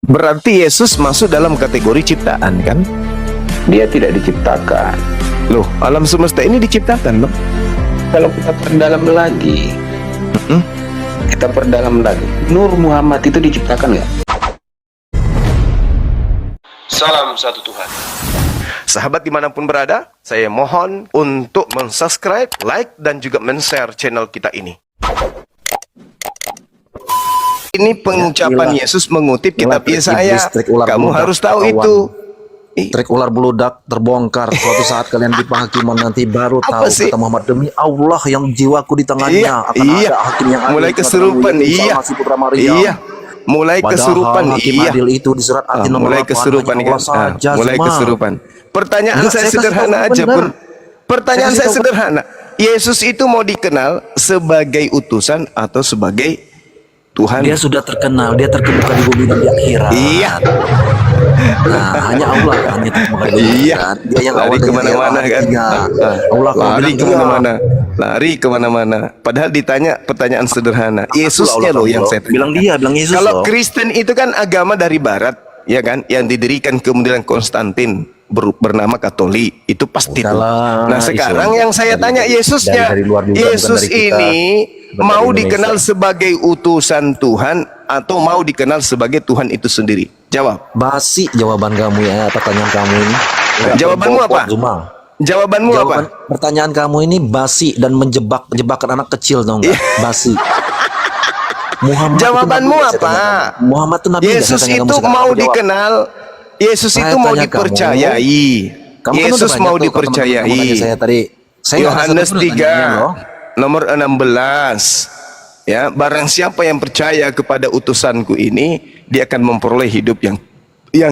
Berarti Yesus masuk dalam kategori ciptaan, kan? Dia tidak diciptakan. Loh, alam semesta ini diciptakan, loh. Kalau kita perdalam lagi, Hmm? kita perdalam lagi. Nur Muhammad itu diciptakan nggak? Salam satu Tuhan. Sahabat dimanapun berada, saya mohon untuk mensubscribe, like, dan juga men-share channel kita ini. Ini pengucapan Yesus mengutip kitab Yesaya. Kamu harus tahu itu. Trik ular beludak terbongkar. Suatu saat kalian di penghakiman nanti baru tahu, sih? kata Muhammad, demi Allah yang jiwaku di tangannya akan ada hakim yang adil. Mulai kesurupan, iya. Putra Maria. Iya. Mulai kesurupan, hakim iya. adil itu di surat At-Tin nomor Mulai 8, kesurupan, hanya kan? Allah saja, Mulai Zuma. kesurupan. Pertanyaan Enggak, saya saya kasih sederhana tahu aja, benar. Pur. Pertanyaan Saya saya kasih tahu sederhana. Yesus itu mau dikenal sebagai utusan atau sebagai Tuhan? Dia sudah terkenal, dia terkemuka di bumi dan di akhirat. Iya. Nah, hanya Allah kan yang terkemuka di bumi. Iya. Kan? Dia yang Lari awal kemana-mana, kan? Allah kalau Lari bilang kemana-mana. Lari kemana-mana. Padahal ditanya pertanyaan sederhana. Yesusnya loh yang saya tanya. bilang Yesus Kalau loh. Kristen itu kan agama dari Barat, ya kan, yang didirikan kemudian Konstantin bernama Katolik, itu pasti tuh. Salah, Nah sekarang Islam. yang saya tanya Yesusnya, dari luar juga, bukan Yesus dari kita. ini Bukan mau dari dikenal Indonesia. sebagai utusan Tuhan atau mau dikenal sebagai Tuhan itu sendiri? Jawab. Basi jawaban kamu ya, pertanyaan kamu ini. Jawabanmu apa? Zuma. Jawabanmu apa? Jawaban pertanyaan kamu ini basi dan jebakan anak kecil, dong enggak? Basi. Muhammad itu Jawabanmu nabi, saya apa? tanyakan. Muhammad itu nabi. Yesus saya tanya kamu itu sekarang. mau Kamu jawab. dikenal. Yesus Saya itu mau tanya dipercayai. Kamu kan udah Yesus banyak mau tuh, kalau teman-teman kamu dipercayai. nanya saya tadi. Saya nggak ada Yohanes satupun yang tanya loh. 3 nomor 16. Ya, barang siapa yang percaya kepada utusanku ini, dia akan memperoleh hidup yang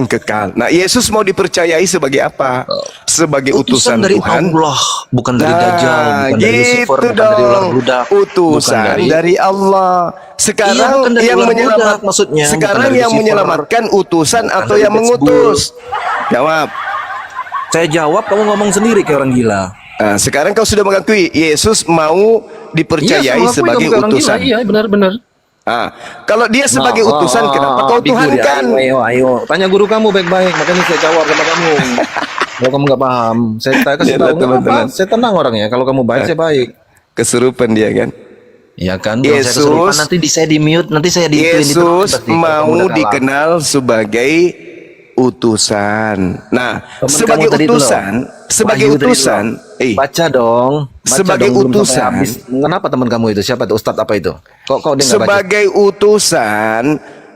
kekal. Nah, Yesus mau dipercayai sebagai apa? Sebagai utusan dari Tuhan. Allah, bukan dari Dajjal, bukan dari Lucifer, bukan dari ular beludak, Utusan bukan dari Allah. Sekarang Iya, bukan dari yang ular menyelamat, beludak maksudnya, bukan sekarang dari yang Lucifer, menyelamatkan utusan bukan atau dari yang Beelzebul. mengutus? Jawab. Saya jawab, kamu ngomong sendiri kayak orang gila. Nah, sekarang kau sudah mengakui Yesus mau dipercayai Iya, sebagai utusan. Iya, benar-benar. Ah, kalau dia sebagai utusan, kenapa kau Tuhan kan? Ayo, tanya guru kamu baik-baik, makanya saya jawab sama kamu. Kalau kamu nggak paham, saya kasih Ya, tahu. teman-teman. Saya tenang orangnya. Kalau kamu baik, saya baik. Kesurupan dia kan? Iya kan? Kalau saya Yesus- kesurupan, nanti saya di mute, nanti saya di Yesus mau dikenal sebagai utusan. Nah, Teman sebagai kamu tadi itu loh. utusan, sebagai Wahyu tadi utusan, baca dong. Baca sebagai dong, belum sampai utusan. habis. Kenapa teman kamu itu? Siapa itu? Ustadz apa itu? Kok dia nggak baca? sebagai utusan,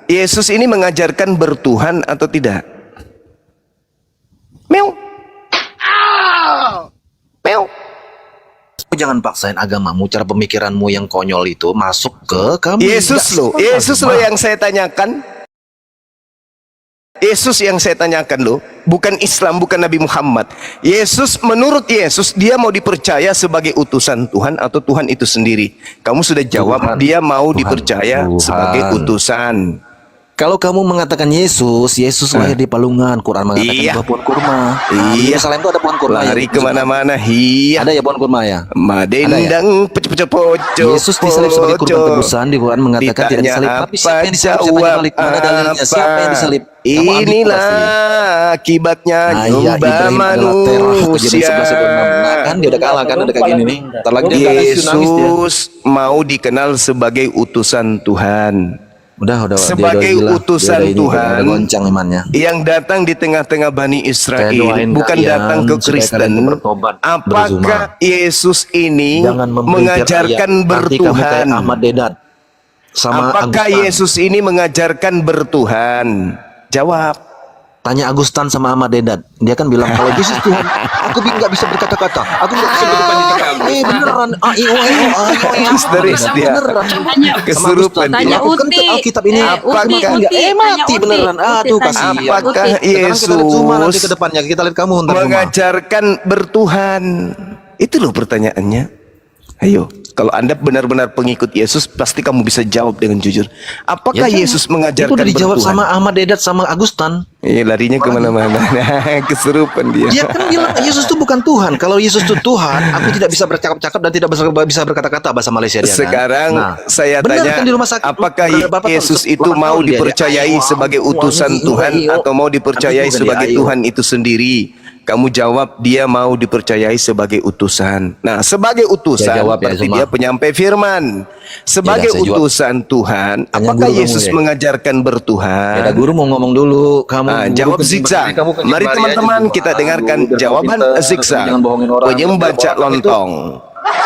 Yesus ini mengajarkan bertuhan atau tidak? Meow. Meow. Jangan paksain agamamu, cara pemikiranmu yang konyol itu masuk ke kamu. Yesus loh, Yesus loh yang saya tanyakan. Yesus yang saya tanyakan loh, bukan Islam, bukan Nabi Muhammad. Yesus, menurut Yesus, dia mau dipercaya sebagai utusan Tuhan atau Tuhan itu sendiri. Kamu sudah jawab, Tuhan. dia mau Tuhan. dipercaya Tuhan. sebagai utusan. Kalau kamu mengatakan Yesus lahir di Palungan, Quran mengatakan Iya. buah pohon kurma. Di Iya. Yerusalem itu ada pohon kurma. Lari ya? kemana-mana, iya. Ada ya pohon kurma ya? Madendang, pecah-pecah. Yesus disalib sebagai kurban tebusan. Di Quran mengatakan tidak disalib. Tapi siapa yang disalib? Siapa yang dibalik? Mana dalilnya? Siapa yang disalib? Kamu ambil Inilah pasti. akibatnya Nah, iya, nyembah Ibrahim adalah terah. Kejadian manusia. 11 ayat 6. Nah, kan dia udah kalah kan, udah kayak gini nih. Ntar lagi dia nangis dia. Yesus mau dikenal sebagai utusan Tuhan, Udah, sebagai dia udah gila. utusan Dia udah ini, Tuhan. udah goncang imannya. yang datang di tengah-tengah Bani Saya Israel, doain bukan kalian datang ke supaya Kristen. kalian bertobat, Apakah berzuma. Yesus ini Jangan memberi mengajarkan rakyat. Nanti kamu kayak bertuhan? Ahmad Dedat sama Apakah Agustan. Yesus ini mengajarkan bertuhan? Jawab. Tanya Agustan sama Ahmad Dedat. Dia kan bilang kalau Yesus Tuhan, aku nggak bisa berkata-kata. Aku nggak bisa berkata-kata. Beneran. Histeris dia. Kesurupan Tanya dia. Aku kan Uti. Alkitab ini. Apakah- Uti, Enggak, Uti, mati tanya beneran. Uti. Aduh, Uti, kasihan. tanya. Apakah Uti. Sekarang kita lihat Zuma nanti Yesus ke depannya. Kita lihat kamu ntar Zuma. mengajarkan bertuhan? Itu loh pertanyaannya. Ayo, kalau Anda benar-benar pengikut Yesus, pasti kamu bisa jawab dengan jujur. Apakah Ya, Yesus itu mengajarkan udah dijawab bertuhan? sama Ahmad Dedat sama Agustan. Larinya kemana-mana. Kesurupan dia. Dia kan bilang Yesus itu bukan Tuhan. Kalau Yesus itu Tuhan, aku tidak bisa bercakap-cakap dan tidak bisa berkata-kata bahasa Malaysia dia kan. Sekarang saya benar tanya, kan di rumah sakit, apakah Bapak Yesus kan itu 8 mau tahun dia, dipercayai dia, sebagai ayo, utusan ayo, Tuhan ayo. atau mau dipercayai Ayo, sebagai ayo. Tuhan itu sendiri? Kamu jawab dia mau dipercayai sebagai utusan. Nah, sebagai utusan Saya jawab ya, berarti semua. dia penyampai firman. Sebagai saya jawab. utusan Tuhan, Tanya apakah guru Yesus kamu, ya. mengajarkan Ya, bertuhan? guru mau ngomong dulu. Kamu guru Jawab kencing zigzag. banget, kamu kencing Mari lari teman-teman aja, kita guru. dengarkan Biar kamu jawaban pintar, zigzag. kamu jangan bohongin orang. Penyembaca Orang itu lontong.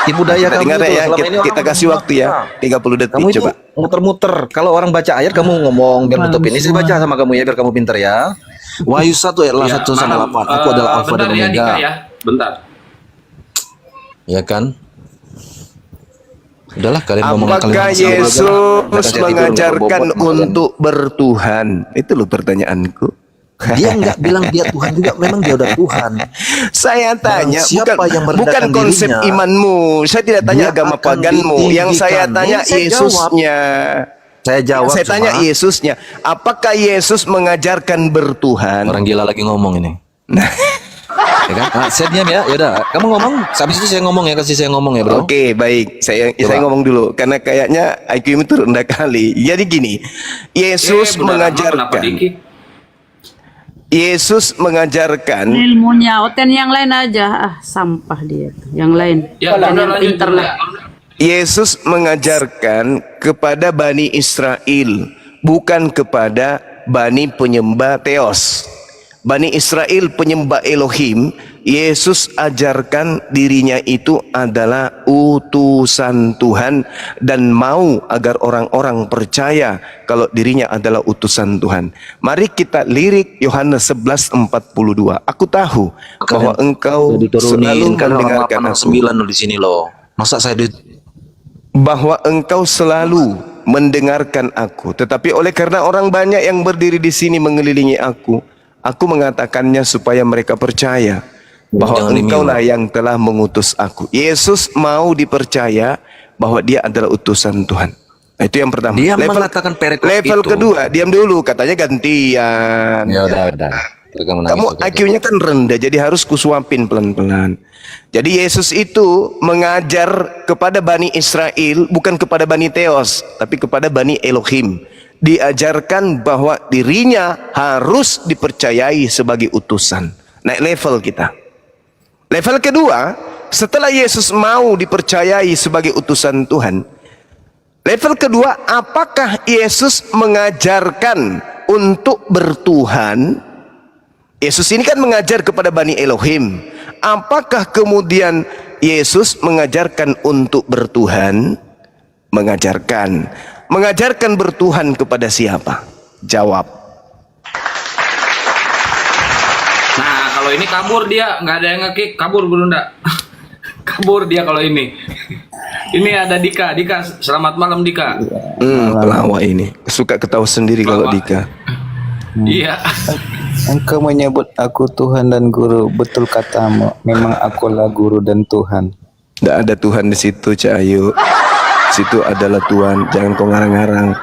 tipu daya Kita kamu dengar itu. ya, Selama ini kita orang kasih waktu ya, 30 detik Kamu itu coba. muter-muter. Kalau orang baca ayat kamu ngomong biar nutupin. Ini saya baca sama kamu ya biar kamu pintar ya. Wahyu 1 ayat 1 sampai 8. Aku adalah Alfa dan bentar ya, Dika Omega. ya. Bentar. Ya kan? Udahlah kalian ngomong Apakah Yesus mengajarkan untuk bertuhan? Itu loh pertanyaanku. Dia nggak bilang dia Tuhan juga, memang dia udah Tuhan. Saya tanya, siapa yang bukan merendahkan konsep dirinya, imanmu. Saya tidak tanya dia agama akan paganmu. Yang saya ditinggikan. tanya Ini saya Yesusnya. Saya jawab. Saya tanya cuma, Yesusnya. Apakah Yesus mengajarkan bertuhan? orang gila lagi ngomong ini. Ya kan? Nah, saya diam ya. Yaudah, kamu ngomong. Habis itu saya ngomong ya, kasih saya ngomong ya, Bro. Oke, baik. Saya ngomong dulu karena kayaknya IQ itu rendah kali. Jadi gini, Yesus mengajarkan. Yesus mengajarkan Ilmunya, oten yang lain aja. Sampah dia tuh. Yang lain. Ya, Yang udah, lanjut pinter dulu lah. ya. Yesus mengajarkan kepada Bani Israel, bukan kepada Bani penyembah Theos. Bani Israel penyembah Elohim, Yesus ajarkan dirinya itu adalah utusan Tuhan dan mau agar orang-orang percaya kalau dirinya adalah utusan Tuhan. Mari kita lirik Yohanes 11:42. Aku tahu bahwa engkau selalu mendengarkan aku. 9 di sini loh. Masa saya Bahwa engkau selalu mendengarkan aku, tetapi oleh karena orang banyak yang berdiri di sini mengelilingi aku mengatakannya supaya mereka percaya bahwa Jangan engkaulah yang telah mengutus aku. Yesus mau dipercaya bahwa dia adalah utusan Tuhan. Nah, itu yang pertama. Dia mengatakan perikop level itu. kedua, diam dulu, katanya gantian. Ya udah. Kamu IQ-nya kan rendah, jadi harus kusuapin pelan-pelan. Jadi Yesus itu mengajar kepada Bani Israel, bukan kepada Bani Theos, tapi kepada Bani Elohim. Diajarkan bahwa dirinya harus dipercayai sebagai utusan. Naik level kita. Level kedua, setelah Yesus mau dipercayai sebagai utusan Tuhan, level kedua, apakah Yesus mengajarkan untuk bertuhan? Yesus ini kan mengajar kepada Bani Elohim. Apakah kemudian Yesus mengajarkan untuk bertuhan? Mengajarkan. Mengajarkan bertuhan kepada siapa? Jawab. Nah, kalau ini kabur dia, nggak ada yang nge-kick, kabur Bunda. Kabur dia kalau ini. Ini ada Dika. Dika, selamat malam Dika. Pelawak ini. Suka ketawa sendiri kalau Dika. Iya. Engkau menyebut aku Tuhan dan Guru. Betul katamu. Memang akulah Guru dan Tuhan. Tidak ada Tuhan di situ, Cak Ayu. Situ adalah Tuhan. Jangan kau ngarang-ngarang.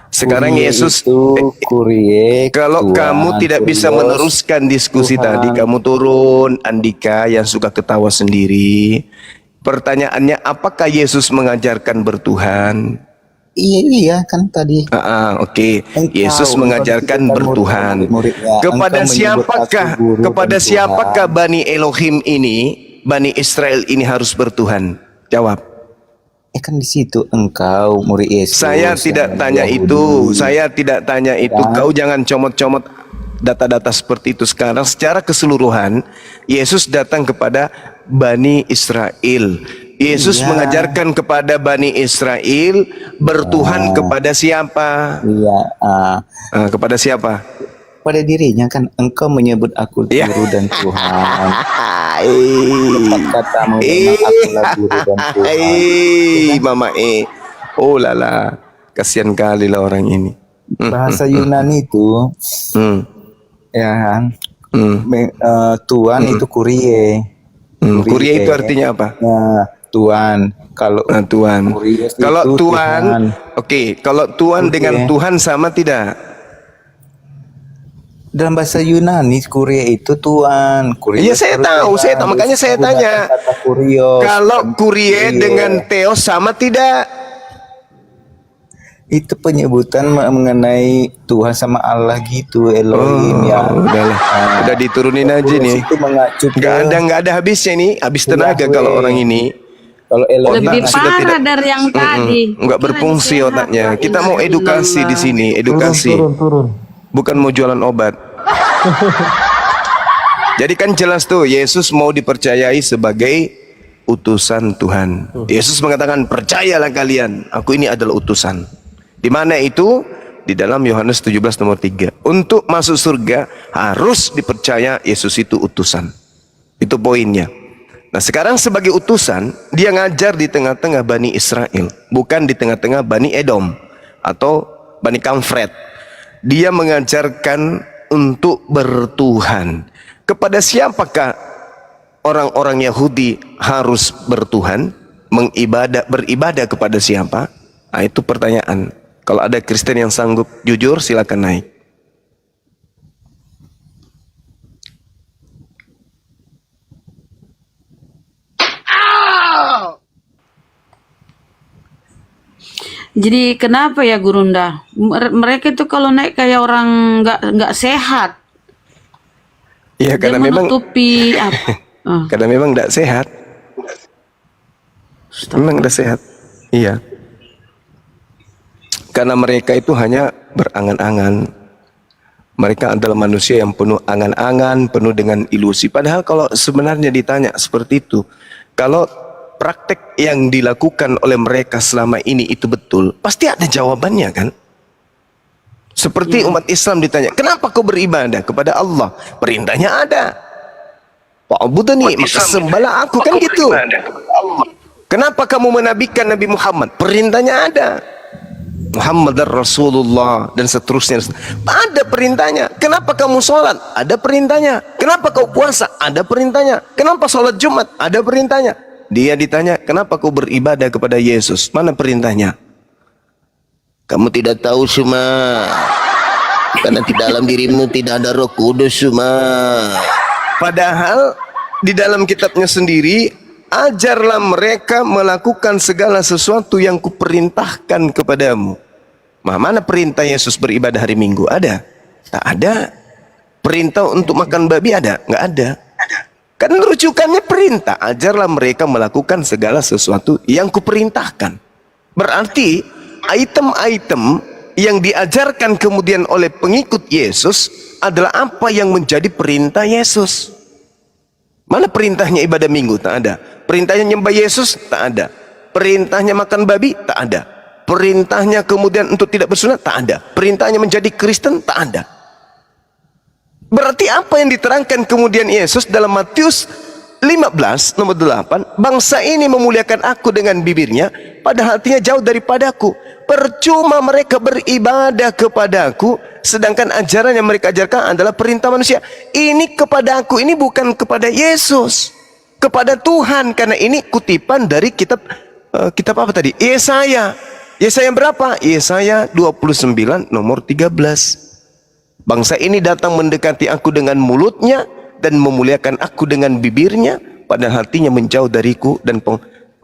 Sekarang Kurie Yesus itu kurie kalau Tuhan, kamu tidak bisa Kurios, meneruskan diskusi Tuhan. tadi, kamu turun. Andika yang suka ketawa sendiri. Pertanyaannya, apakah Yesus mengajarkan bertuhan? Iya kan tadi. Oke. Engkau Yesus mengajarkan memperhatikan bertuhan. murid-muridnya. Kepada Engkau menyebut siapakah? aku Guru Kepada dan siapakah Tuhan. Bani Elohim ini, Bani Israel ini harus bertuhan? Jawab. Kan di situ engkau murid Yesus. Saya tidak yang tanya Yahudi. itu. Saya tidak tanya itu. Ya. Kau jangan comot-comot data-data seperti itu sekarang. Secara keseluruhan, Yesus datang kepada Bani Israel. Yesus Iya. mengajarkan kepada Bani Israel bertuhan kepada siapa? Iya, Kepada siapa? pada dirinya kan engkau menyebut aku Ya. Guru dan Tuhan. Eh, Katamu memang akulah Guru dan Tuhan. Mama oh lala, kasihan kali lah orang ini. Bahasa Yunani itu Hmm, ya kan, hmm, Tuhan itu kurie. Kurie itu artinya apa? Nah, Tuhan. Kalau Nah, Tuhan. Kurios Kalau itu Tuhan, oke, kalau Tuhan Oke. dengan Tuhan sama tidak? dalam bahasa Yunani Kuria itu Tuhan. Kurios Iya, saya tahu, makanya saya tanya. Kata kurios. Kalau Kurie Iya. dengan Theos sama tidak? Itu penyebutan mengenai Tuhan sama Allah gitu, Elohim ya. Udahlah, udah diturunin aja Kurios nih. itu mengacu ke Nggak ada habisnya nih, habis tenaga Yahweh. kalau orang ini. kalau Elohim Lebih Otak sudah parah tidak- dari yang tadi. Nggak Kira berfungsi sehat, otaknya. la Kita mau ilaha edukasi illallah. di sini, edukasi. Turun. Bukan mau jualan obat. Jadi kan jelas tuh Yesus mau dipercayai sebagai utusan Tuhan. Yesus mengatakan, percayalah kalian, aku ini adalah utusan. Di mana itu? Di dalam Yohanes 17 nomor 3. Untuk masuk surga harus dipercaya Yesus itu utusan. Itu poinnya. Nah sekarang sebagai utusan, dia ngajar di tengah-tengah Bani Israel, bukan di tengah-tengah Bani Edom atau Bani Kamfret. Dia mengajarkan untuk bertuhan. Kepada siapakah orang-orang Yahudi harus bertuhan? Beribadah kepada siapa? Nah, itu pertanyaan. Kalau ada Kristen yang sanggup jujur, silakan naik. Jadi kenapa ya Gurunda? Mereka itu kalau naik kayak orang nggak sehat. Iya, Dia karena memang menutupi apa? karena memang tidak sehat. Memang tidak sehat. Iya. Karena mereka itu hanya berangan-angan. Mereka adalah manusia yang penuh angan-angan, penuh dengan ilusi. Padahal kalau sebenarnya ditanya seperti itu, kalau praktek yang dilakukan oleh mereka selama ini itu betul, pasti ada jawabannya kan? Seperti umat Islam ditanya, kenapa kau beribadah kepada Allah? Perintahnya ada. Wa'budni, maka sembahlah aku, kan gitu. Kenapa kamu menabikan Nabi Muhammad? Perintahnya ada. Muhammad Rasulullah dan seterusnya. Ada perintahnya. Kenapa kamu sholat? Ada perintahnya. Kenapa kau puasa? Ada perintahnya. Kenapa sholat Jumat? Ada perintahnya. Dia ditanya, kenapa kau beribadah kepada Yesus? Mana perintahnya? Kamu tidak tahu Suma, karena di dalam dirimu tidak ada Roh Kudus Suma. Padahal di dalam kitabnya sendiri, ajarlah mereka melakukan segala sesuatu yang kuperintahkan kepadamu. Mana perintah Yesus beribadah hari Minggu? Ada? Tak ada. Perintah untuk makan babi ada? Nggak ada. Kan rujukannya perintah. Ajarlah mereka melakukan segala sesuatu yang kuperintahkan. Berarti item-item yang diajarkan kemudian oleh pengikut Yesus adalah apa yang menjadi perintah Yesus. Mana perintahnya ibadah Minggu? Tak ada. Perintahnya nyembah Yesus? Tak ada. Perintahnya makan babi? Tak ada. Perintahnya kemudian untuk tidak bersunat? Tak ada. Perintahnya menjadi Kristen? Tak ada. Berarti apa yang diterangkan kemudian Yesus dalam Matius 15 nomor 8, bangsa ini memuliakan aku dengan bibirnya, padahal hatinya jauh daripadaku. Percuma mereka beribadah kepadaku, sedangkan ajaran yang mereka ajarkan adalah perintah manusia. Ini kepada aku, ini bukan kepada Yesus, kepada Tuhan. Karena ini kutipan dari kitab apa tadi? Yesaya. Yesaya berapa? Yesaya 29 nomor 13. Bangsa ini datang mendekati aku dengan mulutnya dan memuliakan aku dengan bibirnya, padahal hatinya menjauh dariku dan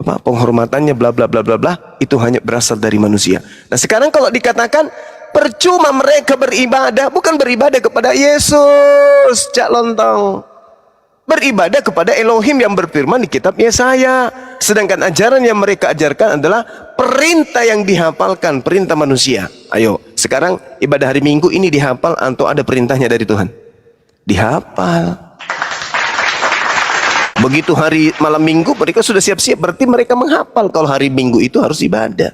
penghormatannya bla bla bla bla bla itu hanya berasal dari manusia. Nah sekarang kalau dikatakan percuma mereka beribadah, bukan beribadah kepada Yesus, Cak Lontong. Beribadah kepada Elohim yang berfirman di kitab Yesaya. Sedangkan ajaran yang mereka ajarkan adalah perintah yang dihafalkan, perintah manusia. Ayo, sekarang ibadah hari Minggu ini dihafal atau ada perintahnya dari Tuhan? Dihafal. Begitu hari malam Minggu mereka sudah siap-siap, berarti mereka menghafal kalau hari Minggu itu harus ibadah.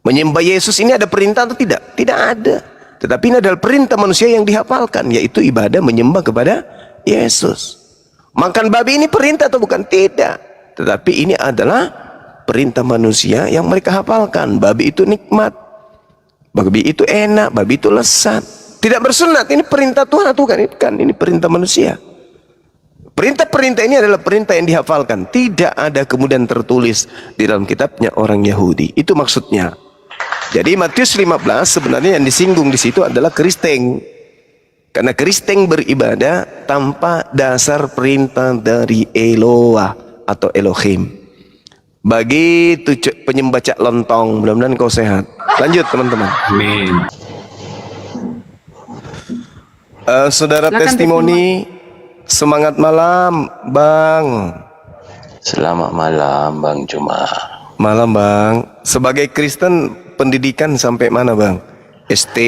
Menyembah Yesus ini ada perintah atau tidak? Tidak ada. Tetapi ini adalah perintah manusia yang dihafalkan, yaitu ibadah menyembah kepada Yesus. Makan babi ini perintah atau bukan? Tidak. Tetapi ini adalah perintah manusia yang mereka hafalkan. Babi itu nikmat, babi itu enak, babi itu lezat. Tidak bersunat, ini perintah Tuhan atau bukan? Ini perintah manusia. Perintah-perintah ini adalah perintah yang dihafalkan. Tidak ada kemudian tertulis di dalam kitabnya orang Yahudi. Itu maksudnya. Jadi Matius 15 sebenarnya yang disinggung di situ adalah Kristen. Karena Kristen beribadah tanpa dasar perintah dari Eloah atau Elohim. Bagi penyembah cak lontong, mudah-mudahan kau sehat. Lanjut teman-teman. Amin. Saudara Silakan testimoni, semangat malam, Bang. Selamat malam Bang Juma. Malam, Bang. Sebagai Kristen, pendidikan sampai mana, Bang? ST,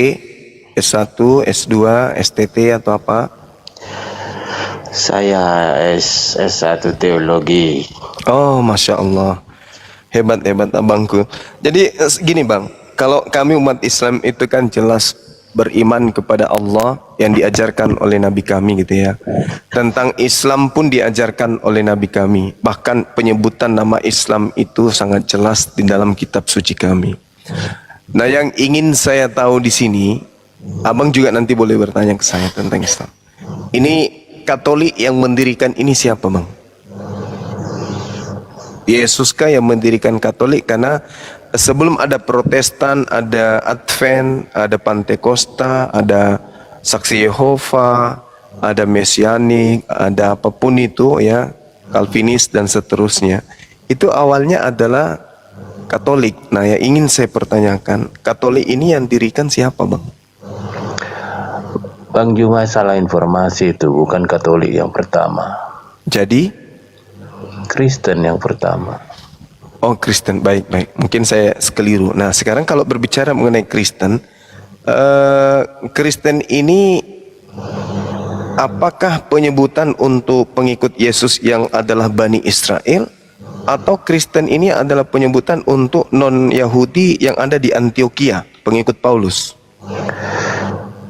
S1, S2, STT atau apa? Saya S1 Teologi. Oh, Masya Allah. Hebat-hebat abangku. Jadi gini, Bang. Kalau kami umat Islam itu kan jelas beriman kepada Allah yang diajarkan oleh Nabi kami gitu ya. Tentang Islam pun diajarkan oleh Nabi kami. Bahkan penyebutan nama Islam itu sangat jelas di dalam kitab suci kami. Nah, yang ingin saya tahu di sini, abang juga nanti boleh bertanya ke saya tentang Islam. Ini Katolik yang mendirikan ini siapa, Bang? Yesuskah yang mendirikan Katolik? Karena sebelum ada Protestan, ada Advent, ada Pantekosta, ada Saksi Yehova, ada Mesianik, ada apapun itu ya, Calvinis dan seterusnya. Itu awalnya adalah Katolik. Nah, yang ingin saya pertanyakan, Katolik ini yang dirikan siapa, Bang? Bang Juma salah informasi, itu bukan Katolik yang pertama. Jadi? Kristen yang pertama. Oh, Kristen, baik-baik. Mungkin saya sekeliru. Nah, sekarang kalau berbicara mengenai Kristen, Kristen ini apakah penyebutan untuk pengikut Yesus yang adalah Bani Israel, atau Kristen ini adalah penyebutan untuk non-Yahudi yang ada di Antioquia, pengikut Paulus?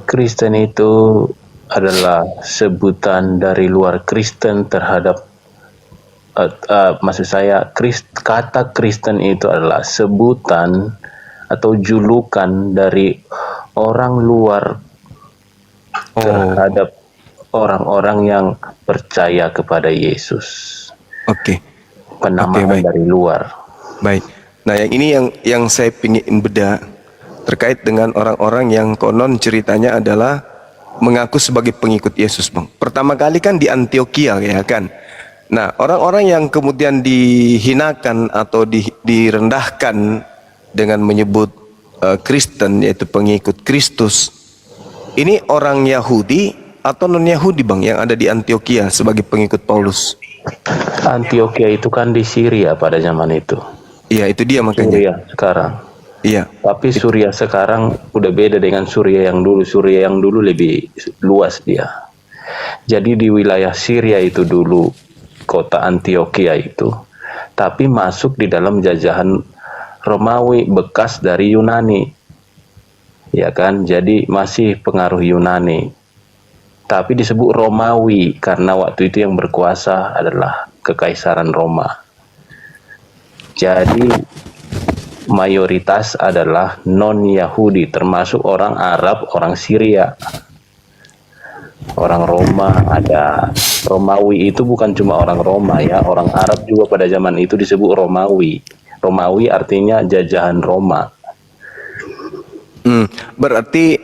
Kristen itu adalah sebutan dari luar Kristen terhadap maksud saya kata Kristen itu adalah sebutan atau julukan dari orang luar terhadap orang-orang yang percaya kepada Yesus. Oke. Penamaan baik. dari luar. Baik. Nah, yang ini yang saya ingin beda terkait dengan orang-orang yang konon ceritanya adalah mengaku sebagai pengikut Yesus, Bang. Pertama kali kan di Antioquia, ya kan? Nah, orang-orang yang kemudian dihinakan atau direndahkan dengan menyebut Kristen, yaitu pengikut Kristus, ini orang Yahudi atau non-Yahudi, Bang, yang ada di Antioquia sebagai pengikut Paulus? Antioquia itu kan di Syria pada zaman itu. Iya, itu dia makanya. Syria sekarang. Iya. Tapi Syria sekarang udah beda dengan Syria yang dulu. Syria yang dulu lebih luas dia. Jadi di wilayah Syria itu dulu, kota Antioquia itu, tapi masuk di dalam jajahan Romawi bekas dari Yunani, ya kan? Jadi masih pengaruh Yunani, tapi disebut Romawi karena waktu itu yang berkuasa adalah Kekaisaran Roma. Jadi mayoritas adalah non-Yahudi, termasuk orang Arab, orang Syria, orang Roma. Ada Romawi itu bukan cuma orang Roma ya, orang Arab juga pada zaman itu disebut Romawi. Romawi artinya jajahan Roma. Berarti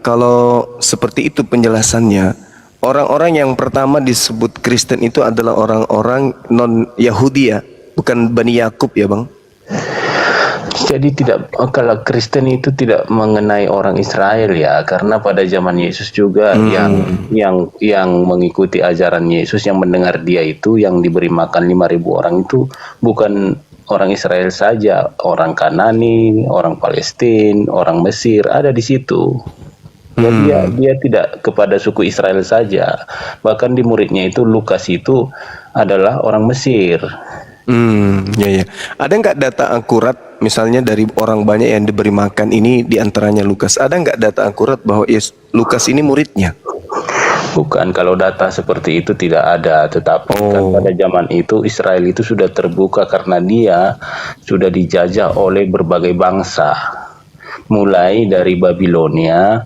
kalau seperti itu penjelasannya, orang-orang yang pertama disebut Kristen itu adalah orang-orang non-Yahudi ya, bukan Bani Yakub ya, Bang? Jadi kalau Kristen itu tidak mengenai orang Israel ya, karena pada zaman Yesus juga yang mengikuti ajaran Yesus, yang mendengar dia itu, yang diberi makan 5.000 orang itu bukan orang Israel saja, orang Kanani, orang Palestina, orang Mesir ada di situ. Jadi dia tidak kepada suku Israel saja. Bahkan di muridnya itu Lukas itu adalah orang Mesir. Ya. Ada nggak data akurat, misalnya dari orang banyak yang diberi makan ini, diantaranya Lukas, ada nggak data akurat bahwa Lukas ini muridnya? Bukan, kalau data seperti itu tidak ada, tetapi kan pada zaman itu Israel itu sudah terbuka karena dia sudah dijajah oleh berbagai bangsa, mulai dari Babilonia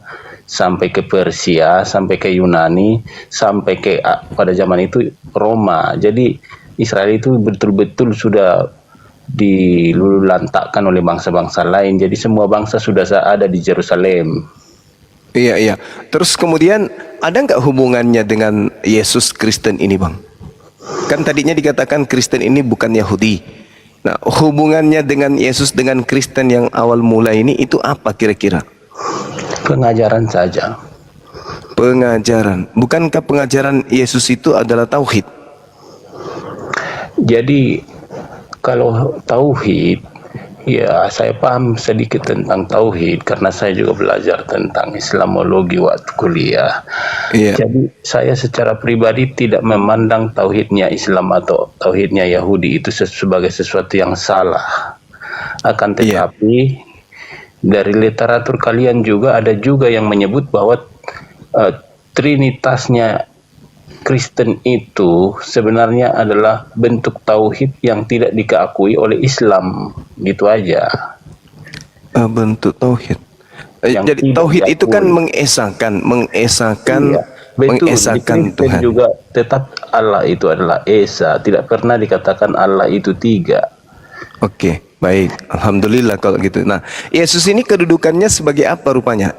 sampai ke Persia, sampai ke Yunani, sampai ke pada zaman itu Roma. Jadi Israel itu betul-betul sudah dilulantakkan oleh bangsa-bangsa lain. Jadi semua bangsa sudah ada di Yerusalem. Iya, iya. Terus kemudian ada nggak hubungannya dengan Yesus Kristen ini, Bang? Kan tadinya dikatakan Kristen ini bukan Yahudi. Nah, hubungannya dengan Yesus dengan Kristen yang awal mula ini itu apa kira-kira? Pengajaran saja. Pengajaran. Bukankah pengajaran Yesus itu adalah tauhid? Jadi kalau tauhid, ya saya paham sedikit tentang tauhid karena saya juga belajar tentang Islamologi waktu kuliah. Iya. Jadi saya secara pribadi tidak memandang tauhidnya Islam atau tauhidnya Yahudi itu sebagai sesuatu yang salah. Akan tetapi dari literatur kalian juga ada juga yang menyebut bahwa trinitasnya Kristen itu sebenarnya adalah bentuk tauhid yang tidak dikakui oleh Islam, gitu aja. Bentuk tauhid. Yang Jadi tidak tauhid itu kan diakui. mengesahkan Iya, betul. mengesahkan Di Kristen Tuhan. juga tetap Allah itu adalah Esa, tidak pernah dikatakan Allah itu tiga. Oke, baik. Alhamdulillah kalau gitu. Nah, Yesus ini kedudukannya sebagai apa rupanya?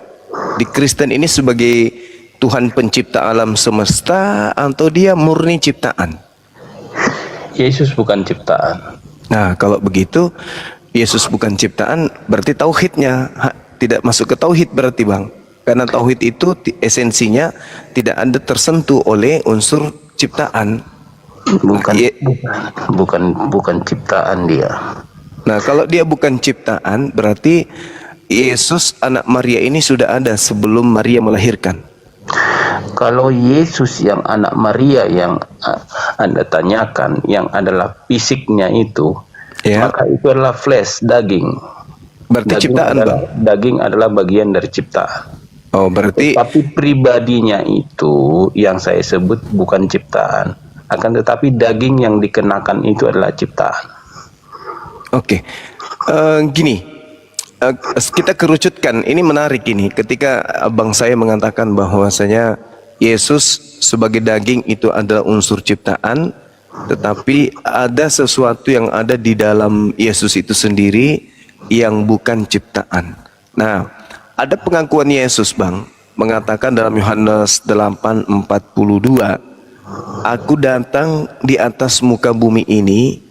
Di Kristen ini sebagai Tuhan pencipta alam semesta atau dia murni ciptaan? Yesus bukan ciptaan. Nah, kalau begitu Yesus bukan ciptaan berarti tauhidnya tidak masuk ke tauhid berarti, Bang. Karena tauhid itu esensinya tidak ada tersentuh oleh unsur ciptaan. Bukan Ye- bukan ciptaan dia. Nah, kalau dia bukan ciptaan berarti Yesus anak Maria ini sudah ada sebelum Maria melahirkan. Kalau Yesus yang anak Maria yang Anda tanyakan, yang adalah fisiknya itu, Ya. maka itu adalah flesh, daging. Berarti ciptaan, Bang. Daging adalah bagian dari ciptaan. Oh, berarti Tapi pribadinya itu yang saya sebut bukan ciptaan. Akan tetapi daging yang dikenakan itu adalah ciptaan. oke. Gini. Kita kerucutkan, ini menarik ini ketika abang saya mengatakan bahwasanya Yesus sebagai daging itu adalah unsur ciptaan, tetapi ada sesuatu yang ada di dalam Yesus itu sendiri yang bukan ciptaan. Nah, ada pengakuan Yesus, Bang, mengatakan dalam Yohanes 8:42, aku datang di atas muka bumi ini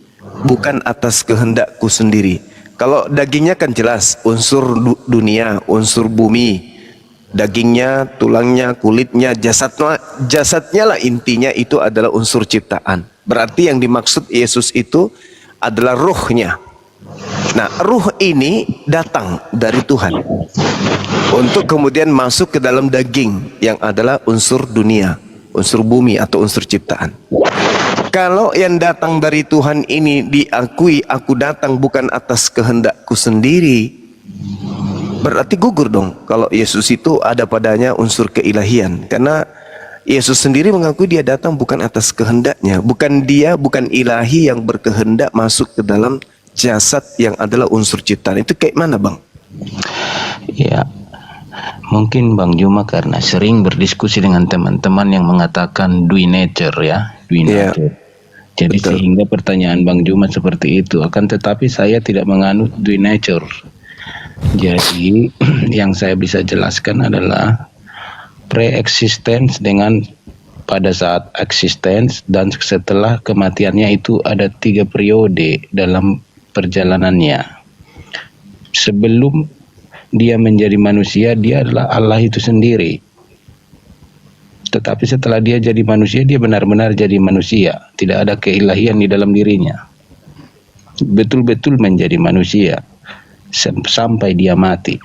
bukan atas kehendakku sendiri. Kalau dagingnya kan jelas unsur dunia, unsur bumi, dagingnya, tulangnya, kulitnya, jasadnya lah intinya itu adalah unsur ciptaan. Berarti yang dimaksud Yesus itu adalah ruhnya. Nah, ruh ini datang dari Tuhan untuk kemudian masuk ke dalam daging yang adalah unsur dunia, unsur bumi atau unsur ciptaan. Kalau yang datang dari Tuhan ini diakui, aku datang bukan atas kehendakku sendiri, berarti gugur dong kalau Yesus itu ada padanya unsur keilahian. Karena Yesus sendiri mengakui dia datang bukan atas kehendaknya. Bukan ilahi yang berkehendak masuk ke dalam jasad yang adalah unsur ciptaan. Itu kayak mana, Bang? Ya, mungkin Bang Juma karena sering berdiskusi dengan teman-teman yang mengatakan dui nature ya, dui Iya. nature. Jadi Betul. sehingga pertanyaan Bang Juma seperti itu. Akan tetapi saya tidak menganut dui nature. Jadi yang saya bisa jelaskan adalah pre-existence dengan pada saat existence dan setelah kematiannya itu ada 3 periode dalam perjalanannya. Sebelum dia menjadi manusia, dia adalah Allah itu sendiri. Tetapi setelah dia jadi manusia, dia benar-benar jadi manusia. Tidak ada keilahian di dalam dirinya. Betul-betul menjadi manusia sampai dia mati.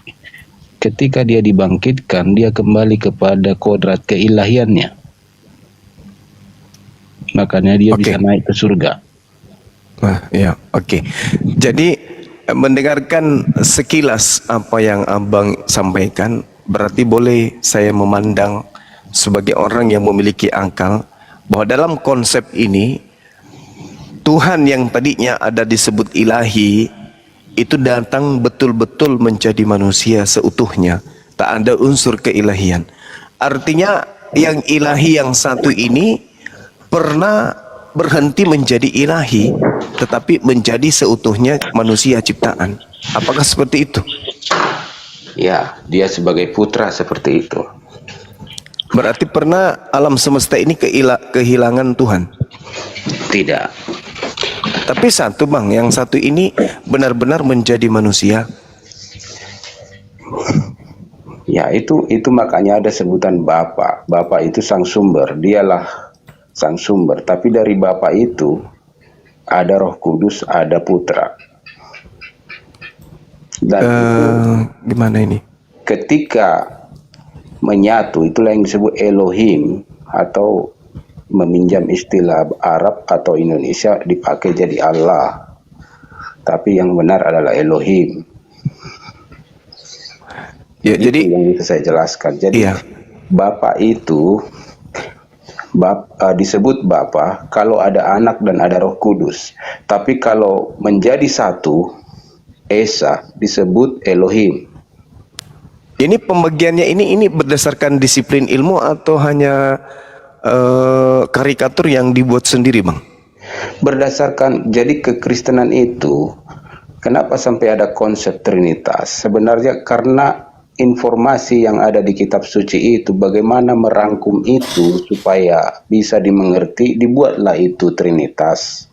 Ketika dia dibangkitkan, dia kembali kepada kodrat keilahiannya. Makanya dia Oke. bisa naik ke surga. Nah, ya, oke. Jadi mendengarkan sekilas apa yang Abang sampaikan, berarti boleh saya memandang sebagai orang yang memiliki akal bahwa dalam konsep ini Tuhan yang tadinya ada disebut ilahi itu datang betul-betul menjadi manusia seutuhnya Tak ada unsur keilahian. Artinya yang ilahi yang satu ini pernah berhenti menjadi ilahi, tetapi menjadi seutuhnya manusia ciptaan. Apakah seperti itu? Ya, dia sebagai putra seperti itu. Berarti pernah alam semesta ini kehilangan Tuhan? Tidak. Tapi satu bang, yang satu ini benar-benar menjadi manusia. Ya, itu makanya ada sebutan Bapa. Bapa itu sang sumber, dialah sang sumber. Tapi dari Bapa itu ada Roh Kudus, ada Putra. Dan Gimana ini? ketika menyatu, itulah yang disebut Elohim, atau meminjam istilah Arab atau Indonesia dipakai jadi Allah. Tapi yang benar adalah Elohim. Ya, Itu jadi yang bisa saya jelaskan. Jadi iya. Bapa itu disebut Bapa kalau ada anak dan ada Roh Kudus. Tapi kalau menjadi satu, Esa disebut Elohim. Ini pembagiannya ini berdasarkan disiplin ilmu atau hanya karikatur yang dibuat sendiri, bang? Berdasarkan, jadi kekristenan itu kenapa sampai ada konsep Trinitas? Sebenarnya karena informasi yang ada di kitab suci itu, bagaimana merangkum itu supaya bisa dimengerti, dibuatlah itu Trinitas.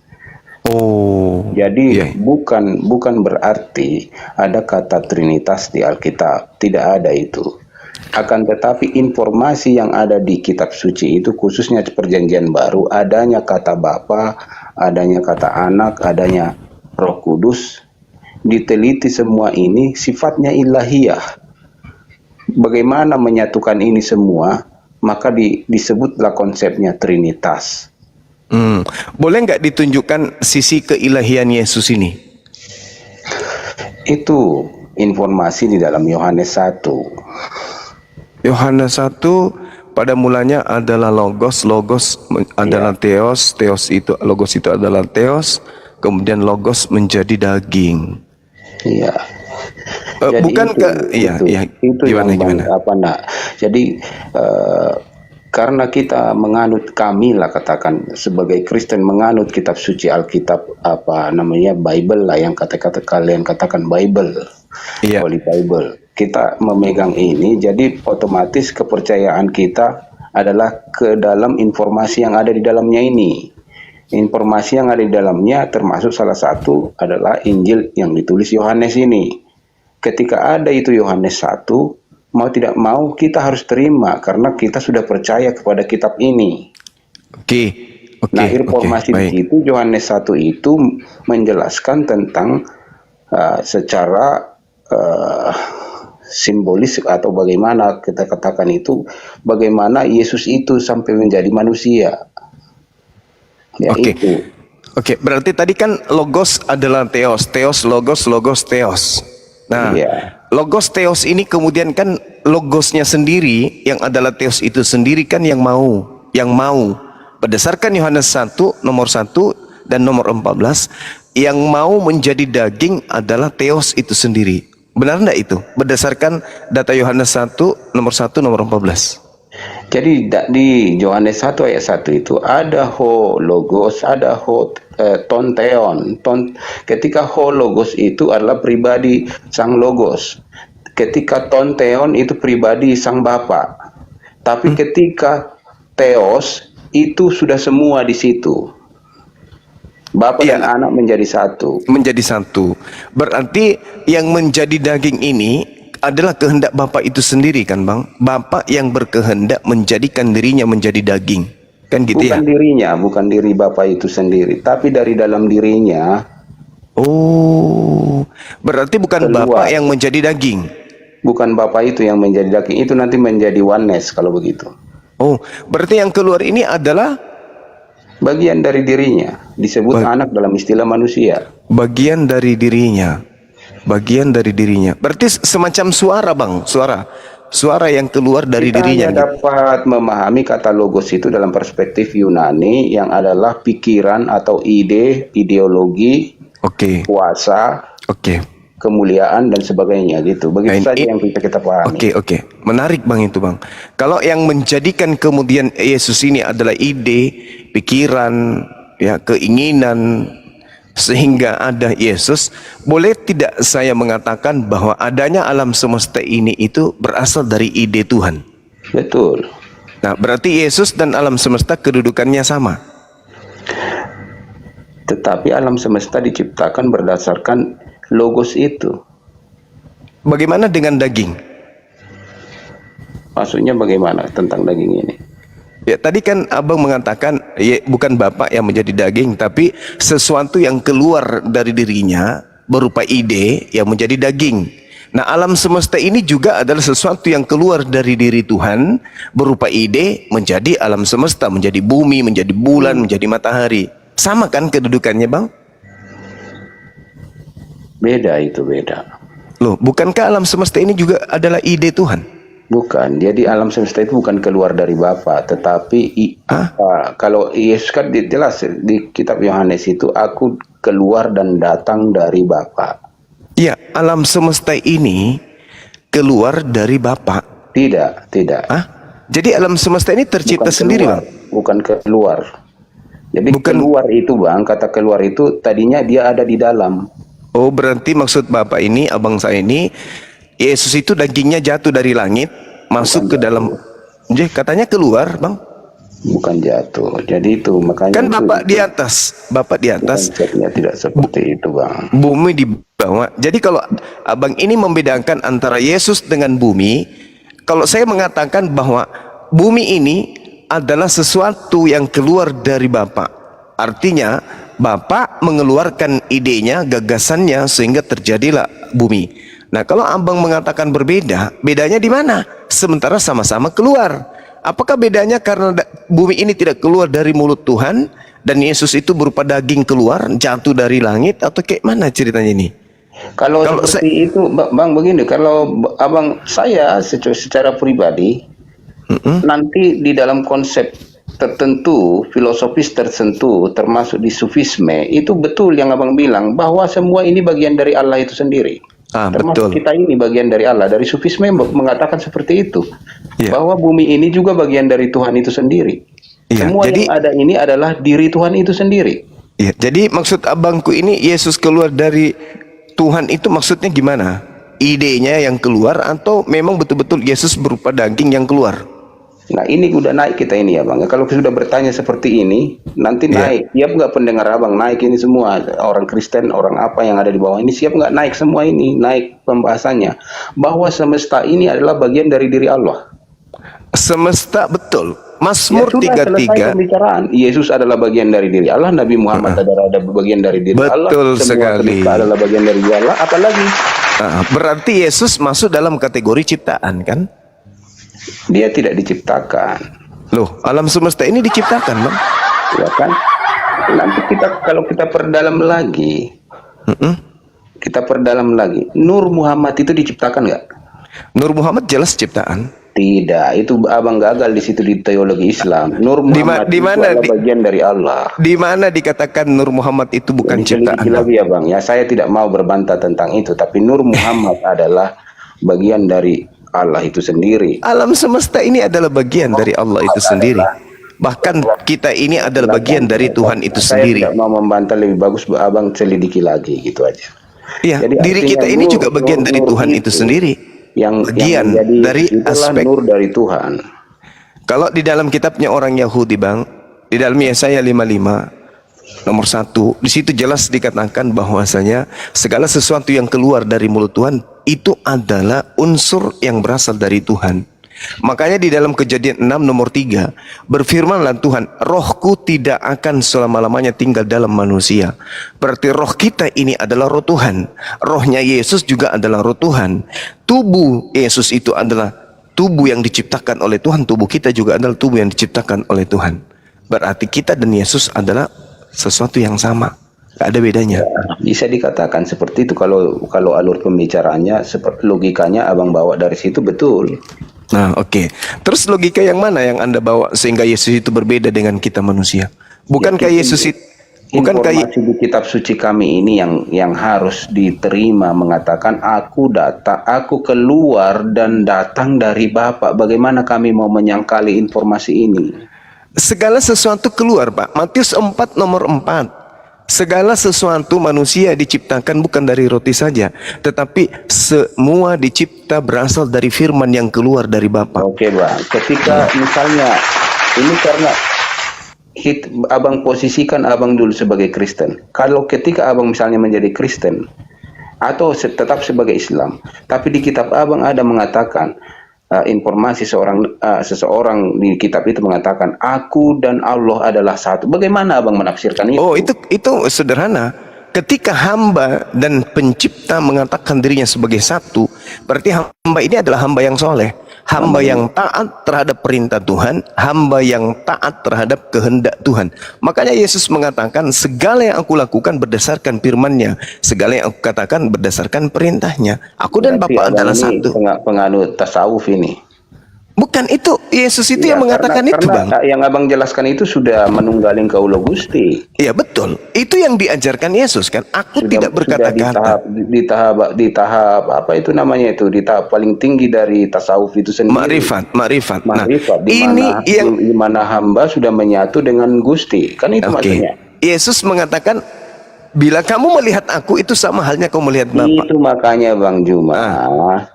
Oh, Jadi iya. bukan berarti ada kata Trinitas di Alkitab, tidak ada itu. Akan tetapi informasi yang ada di kitab suci itu, khususnya Perjanjian Baru, adanya kata Bapa, adanya kata Anak, adanya Roh Kudus, diteliti semua ini sifatnya ilahiyah. Bagaimana menyatukan ini semua, maka disebutlah konsepnya Trinitas. Boleh nggak ditunjukkan sisi keilahian Yesus ini? Itu informasi di dalam Yohanes 1. Yohanes 1, pada mulanya adalah Logos, Logos adalah Theos, Theos itu, Logos itu adalah Theos, kemudian Logos menjadi daging. Iya. Jadi Bukankah itu gimana? Jadi karena kita menganut, kami lah katakan sebagai Kristen menganut kitab suci Alkitab, Bible lah, yang kata-kata kalian katakan Bible, Iya. Holy Bible. Kita memegang ini, jadi otomatis kepercayaan kita adalah ke dalam informasi yang ada di dalamnya ini. Informasi yang ada di dalamnya termasuk salah satu adalah Injil yang ditulis Yohanes ini. Ketika ada itu Yohanes 1, mau tidak mau kita harus terima karena kita sudah percaya kepada kitab ini. Oke. Nah, informasi di situ Yohanes 1 itu menjelaskan tentang secara simbolis, atau bagaimana kita katakan itu, bagaimana Yesus itu sampai menjadi manusia. Ya, Oke. itu. Oke, berarti tadi kan Logos adalah Theos, Theos Logos, Logos Theos. Nah, Iya. Logos Theos ini kemudian kan Logosnya sendiri yang adalah Theos itu sendiri kan yang mau berdasarkan Yohanes 1 nomor 1 dan nomor 14, yang mau menjadi daging adalah Theos itu sendiri. Benar enggak itu? Berdasarkan data Yohanes 1 nomor 1 nomor 14. Jadi di Yohanes 1 ayat 1 itu ada ho logos, ada ho tonteon. Ketika ho logos itu adalah pribadi sang logos. Ketika tonteon itu pribadi sang Bapa. Tapi ketika theos itu sudah semua di situ. Bapa dan anak menjadi satu. Menjadi satu. Berarti yang menjadi daging ini adalah kehendak Bapa itu sendiri kan, Bang? Bapa yang berkehendak menjadikan dirinya menjadi daging. Kan gitu Bukan ya? dirinya, bukan diri Bapa itu sendiri, tapi dari dalam dirinya. Oh, berarti bukan Keluar. Bapa yang menjadi daging. Bukan Bapa itu yang menjadi daging, itu nanti menjadi oneness kalau begitu. Oh, berarti yang keluar ini adalah Bagian dari dirinya, disebut anak dalam istilah manusia. bagian dari dirinya. Bagian dari dirinya. Berarti semacam suara, Bang, suara yang keluar dari Kita dirinya. hanya dapat memahami kata logos itu dalam perspektif Yunani yang adalah pikiran atau ide, ideologi, Oke. kuasa, Oke. kemuliaan dan sebagainya gitu. Begitu Nah, saja yang kita pahami. Oke. Menarik Bang itu Bang. Kalau yang menjadikan kemudian Yesus ini adalah ide, pikiran, ya keinginan, sehingga ada Yesus, boleh tidak saya mengatakan bahwa adanya alam semesta ini itu berasal dari ide Tuhan? Betul. Nah, berarti Yesus dan alam semesta kedudukannya sama. Tetapi alam semesta diciptakan berdasarkan logos itu. Bagaimana dengan daging? Maksudnya bagaimana tentang daging ini? Ya, tadi kan Abang mengatakan ya, bukan Bapak yang menjadi daging, tapi sesuatu yang keluar dari dirinya berupa ide yang menjadi daging. Nah, alam semesta ini juga adalah sesuatu yang keluar dari diri Tuhan berupa ide menjadi alam semesta, menjadi bumi, menjadi bulan, menjadi matahari. Sama kan kedudukannya Bang? Beda itu, beda. Loh, bukankah alam semesta ini juga adalah ide Tuhan? Bukan, jadi alam semesta itu bukan keluar dari Bapa, tetapi kalau Yesus kan jelas di kitab Yohanes itu, aku keluar dan datang dari Bapa. Ya, alam semesta ini keluar dari Bapa. Tidak. Jadi alam semesta ini tercipta Bukan sendiri keluar, Bang? Bukan keluar. Jadi keluar itu Bang, kata keluar itu tadinya dia ada di dalam. Oh, berarti maksud Bapak ini, abang saya ini, Yesus itu dagingnya jatuh dari langit, masuk ke dalam. Jadi katanya keluar Bang? Bukan jatuh. Jadi itu makanya Kan itu, Bapak di atas, Bapak di atas, konsepnya tidak seperti itu Bang. bumi di bawah. Jadi kalau abang ini membedakan antara Yesus dengan bumi, kalau saya mengatakan bahwa bumi ini adalah sesuatu yang keluar dari Bapak, artinya Bapak mengeluarkan idenya, gagasannya, sehingga terjadilah bumi. Nah, kalau abang mengatakan berbeda, bedanya di mana? Sementara sama-sama keluar. Apakah bedanya karena bumi ini tidak keluar dari mulut Tuhan dan Yesus itu berupa daging keluar, jatuh dari langit, atau kayak mana ceritanya ini? Kalau seperti itu Bang, begini, kalau abang saya secara pribadi nanti di dalam konsep tertentu, filosofis tertentu, termasuk di sufisme, itu betul yang abang bilang bahwa semua ini bagian dari Allah itu sendiri. Termasuk Betul. kita ini bagian dari Allah. Dari sufisme mengatakan seperti itu, Ya. bahwa bumi ini juga bagian dari Tuhan itu sendiri. Ya, Semua jadi- yang ada ini adalah diri Tuhan itu sendiri. Ya, jadi maksud abangku ini Yesus keluar dari Tuhan itu maksudnya gimana? Idenya yang keluar atau memang betul-betul Yesus berupa daging yang keluar? Nah ini udah naik kita ini ya Bang. Kalau sudah bertanya seperti ini, nanti naik. Siap nggak pendengar abang naik ini semua? Orang Kristen, orang apa yang ada di bawah ini, siap nggak naik semua ini? Naik pembahasannya. Bahwa semesta ini adalah bagian dari diri Allah. Semesta betul. Mazmur sudah selesai 33. pembicaraan. Yesus adalah bagian dari diri Allah. Nabi Muhammad adalah bagian dari diri Allah. Betul Semua sekali. penyembah adalah bagian dari diri Allah. Apalagi Berarti Yesus masuk dalam kategori ciptaan kan? dia tidak diciptakan. Loh, alam semesta ini diciptakan Bang? Ya kan? Nanti kalau kita perdalam lagi, Nur Muhammad itu diciptakan nggak? Nur Muhammad jelas ciptaan. Tidak, itu abang gagal di situ di teologi Islam. Nur Muhammad Di mana- itu adalah bagian dari Allah. Di mana dikatakan Nur Muhammad itu bukan ciptaan? Selidiki lagi ya bang. Ya saya tidak mau berbantah tentang itu, tapi Nur Muhammad adalah bagian dari Allah itu sendiri. Alam semesta ini adalah bagian dari Allah itu sendiri. Bahkan kita ini adalah bagian dari Tuhan itu sendiri. Saya tidak mau membantah, lebih bagus abang selidiki lagi gitu aja. Iya, Jadi diri artinya kita ini nur- juga bagian nur- dari nur Tuhan itu sendiri. Yang Bagian menjadi dari itulah aspek. nur dari Tuhan. Kalau di dalam kitabnya orang Yahudi Bang, di dalam Yesaya 55 nomor 1, di situ jelas dikatakan bahwasanya segala sesuatu yang keluar dari mulut Tuhan itu adalah unsur yang berasal dari Tuhan. Makanya di dalam Kejadian 6 nomor 3 berfirmanlah Tuhan, rohku tidak akan selama-lamanya tinggal dalam manusia. Berarti roh kita ini adalah roh Tuhan. Rohnya Yesus juga adalah roh Tuhan. Tubuh Yesus itu adalah tubuh yang diciptakan oleh Tuhan. Tubuh kita juga adalah tubuh yang diciptakan oleh Tuhan. Berarti kita dan Yesus adalah sesuatu yang sama. Gak ada bedanya. Bisa dikatakan seperti itu kalau alur pembicaraannya, seperti logikanya abang bawa dari situ betul. Nah, oke. Terus logika yang mana yang Anda bawa sehingga Yesus itu berbeda dengan kita manusia? Bukankah Yesus itu Bukankah informasi di kitab suci kami ini yang harus diterima, mengatakan aku keluar dan datang dari Bapa. Bagaimana kami mau menyangkali informasi ini? segala sesuatu keluar, Pak? Matius 4 nomor 4. Segala sesuatu manusia diciptakan bukan dari roti saja, tetapi semua dicipta berasal dari firman yang keluar dari Bapa. Oke, Bang. Ketika misalnya ini karena abang posisikan abang dulu sebagai Kristen. Kalau ketika abang misalnya menjadi Kristen atau tetap sebagai Islam, tapi di kitab abang ada mengatakan informasi seseorang di kitab itu mengatakan aku dan Allah adalah satu. Bagaimana abang menafsirkan itu? Oh, itu sederhana. Ketika hamba dan pencipta mengatakan dirinya sebagai satu, berarti hamba ini adalah hamba yang soleh, hamba yang taat terhadap perintah Tuhan, hamba yang taat terhadap kehendak Tuhan. Makanya Yesus mengatakan segala yang aku lakukan berdasarkan firman-Nya, segala yang aku katakan berdasarkan perintahnya. Aku dan Berarti Bapa abang adalah ini satu. penganut tasawuf ini. Bukan itu, Yesus itu Ya, yang mengatakan itu, Bang. yang abang jelaskan itu sudah menunggaling kaulo Gusti. Iya betul, itu yang diajarkan Yesus kan. Aku tidak berkata-kata. Di tahap apa itu namanya itu, di tahap paling tinggi dari tasawuf itu sendiri. Makrifat. Nah, Ini di mana hamba sudah menyatu dengan Gusti, kan itu maksudnya. Yesus mengatakan, bila kamu melihat aku itu sama halnya kau melihat Bapa. Itu makanya Bang Juma,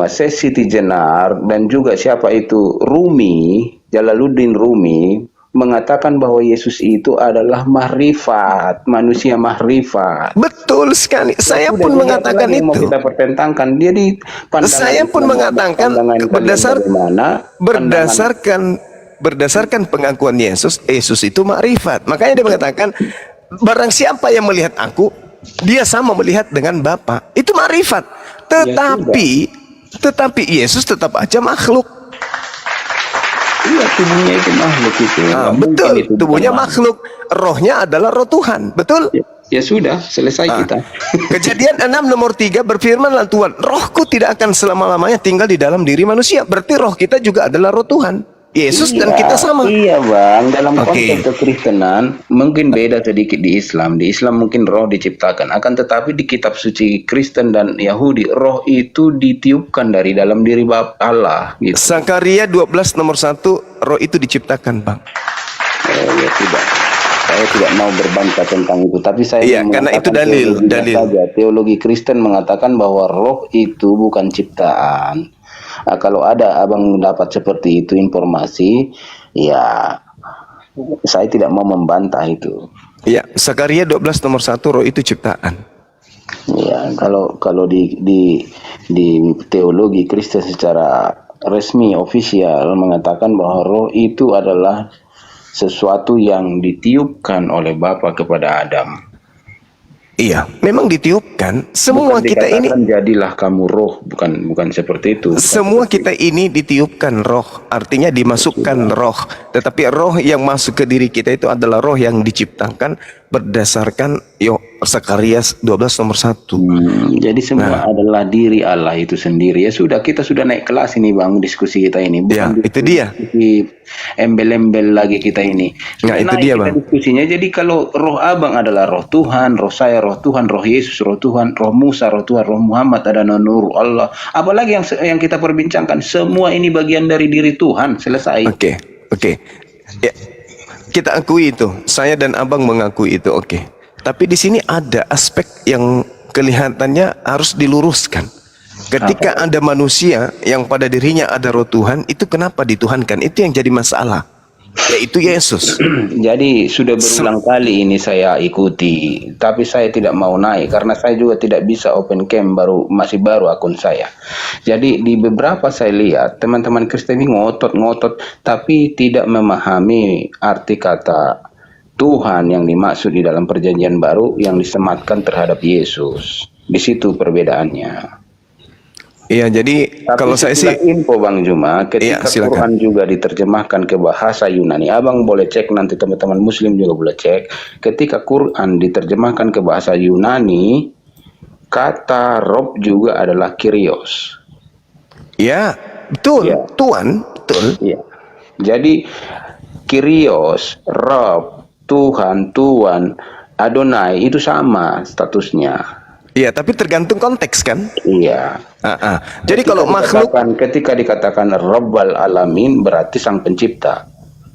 Siti Jenar dan juga siapa itu Jalaluddin Rumi mengatakan bahwa Yesus itu adalah mahrifat, manusia mahrifat. Betul sekali. Saya pun mengatakan itu. Mau kita pertentangkan. Jadi saya pun mengatakan berdasarkan pengakuan Yesus itu makrifat. Makanya dia mengatakan barang siapa yang melihat aku, dia sama melihat dengan Bapa. Itu makrifat. Tetapi Yesus tetap aja makhluk. Iya, tubuhnya itu makhluk itu. Betul, tubuhnya makhluk. Rohnya adalah roh Tuhan. Betul? Ya sudah, selesai kita. Kejadian 6 nomor 3 berfirmanlah Tuhan, rohku tidak akan selama-lamanya tinggal di dalam diri manusia. Berarti roh kita juga adalah roh Tuhan. Yesus dan kita sama. Iya Bang, dalam konteks kekristenan mungkin beda sedikit di Islam. Di Islam mungkin roh diciptakan, akan tetapi di kitab suci Kristen dan Yahudi roh itu ditiupkan dari dalam diri Bapa Allah. Gitu. Sakaria 12 nomor 1 roh itu diciptakan, Bang. Ya tidak. Saya tidak mau berbantah tentang itu, tapi saya karena itu dalil. Teologi Kristen mengatakan bahwa roh itu bukan ciptaan. Kalau ada abang dapat seperti itu informasi, ya saya tidak mau membantah itu. Ya, Sakaria 12 nomor 1 roh itu ciptaan. Ya, kalau di teologi Kristen secara resmi ofisial mengatakan bahwa roh itu adalah sesuatu yang ditiupkan oleh Bapa kepada Adam. Iya, memang ditiupkan. Semua kita ini jadilah kamu roh, bukan seperti itu. Semua kita ini ditiupkan roh, artinya dimasukkan roh. Tetapi roh yang masuk ke diri kita itu adalah roh yang diciptakan berdasarkan Sakaria 12 nomor 1. Jadi semua adalah diri Allah itu sendiri. Ya sudah, kita sudah naik kelas ini Bang, diskusi kita ini. Bukan itu dia. Embel-embel lagi kita ini. Nah, itu dia Bang. Diskusinya. Jadi kalau roh abang adalah roh Tuhan, roh saya roh Tuhan, roh Yesus roh Tuhan, roh Musa roh Tuhan, roh Muhammad adalah nur Allah. Apalagi yang kita perbincangkan, semua ini bagian dari diri Tuhan. Selesai. Oke. Ya, kita akui itu. Saya dan abang mengakui itu. Oke. Tapi di sini ada aspek yang kelihatannya harus diluruskan. Ketika ada manusia yang pada dirinya ada roh Tuhan, itu kenapa dituhankan? Itu yang jadi masalah. Yaitu Yesus. Jadi sudah berulang kali ini saya ikuti, tapi saya tidak mau naik karena saya juga tidak bisa open cam, masih baru akun saya. Jadi di beberapa saya lihat teman-teman Kristen ini ngotot, tapi tidak memahami arti kata Tuhan yang dimaksud di dalam perjanjian baru yang disematkan terhadap Yesus. Di situ perbedaannya. Iya, jadi tapi kalau saya sih info Bang Juma, ketika Quran juga diterjemahkan ke bahasa Yunani, abang boleh cek, nanti teman-teman Muslim juga boleh cek. Ketika Quran diterjemahkan ke bahasa Yunani, kata Rob juga adalah Kyrios. Ya, betul. Ya. Tuhan, betul. Ya. Jadi Kyrios, Rob, Tuhan, Tuan, Adonai itu sama statusnya. Iya, tapi tergantung konteks kan. Iya. Jadi kalau makhluk, ketika dikatakan Rabbal Alamin berarti sang pencipta.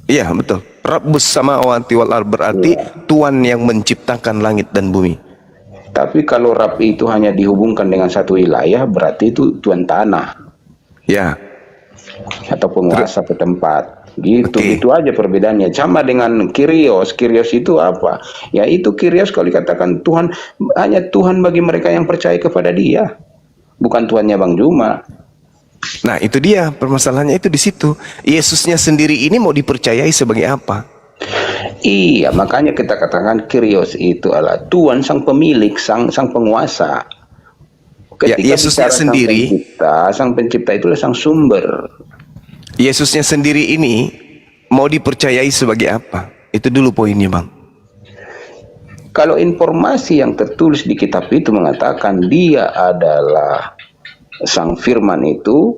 iya betul. Rabbus samawati wal ard berarti Tuhan yang menciptakan langit dan bumi. Tapi kalau Rabb itu hanya dihubungkan dengan satu wilayah, berarti itu Tuan tanah Ya, atau penguasa setempat. Gitu, Oke. itu aja perbedaannya. Sama dengan Kyrios. Kyrios itu apa? Ya itu Kyrios kalau dikatakan Tuhan, hanya Tuhan bagi mereka yang percaya kepada Dia, bukan Tuhannya Bang Juma. nah itu dia permasalahannya, itu di situ. Yesusnya sendiri ini mau dipercayai sebagai apa? Iya, makanya kita katakan Kyrios itu adalah Tuhan, sang pemilik, sang penguasa. Ya, Yesusnya bicara sendiri, sang pencipta itulah sang sumber. Yesusnya sendiri ini mau dipercayai sebagai apa? Itu dulu poinnya, Bang. Kalau informasi yang tertulis di kitab itu mengatakan dia adalah sang firman itu,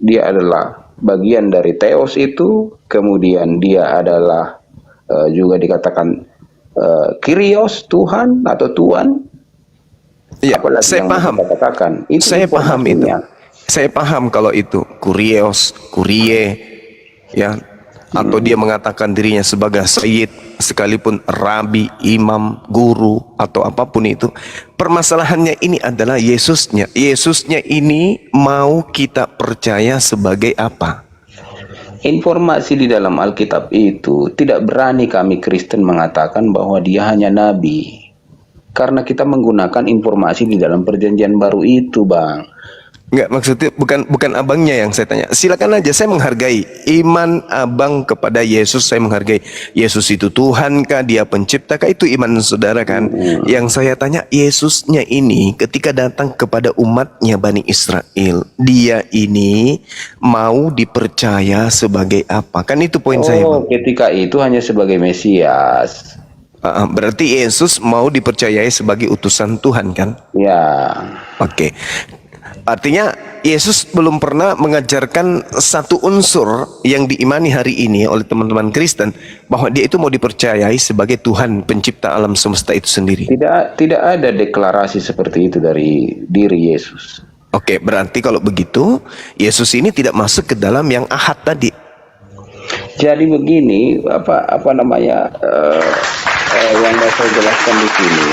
dia adalah bagian dari Theos itu, kemudian dia adalah juga dikatakan Kyrios, Tuhan atau Tuan. Iya, Apalagi saya yang paham. kita katakan. Itu Saya paham itu. informasinya. Saya paham kalau itu Kurios, Kurie, ya, atau dia mengatakan dirinya sebagai Sayyid, sekalipun Rabi, Imam, Guru, atau apapun itu. Permasalahannya ini adalah Yesusnya. Yesusnya ini mau kita percaya sebagai apa? Informasi di dalam Alkitab itu tidak berani kami Kristen mengatakan bahwa dia hanya nabi. Karena kita menggunakan informasi di dalam perjanjian baru itu, Bang. Enggak, maksudnya bukan abangnya yang saya tanya. Silakan aja, saya menghargai iman abang kepada Yesus, saya menghargai. Yesus itu Tuhan kah, dia pencipta kah, itu iman saudara kan. Yang saya tanya, Yesusnya ini ketika datang kepada umatnya Bani Israel, dia ini mau dipercaya sebagai apa? Kan itu poin saya, Bang. Ketika itu hanya sebagai Mesias. Berarti Yesus mau dipercayai sebagai utusan Tuhan kan? Ya. Oke. Artinya Yesus belum pernah mengajarkan satu unsur yang diimani hari ini oleh teman-teman Kristen, bahwa dia itu mau dipercayai sebagai Tuhan pencipta alam semesta itu sendiri. Tidak ada deklarasi seperti itu dari diri Yesus. Oke, berarti kalau begitu Yesus ini tidak masuk ke dalam yang ahad tadi. Jadi begini, apa namanya yang saya jelaskan di sini,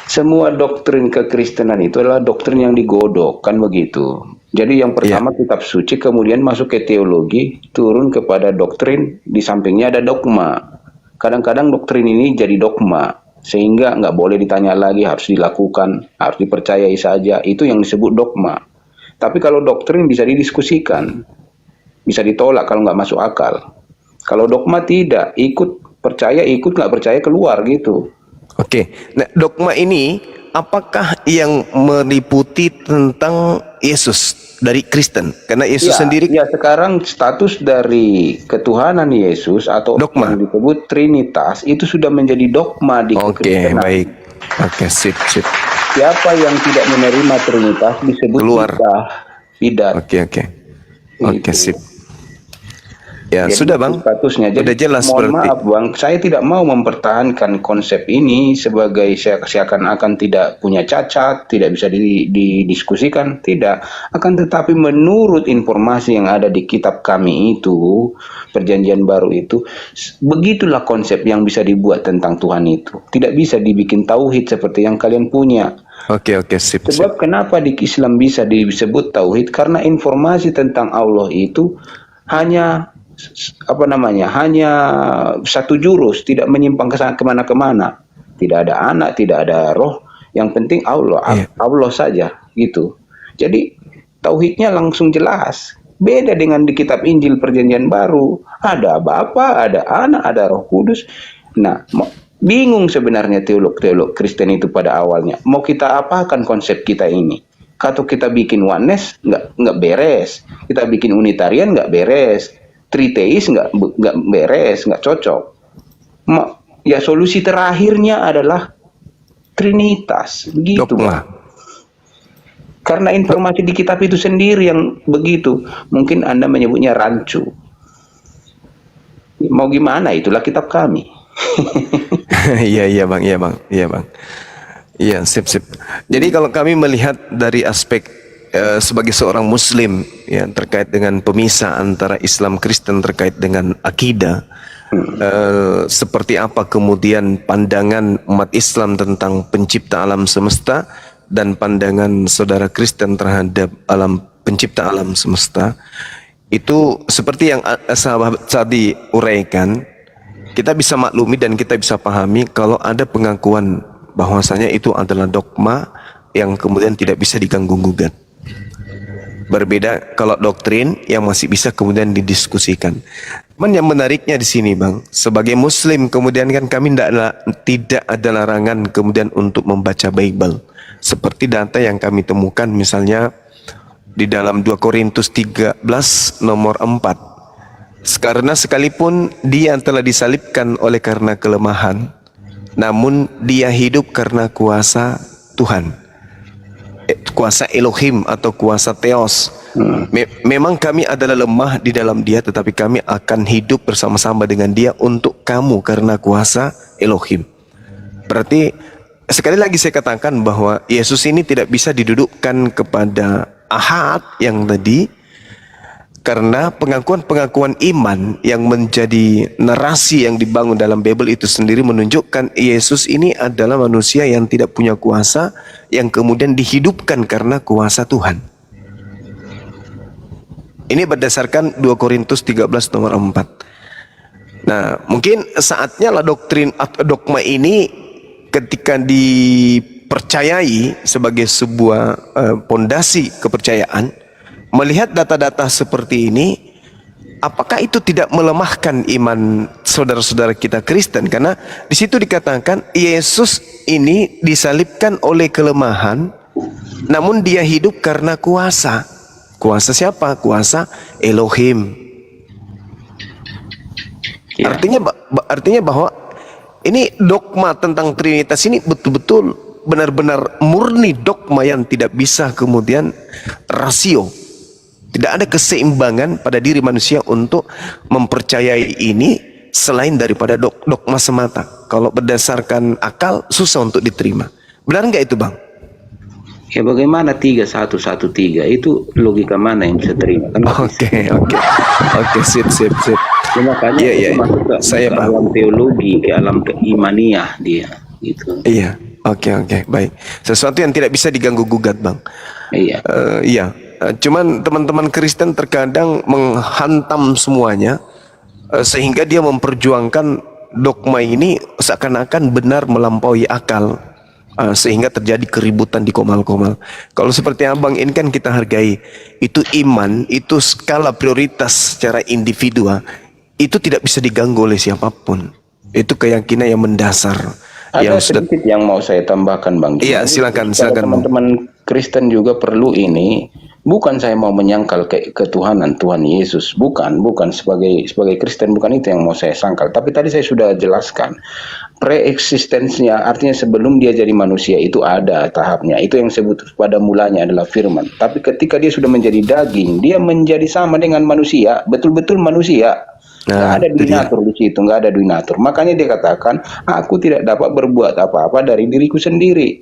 semua doktrin kekristenan itu adalah doktrin yang digodok, kan begitu. Jadi yang pertama kitab suci, kemudian masuk ke teologi, turun kepada doktrin, di sampingnya ada dogma. Kadang-kadang doktrin ini jadi dogma, sehingga nggak boleh ditanya lagi, harus dilakukan, harus dipercayai saja. Itu yang disebut dogma. Tapi kalau doktrin bisa didiskusikan, bisa ditolak kalau nggak masuk akal. Kalau dogma tidak, ikut percaya, ikut nggak percaya keluar gitu. Oke, nah dogma ini apakah yang meliputi tentang Yesus dari Kristen? Karena Yesus sendiri. Ya, sekarang status dari ketuhanan Yesus atau Dogma. yang disebut Trinitas itu sudah menjadi dogma di Oke, kekristenan. baik. Oke, sip. Siapa yang tidak menerima Trinitas disebut Keluar. bidat. Oke, sip. Ya, Jadi sudah Bang. statusnya. Jadi Sudah jelas mohon berarti. maaf Bang, saya tidak mau mempertahankan konsep ini sebagai seakan-akan tidak punya cacat, tidak bisa didiskusikan, tidak. Akan tetapi menurut informasi yang ada di kitab kami itu, perjanjian baru itu, begitulah konsep yang bisa dibuat tentang Tuhan itu. Tidak bisa dibikin tauhid seperti yang kalian punya. Oke, sip. Sebab kenapa di Islam bisa disebut tauhid? Karena informasi tentang Allah itu hanya hanya satu jurus, tidak menyimpang kemana-kemana. Tidak ada anak, tidak ada roh, yang penting Allah, Allah saja gitu. Jadi tauhidnya langsung jelas. Beda dengan di kitab Injil perjanjian baru, ada Bapa, ada Anak, ada Roh Kudus. Nah, bingung sebenarnya teolog Kristen itu pada awalnya. Mau kita apakan konsep kita ini? Atau kita bikin oneness nggak beres, kita bikin unitarian nggak beres, triteis nggak beres, nggak cocok. Ya solusi terakhirnya adalah Trinitas, begitu. Karena informasi di kitab itu sendiri yang begitu. Mungkin Anda menyebutnya rancu. Mau gimana, itulah kitab kami. Iya bang, iya sip. Jadi kalau kami melihat dari aspek sebagai seorang Muslim ya terkait dengan pemisah antara Islam Kristen terkait dengan akidah, seperti apa kemudian pandangan umat Islam tentang pencipta alam semesta dan pandangan saudara Kristen terhadap pencipta alam semesta, itu seperti yang sahabat tadi uraikan. Kita bisa maklumi dan kita bisa pahami kalau ada pengakuan bahwasanya itu adalah dogma yang kemudian tidak bisa diganggu-gugat. Berbeda kalau doktrin yang masih bisa kemudian didiskusikan. Cuman yang menariknya di sini bang, sebagai Muslim kemudian kan kami tidak ada larangan kemudian untuk membaca Bible. Seperti data yang kami temukan misalnya di dalam 2 Korintus 13 nomor 4. Karena sekalipun dia telah disalibkan oleh karena kelemahan, namun dia hidup karena kuasa Tuhan, kuasa Elohim atau kuasa Theos. Memang kami adalah lemah di dalam dia, tetapi kami akan hidup bersama-sama dengan dia untuk kamu karena kuasa Elohim. Berarti sekali lagi saya katakan bahwa Yesus ini tidak bisa didudukkan kepada ahad yang tadi, karena pengakuan-pengakuan iman yang menjadi narasi yang dibangun dalam Bible itu sendiri menunjukkan Yesus ini adalah manusia yang tidak punya kuasa, yang kemudian dihidupkan karena kuasa Tuhan. Ini berdasarkan 2 Korintus 13 nomor 4. Nah, mungkin saatnya lah doktrin atau dogma ini ketika dipercayai sebagai sebuah pondasi kepercayaan, melihat data-data seperti ini, apakah itu tidak melemahkan iman saudara-saudara kita Kristen? Karena di situ dikatakan Yesus ini disalibkan oleh kelemahan, namun dia hidup karena kuasa. Kuasa siapa? Kuasa Elohim. Ya. Artinya bahwa ini dogma tentang Trinitas ini betul-betul benar-benar murni dogma yang tidak bisa kemudian rasio. Tidak ada keseimbangan pada diri manusia untuk mempercayai ini selain daripada dogma semata. Kalau berdasarkan akal susah untuk diterima. Benar nggak itu bang? Ya bagaimana 3113 itu logika mana yang bisa terima? Oke, sip. Ya, makanya Iya. Saya ke paham. alam teologi, ke alam keimaniah dia gitu. Iya, oke, baik. Sesuatu yang tidak bisa diganggu gugat bang. Iya. Iya. Cuman teman-teman Kristen terkadang menghantam semuanya sehingga dia memperjuangkan dogma ini seakan-akan benar melampaui akal, sehingga terjadi keributan di komal-komal. Kalau seperti abang ini kan kita hargai, itu iman, itu skala prioritas secara individu, itu tidak bisa diganggu oleh siapapun. Itu keyakinan yang mendasar. Ada sedikit yang mau saya tambahkan bang. Iya, silakan. Teman-teman Kristen juga perlu ini. Bukan saya mau menyangkal ketuhanan Tuhan Yesus, bukan sebagai Kristen, bukan itu yang mau saya sangkal. Tapi tadi saya sudah jelaskan preeksistensinya, artinya sebelum dia jadi manusia itu ada tahapnya. Itu yang disebut pada mulanya adalah firman. Tapi ketika dia sudah menjadi daging, dia menjadi sama dengan manusia, betul-betul manusia. Nggak ada duinatur di situ, nggak ada duinatur. Makanya dia katakan, aku tidak dapat berbuat apa-apa dari diriku sendiri.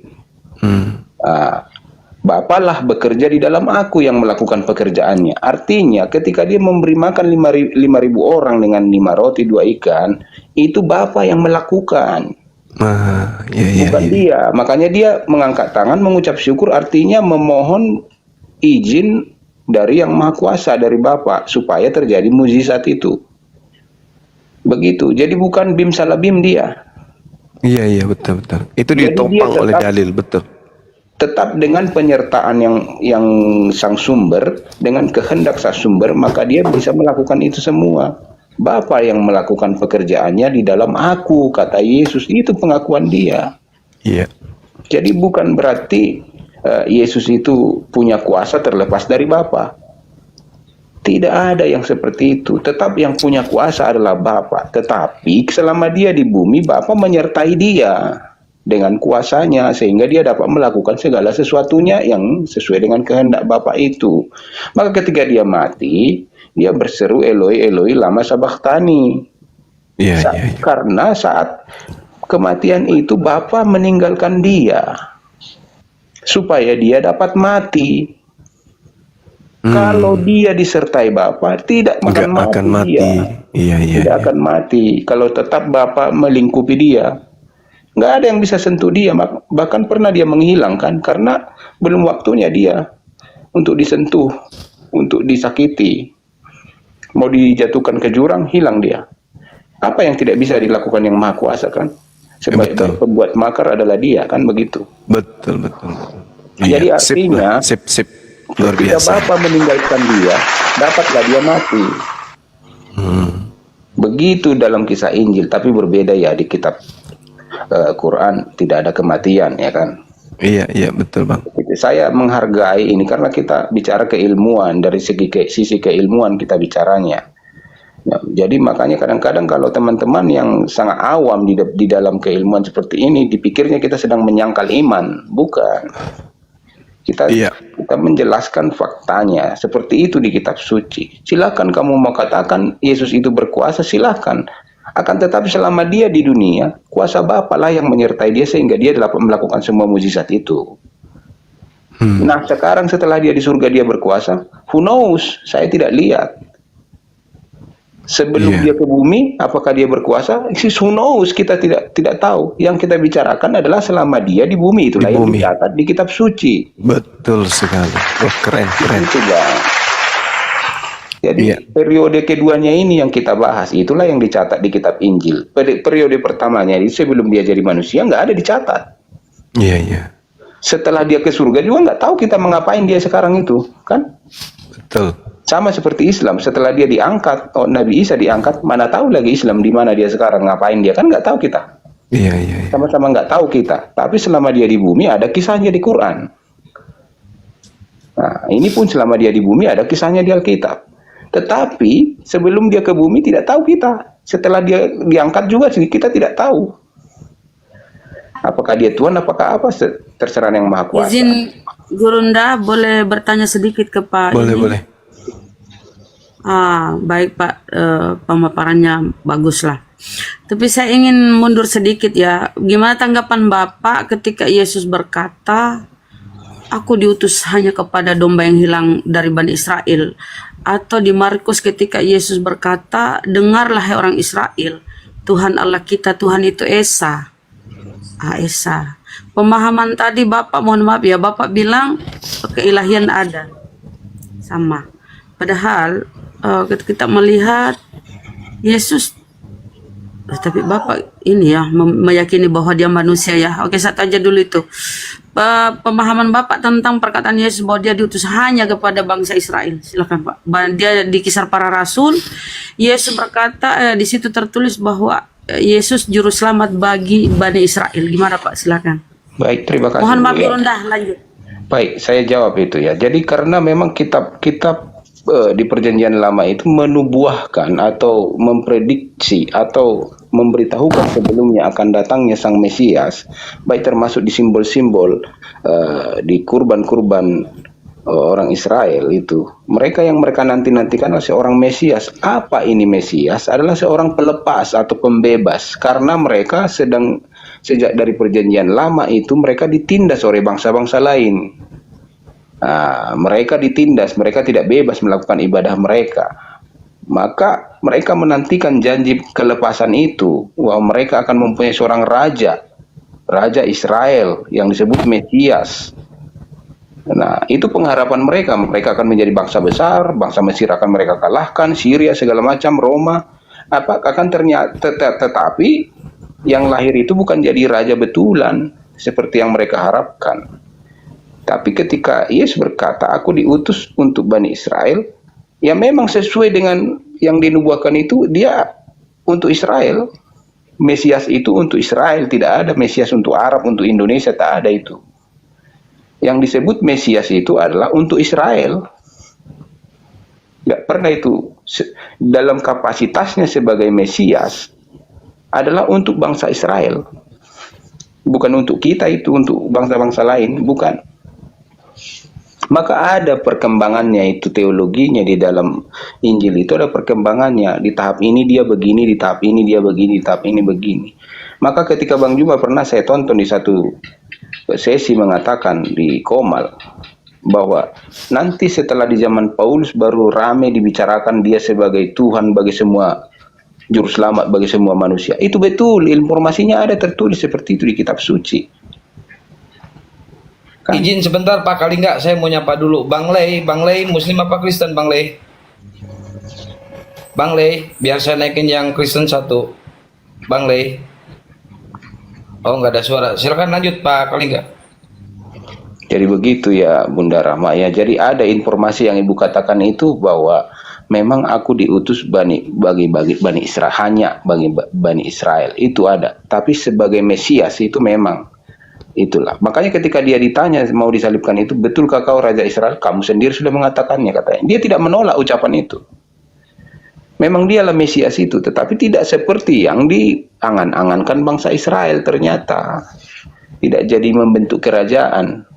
Bapalah bekerja di dalam aku yang melakukan pekerjaannya. Artinya ketika dia memberi makan 5.000 orang dengan 5 roti 2 ikan, itu Bapa yang melakukan. Bukan dia. Makanya dia mengangkat tangan mengucap syukur, artinya memohon izin dari yang Maha Kuasa, dari Bapa, supaya terjadi mukjizat itu. Begitu. Jadi bukan bim salah bim dia. Iya, betul. Itu ditopang oleh dalil, betul. Tetap dengan penyertaan yang sang sumber, dengan kehendak sang sumber, maka dia bisa melakukan itu semua. Bapa yang melakukan pekerjaannya di dalam aku, kata Yesus. Itu pengakuan dia. Iya. Jadi bukan berarti Yesus itu punya kuasa terlepas dari Bapa. Tidak ada yang seperti itu. Tetap yang punya kuasa adalah Bapa. Tetapi selama dia di bumi, Bapa menyertai dia dengan kuasanya, sehingga dia dapat melakukan segala sesuatunya yang sesuai dengan kehendak Bapa itu. Maka ketika dia mati, dia berseru Eloi, Eloi, lama sabachthani. Iya, iya, iya. Karena saat kematian itu Bapa meninggalkan dia supaya dia dapat mati. Kalau dia disertai Bapa, tidak Nggak akan akan mati mati. dia. Iya, iya, Tidak iya. akan mati. Kalau tetap Bapa melingkupi dia, nggak ada yang bisa sentuh dia. Bahkan pernah dia menghilang kan, karena belum waktunya dia untuk disentuh, untuk disakiti. Mau dijatuhkan ke jurang, hilang dia. Apa yang tidak bisa dilakukan yang Maha Kuasa kan? Sebagai pembuat makar adalah dia kan, begitu. Betul, betul, betul. Jadi Iya, artinya, sip. Luar ketika biasa. Bapa meninggalkan dia, dapatlah dia mati. Begitu dalam kisah Injil, tapi berbeda ya di kitab Quran, tidak ada kematian ya kan. Iya, iya, betul, Bang. Saya menghargai ini karena kita bicara keilmuan, dari sisi keilmuan kita bicaranya. Ya, jadi makanya kadang-kadang kalau teman-teman yang sangat awam di dalam keilmuan seperti ini, dipikirnya kita sedang menyangkal iman. Bukan. Kita menjelaskan faktanya. Seperti itu di kitab suci. Silakan kamu mau katakan Yesus itu berkuasa, silakan. Akan tetapi selama dia di dunia, kuasa Bapa lah yang menyertai dia sehingga dia dapat melakukan semua mukjizat itu. Nah sekarang setelah dia di surga dia berkuasa, who knows? Saya tidak lihat. Sebelum dia ke bumi, apakah dia berkuasa? Who knows? Kita tidak tahu. Yang kita bicarakan adalah selama dia di bumi, itulah yang dicatat di kitab suci. Betul sekali. Wah, keren. Itu Bang. Jadi periode keduanya ini yang kita bahas, itulah yang dicatat di kitab Injil. Periode pertamanya ini sebelum dia jadi manusia nggak ada dicatat. Iya, iya. Setelah dia ke surga juga nggak tahu kita mengapain dia sekarang itu, kan? Betul. Sama seperti Islam, setelah dia diangkat, Nabi Isa diangkat, mana tahu lagi Islam di mana dia sekarang, ngapain dia, kan nggak tahu kita. Iya, iya. Sama-sama nggak tahu kita. Tapi selama dia di bumi ada kisahnya di Quran. Nah, ini pun selama dia di bumi ada kisahnya di Alkitab. Tetapi sebelum dia ke bumi tidak tahu kita. Setelah dia diangkat juga kita tidak tahu. Apakah dia Tuhan, apakah apa, terserah yang Maha Kuasa. Izin Gurunda boleh bertanya sedikit ke Pak? Boleh. Baik Pak, pemaparannya bagus lah. Tapi saya ingin mundur sedikit ya. Gimana tanggapan Bapak ketika Yesus berkata, aku diutus hanya kepada domba yang hilang dari Bani Israel? Atau di Markus ketika Yesus berkata, dengarlah hai orang Israel, Tuhan Allah kita, Tuhan itu Esa. Esa. Pemahaman tadi Bapak, mohon maaf ya, Bapak bilang keilahian ada. Sama. Padahal kita melihat Yesus, tapi Bapak ini ya meyakini bahwa dia manusia ya. Oke, saya tanya dulu itu. Pemahaman Bapak tentang perkataan Yesus bahwa dia diutus hanya kepada bangsa Israel. Silakan Pak. Dia di Kisah Para Rasul, Yesus berkata di situ tertulis bahwa Yesus juru selamat bagi Bani Israel. Gimana Pak? Silakan. Baik, terima kasih. Mohon maaf rendah, lanjut. Baik, saya jawab itu ya. Jadi karena memang kitab-kitab di perjanjian lama itu menubuahkan atau memprediksi atau memberitahukan sebelumnya akan datangnya sang Mesias, baik termasuk di simbol-simbol di kurban-kurban orang Israel itu. Mereka yang mereka nanti-nantikan adalah seorang Mesias. Apa ini Mesias? Adalah seorang pelepas atau pembebas. Karena mereka sejak dari perjanjian lama itu mereka ditindas oleh bangsa-bangsa lain. Mereka ditindas, mereka tidak bebas melakukan ibadah mereka. Maka mereka menantikan janji kelepasan itu, bahwa mereka akan mempunyai seorang raja Israel yang disebut Mesias. Nah, itu pengharapan mereka. Mereka akan menjadi bangsa besar, bangsa Mesir akan mereka kalahkan, Syria segala macam, Roma. Tetapi yang lahir itu bukan jadi raja betulan seperti yang mereka harapkan. Tapi ketika Yesus berkata, aku diutus untuk Bani Israel, ya memang sesuai dengan yang dinubuatkan itu, dia untuk Israel. Mesias itu untuk Israel, tidak ada Mesias untuk Arab, untuk Indonesia, tak ada itu. Yang disebut Mesias itu adalah untuk Israel. Tidak pernah itu dalam kapasitasnya sebagai Mesias adalah untuk bangsa Israel. Bukan untuk kita itu, untuk bangsa-bangsa lain, bukan. Maka ada perkembangannya itu teologinya di dalam Injil itu ada perkembangannya. Di tahap ini dia begini, di tahap ini dia begini, di tahap ini begini. Maka ketika Bang Juma pernah saya tonton di satu sesi mengatakan di Komal bahwa nanti setelah di zaman Paulus baru rame dibicarakan dia sebagai Tuhan bagi semua juru selamat bagi semua manusia. Itu betul, informasinya ada tertulis seperti itu di kitab suci. Kan? Izin sebentar Pak, kali nggak saya mau nyapa dulu. Bang Lei Muslim apa Kristen Bang Lei? Bang Lei, biar saya naikin yang Kristen satu. Bang Lei. Oh nggak ada suara. Silakan lanjut Pak, kali nggak? Jadi begitu ya Bunda Rahma ya. Jadi ada informasi yang Ibu katakan itu bahwa memang aku diutus bagi Bani Israel, hanya bagi Bani Israel. Itu ada. Tapi sebagai Mesias itu memang itulah. Makanya ketika dia ditanya mau disalibkan itu, betulkah kau Raja Israel? Kamu sendiri sudah mengatakannya katanya. Dia tidak menolak ucapan itu. Memang dialah Mesias itu, tetapi tidak seperti yang diangan-angankan bangsa Israel ternyata. Tidak jadi membentuk kerajaan.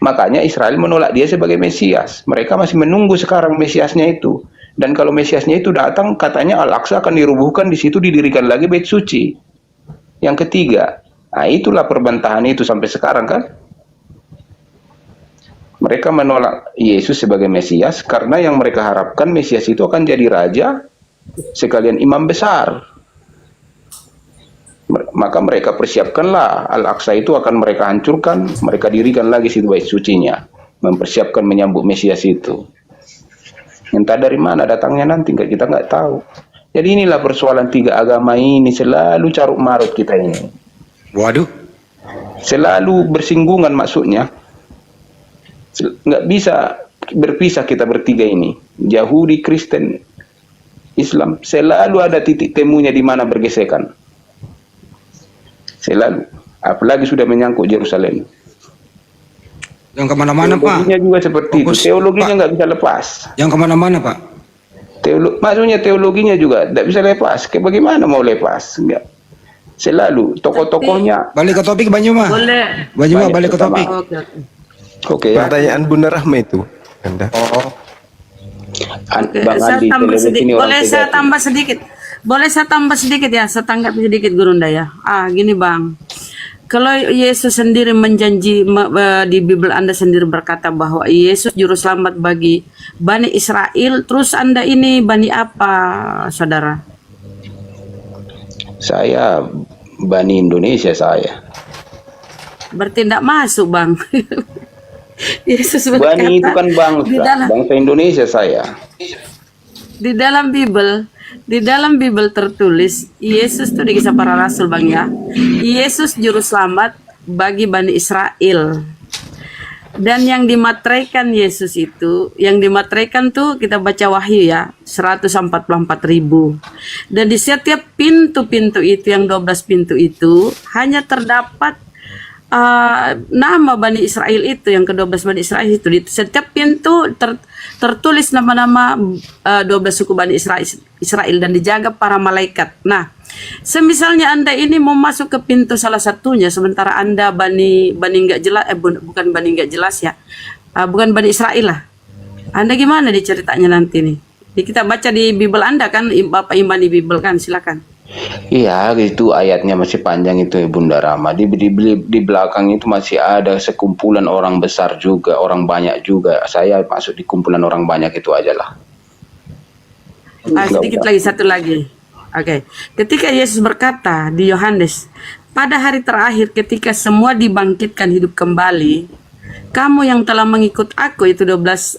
Makanya Israel menolak dia sebagai Mesias. Mereka masih menunggu sekarang Mesiasnya itu. Dan kalau Mesiasnya itu datang, katanya Al-Aqsa akan dirubuhkan, di situ didirikan lagi Bait Suci. Yang ketiga, nah itulah perbantahan itu sampai sekarang kan. Mereka menolak Yesus sebagai Mesias karena yang mereka harapkan Mesias itu akan jadi raja sekalian imam besar. Maka mereka persiapkanlah Al-Aqsa itu akan mereka hancurkan, mereka dirikan lagi situ bait sucinya, mempersiapkan menyambut Mesias itu. Entah dari mana datangnya nanti kita nggak tahu. Jadi inilah persoalan tiga agama ini, selalu carut marut kita ini. Waduh. Selalu bersinggungan maksudnya. Nggak bisa berpisah kita bertiga ini. Yahudi, Kristen, Islam. Selalu ada titik temunya di mana bergesekan. Selalu. Apalagi sudah menyangkut Yerusalem. Yang kemana-mana Pak. Teologinya juga seperti itu. Teologinya nggak bisa lepas. Yang kemana-mana Pak. Maksudnya teologinya juga tidak bisa lepas. Kayak bagaimana mau lepas? Enggak. Selalu tokoh-tokohnya. Balik ke topik Bang Juma. Boleh. Bang Juma balik ke topik. Oke. Oke ya. Pertanyaan Bunda Rahma itu. Anda. Oke, Bang saya Andi, tambah televisi sedikit. ini orang Boleh saya sejati. tambah sedikit? Boleh saya tambah sedikit ya? Saya tanggapi sedikit Gurunda ya. Gini Bang. Kalau Yesus sendiri menjanji di Bible Anda sendiri berkata bahwa Yesus juru selamat bagi Bani Israel, terus Anda ini Bani apa, saudara? Saya Bani Indonesia saya. Berarti tidak masuk Bang. Yesus berkata Bani itu kan di bangsa, dalam bangsa Indonesia saya. di dalam Bible tertulis Yesus itu di Kisah Para Rasul Bang ya. Yesus juru selamat bagi Bani Israel. Dan yang dimateraikan Yesus itu, yang dimateraikan tuh kita baca Wahyu ya, 144.000. Dan di setiap pintu-pintu itu, yang 12 pintu itu, hanya terdapat nama Bani Israel itu, yang ke-12 Bani Israel itu. Di setiap pintu tertulis nama-nama 12 suku Bani Israel dan dijaga para malaikat. Nah, semisalnya Anda ini mau masuk ke pintu salah satunya, sementara Anda Bani nggak jelas, bukan Bani nggak jelas ya, bukan Bani Israel lah. Anda gimana ceritanya nanti nih? Kita baca di Bible Anda kan, Bapak Imani Bible kan, silakan. Iya, itu ayatnya masih panjang itu Bunda Rama. Di belakang itu masih ada sekumpulan orang besar juga, orang banyak juga. Saya masuk di kumpulan orang banyak itu aja lah. Sedikit lagi, satu lagi. Oke. Ketika Yesus berkata di Yohanes, pada hari terakhir ketika semua dibangkitkan hidup kembali, kamu yang telah mengikut aku, itu 12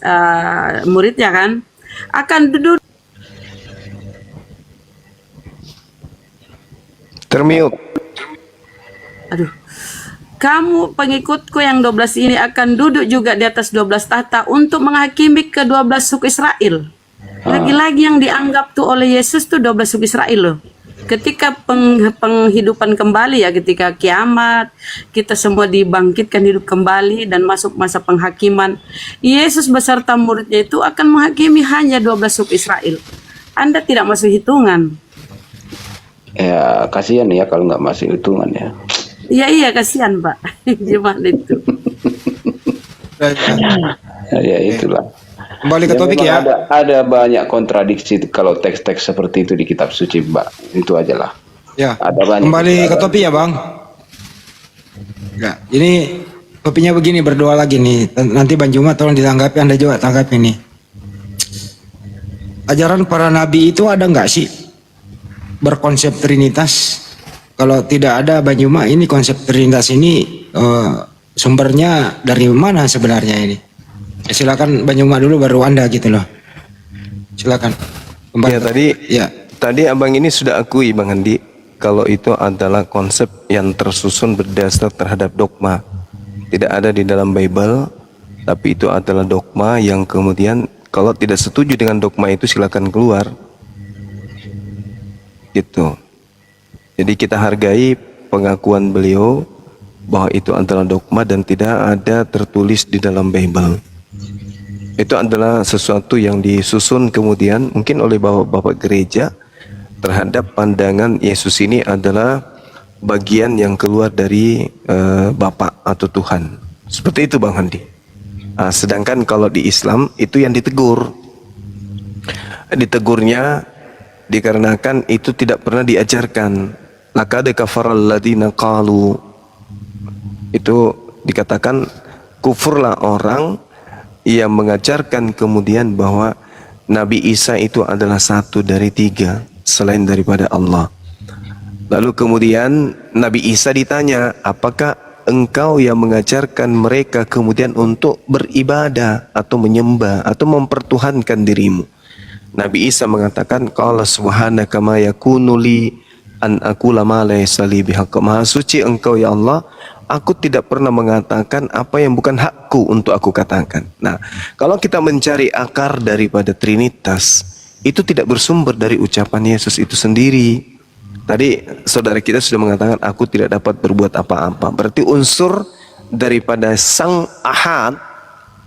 muridnya kan, akan duduk. Termute. Aduh. Kamu pengikutku yang 12 ini akan duduk juga di atas 12 tahta untuk menghakimi ke-12 suku Israel. Lagi-lagi yang dianggap tuh oleh Yesus tuh 12 suku Israel loh. Ketika penghidupan kembali ya, ketika kiamat, kita semua dibangkitkan hidup kembali dan masuk masa penghakiman, Yesus beserta muridnya itu akan menghakimi hanya 12 suku Israel. Anda tidak masuk hitungan. Ya, kasihan ya kalau nggak masuk hitungan ya. Iya kasihan Pak. Gimana itu? Ya itulah. Kembali ke topik memang ya. ada banyak kontradiksi kalau teks-teks seperti itu di kitab suci, Mbak. Itu aja lah. Ya. Ada banyak. Kembali ke topik ya, Bang. Ya, ini topiknya begini, berdoa lagi nih. Nanti Bang Juma tolong ditanggapi, Anda juga tanggapi nih. Ajaran para nabi itu ada nggak sih berkonsep Trinitas? Kalau tidak ada, Bang Juma, ini konsep Trinitas ini sumbernya dari mana sebenarnya ini? Ya, silakan Bang Juma dulu, baru Anda gitu loh. Silakan. Kembali. Ya tadi abang ini sudah akui Bang Andi, kalau itu adalah konsep yang tersusun berdasar terhadap dogma. Tidak ada di dalam Bible, tapi itu adalah dogma yang kemudian kalau tidak setuju dengan dogma itu silakan keluar. Gitu. Jadi kita hargai pengakuan beliau bahwa itu adalah dogma dan tidak ada tertulis di dalam Bible. Itu adalah sesuatu yang disusun kemudian mungkin oleh bapak-bapak gereja terhadap pandangan Yesus ini adalah bagian yang keluar dari Bapa atau Tuhan. Seperti itu Bang Handi. Sedangkan kalau di Islam itu yang ditegur. Ditegurnya dikarenakan itu tidak pernah diajarkan. Laqad kafaral ladzina qalu. Itu dikatakan kufurlah orang yang mengajarkan kemudian bahwa Nabi Isa itu adalah satu dari tiga selain daripada Allah. Lalu kemudian Nabi Isa ditanya, apakah engkau yang mengajarkan mereka kemudian untuk beribadah atau menyembah atau mempertuhankan dirimu? Nabi Isa mengatakan, qala subhanaka ma yakunu li an aqula ma laysa li bihaqq. Maha suci engkau ya Allah, aku tidak pernah mengatakan apa yang bukan hakku untuk aku katakan. Nah, kalau kita mencari akar daripada Trinitas, itu tidak bersumber dari ucapan Yesus itu sendiri. Tadi saudara kita sudah mengatakan aku tidak dapat berbuat apa-apa. Berarti unsur daripada Sang Ahad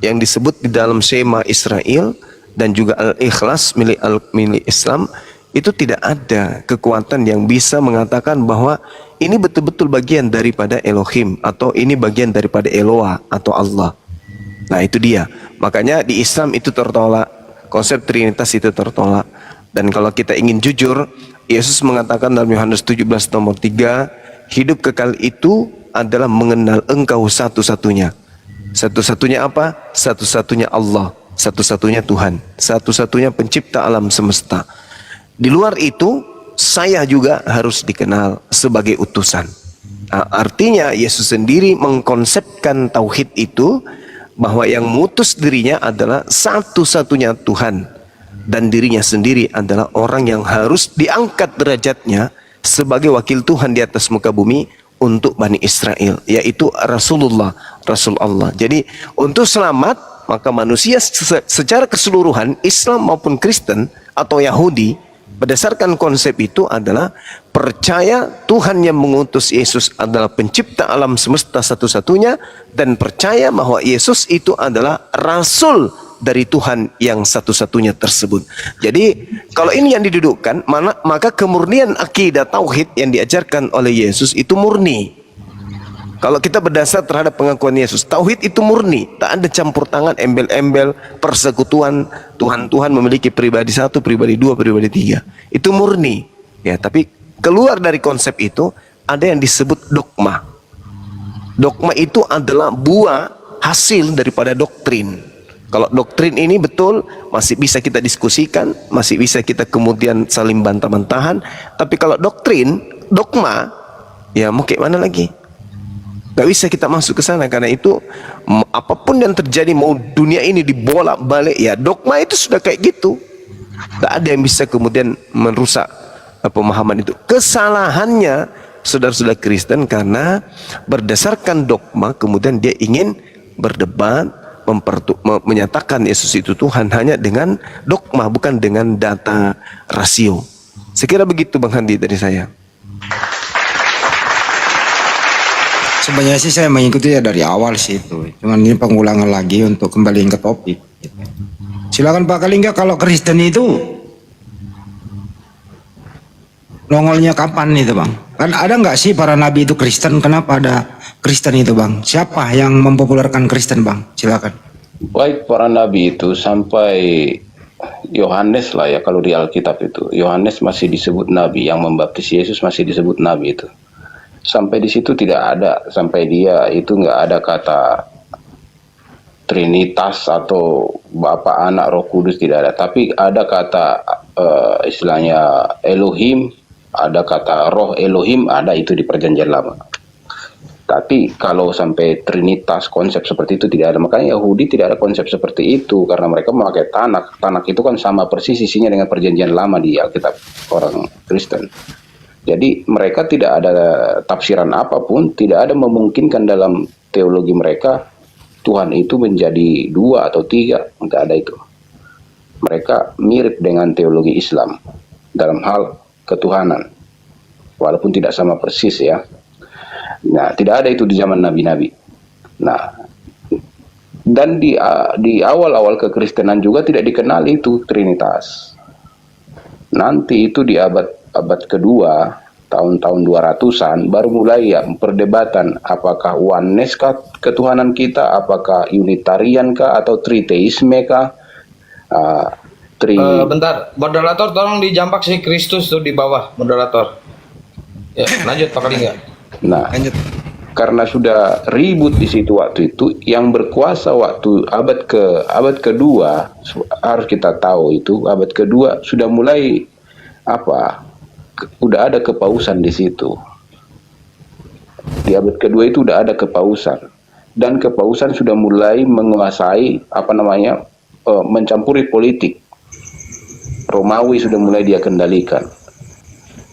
yang disebut di dalam Shema Israel dan juga Al-Ikhlas milik Islam, itu tidak ada kekuatan yang bisa mengatakan bahwa ini betul-betul bagian daripada Elohim atau ini bagian daripada Eloah atau Allah. Nah itu dia. Makanya di Islam itu tertolak. Konsep Trinitas itu tertolak. Dan kalau kita ingin jujur, Yesus mengatakan dalam Yohanes 17 nomor 3, hidup kekal itu adalah mengenal engkau satu-satunya. Satu-satunya apa? Satu-satunya Allah. Satu-satunya Tuhan. Satu-satunya pencipta alam semesta. Di luar itu, saya juga harus dikenal sebagai utusan. Nah, artinya Yesus sendiri mengkonsepkan tauhid itu bahwa yang mutus dirinya adalah satu-satunya Tuhan dan dirinya sendiri adalah orang yang harus diangkat derajatnya sebagai wakil Tuhan di atas muka bumi untuk Bani Israel, yaitu Rasulullah, Rasul Allah. Jadi untuk selamat maka manusia secara keseluruhan, Islam maupun Kristen atau Yahudi, berdasarkan konsep itu adalah percaya Tuhan yang mengutus Yesus adalah pencipta alam semesta satu-satunya dan percaya bahwa Yesus itu adalah Rasul dari Tuhan yang satu-satunya tersebut. Jadi kalau ini yang didudukkan, maka kemurnian akidah tauhid yang diajarkan oleh Yesus itu murni. Kalau kita berdasar terhadap pengakuan Yesus, tauhid itu murni, tak ada campur tangan, embel-embel, persekutuan, Tuhan memiliki pribadi satu, pribadi dua, pribadi tiga. Itu murni. Ya, tapi keluar dari konsep itu ada yang disebut dogma. Dogma itu adalah buah hasil daripada doktrin. Kalau doktrin ini betul masih bisa kita diskusikan, masih bisa kita kemudian saling bantah-bantahan. Tapi kalau doktrin, dogma, ya mau kayak mana lagi? Gak bisa kita masuk ke sana karena itu apapun yang terjadi mau dunia ini dibolak-balik ya dogma itu sudah kayak gitu. Gak ada yang bisa kemudian merusak pemahaman itu. Kesalahannya saudara-saudara Kristen karena berdasarkan dogma kemudian dia ingin berdebat menyatakan Yesus itu Tuhan hanya dengan dogma bukan dengan data rasio. Sekira begitu Bang Handi dari saya. Sebenarnya sih saya mengikuti ya dari awal sih itu. Cuman ini pengulangan lagi untuk kembali ke topik. Gitu. Silakan Pak Kalingga, kalau Kristen itu nongolnya kapan itu Bang? Kan ada nggak sih para nabi itu Kristen? Kenapa ada Kristen itu Bang? Siapa yang mempopulerkan Kristen Bang? Silakan. baik para nabi itu sampai Yohanes lah ya, kalau di Alkitab itu Yohanes masih disebut nabi, yang membaptis Yesus masih disebut nabi itu. Sampai di situ tidak ada, sampai dia itu nggak ada kata Trinitas atau Bapa, Anak, Roh Kudus, tidak ada. Tapi ada kata istilahnya Elohim, ada kata Roh Elohim, ada itu di Perjanjian Lama. Tapi kalau sampai Trinitas, konsep seperti itu tidak ada. Makanya Yahudi tidak ada konsep seperti itu, karena mereka memakai Tanakh. Tanakh itu kan sama persis isinya dengan Perjanjian Lama di Alkitab orang Kristen. Jadi mereka tidak ada tafsiran apapun, tidak ada memungkinkan dalam teologi mereka Tuhan itu menjadi 2 atau 3, enggak ada itu. Mereka mirip dengan teologi Islam dalam hal ketuhanan, walaupun tidak sama persis ya. Nah, tidak ada itu di zaman nabi-nabi. Nah, dan di awal-awal kekristenan juga tidak dikenal itu Trinitas. Nanti itu di abad kedua, tahun-tahun 200-an, baru mulai ya perdebatan apakah oneness kah ketuhanan kita, apakah unitarian kah, atau triteisme kah. Bentar, moderator tolong dijampak si Kristus tuh di bawah, moderator. Ya, lanjut Pak Kalingga. Nah, karena sudah ribut di situ waktu itu, yang berkuasa waktu abad kedua, harus kita tahu itu abad kedua sudah mulai udah ada kepausan di situ. Di abad kedua itu udah ada kepausan, dan kepausan sudah mulai menguasai mencampuri politik. Romawi sudah mulai dia kendalikan.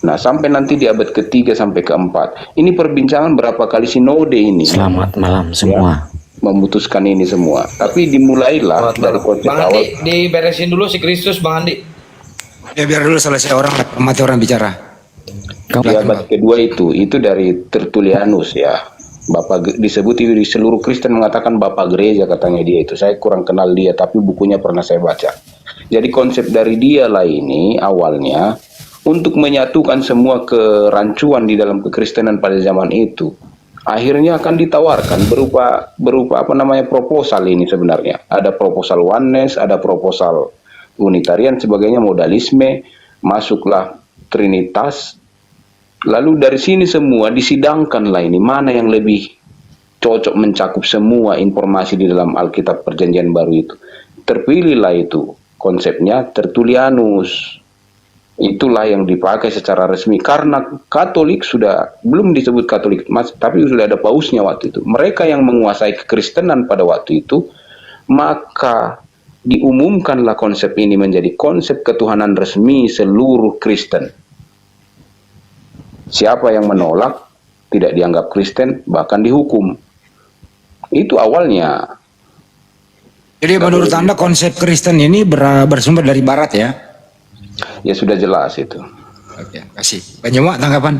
Nah, sampai nanti di abad ketiga sampai keempat, ini perbincangan berapa kali sinode ini. Selamat malam semua. Ya, memutuskan ini semua. Tapi dimulailah dari konsep Bang awal. Andi, diberesin dulu si Kristus, Bang Andi. Ya biar dulu selesai mati orang bicara. Di abad kedua itu dari Tertullianus ya. Bapak disebut itu di seluruh Kristen mengatakan Bapak Gereja, katanya dia itu. Saya kurang kenal dia, tapi bukunya pernah saya baca. Jadi konsep dari dia lah ini awalnya untuk menyatukan semua kerancuan di dalam kekristenan pada zaman itu. Akhirnya akan ditawarkan berupa proposal ini sebenarnya. Ada proposal oneness, ada proposal unitarian, sebagainya, modalisme, masuklah Trinitas. Lalu dari sini semua disidangkan lah ini mana yang lebih cocok mencakup semua informasi di dalam Alkitab Perjanjian Baru itu. Terpilihlah itu konsepnya Tertullianus. Itulah yang dipakai secara resmi karena Katolik sudah belum disebut Katolik, tapi sudah ada pausnya waktu itu. Mereka yang menguasai kekristenan pada waktu itu, maka diumumkanlah konsep ini menjadi konsep ketuhanan resmi seluruh Kristen. Siapa yang menolak tidak dianggap Kristen, bahkan dihukum. Itu awalnya. Jadi menurut Anda konsep Kristen ini bersumber dari Barat ya? Ya sudah jelas itu. Oke, kasih. Banyumak tanggapan?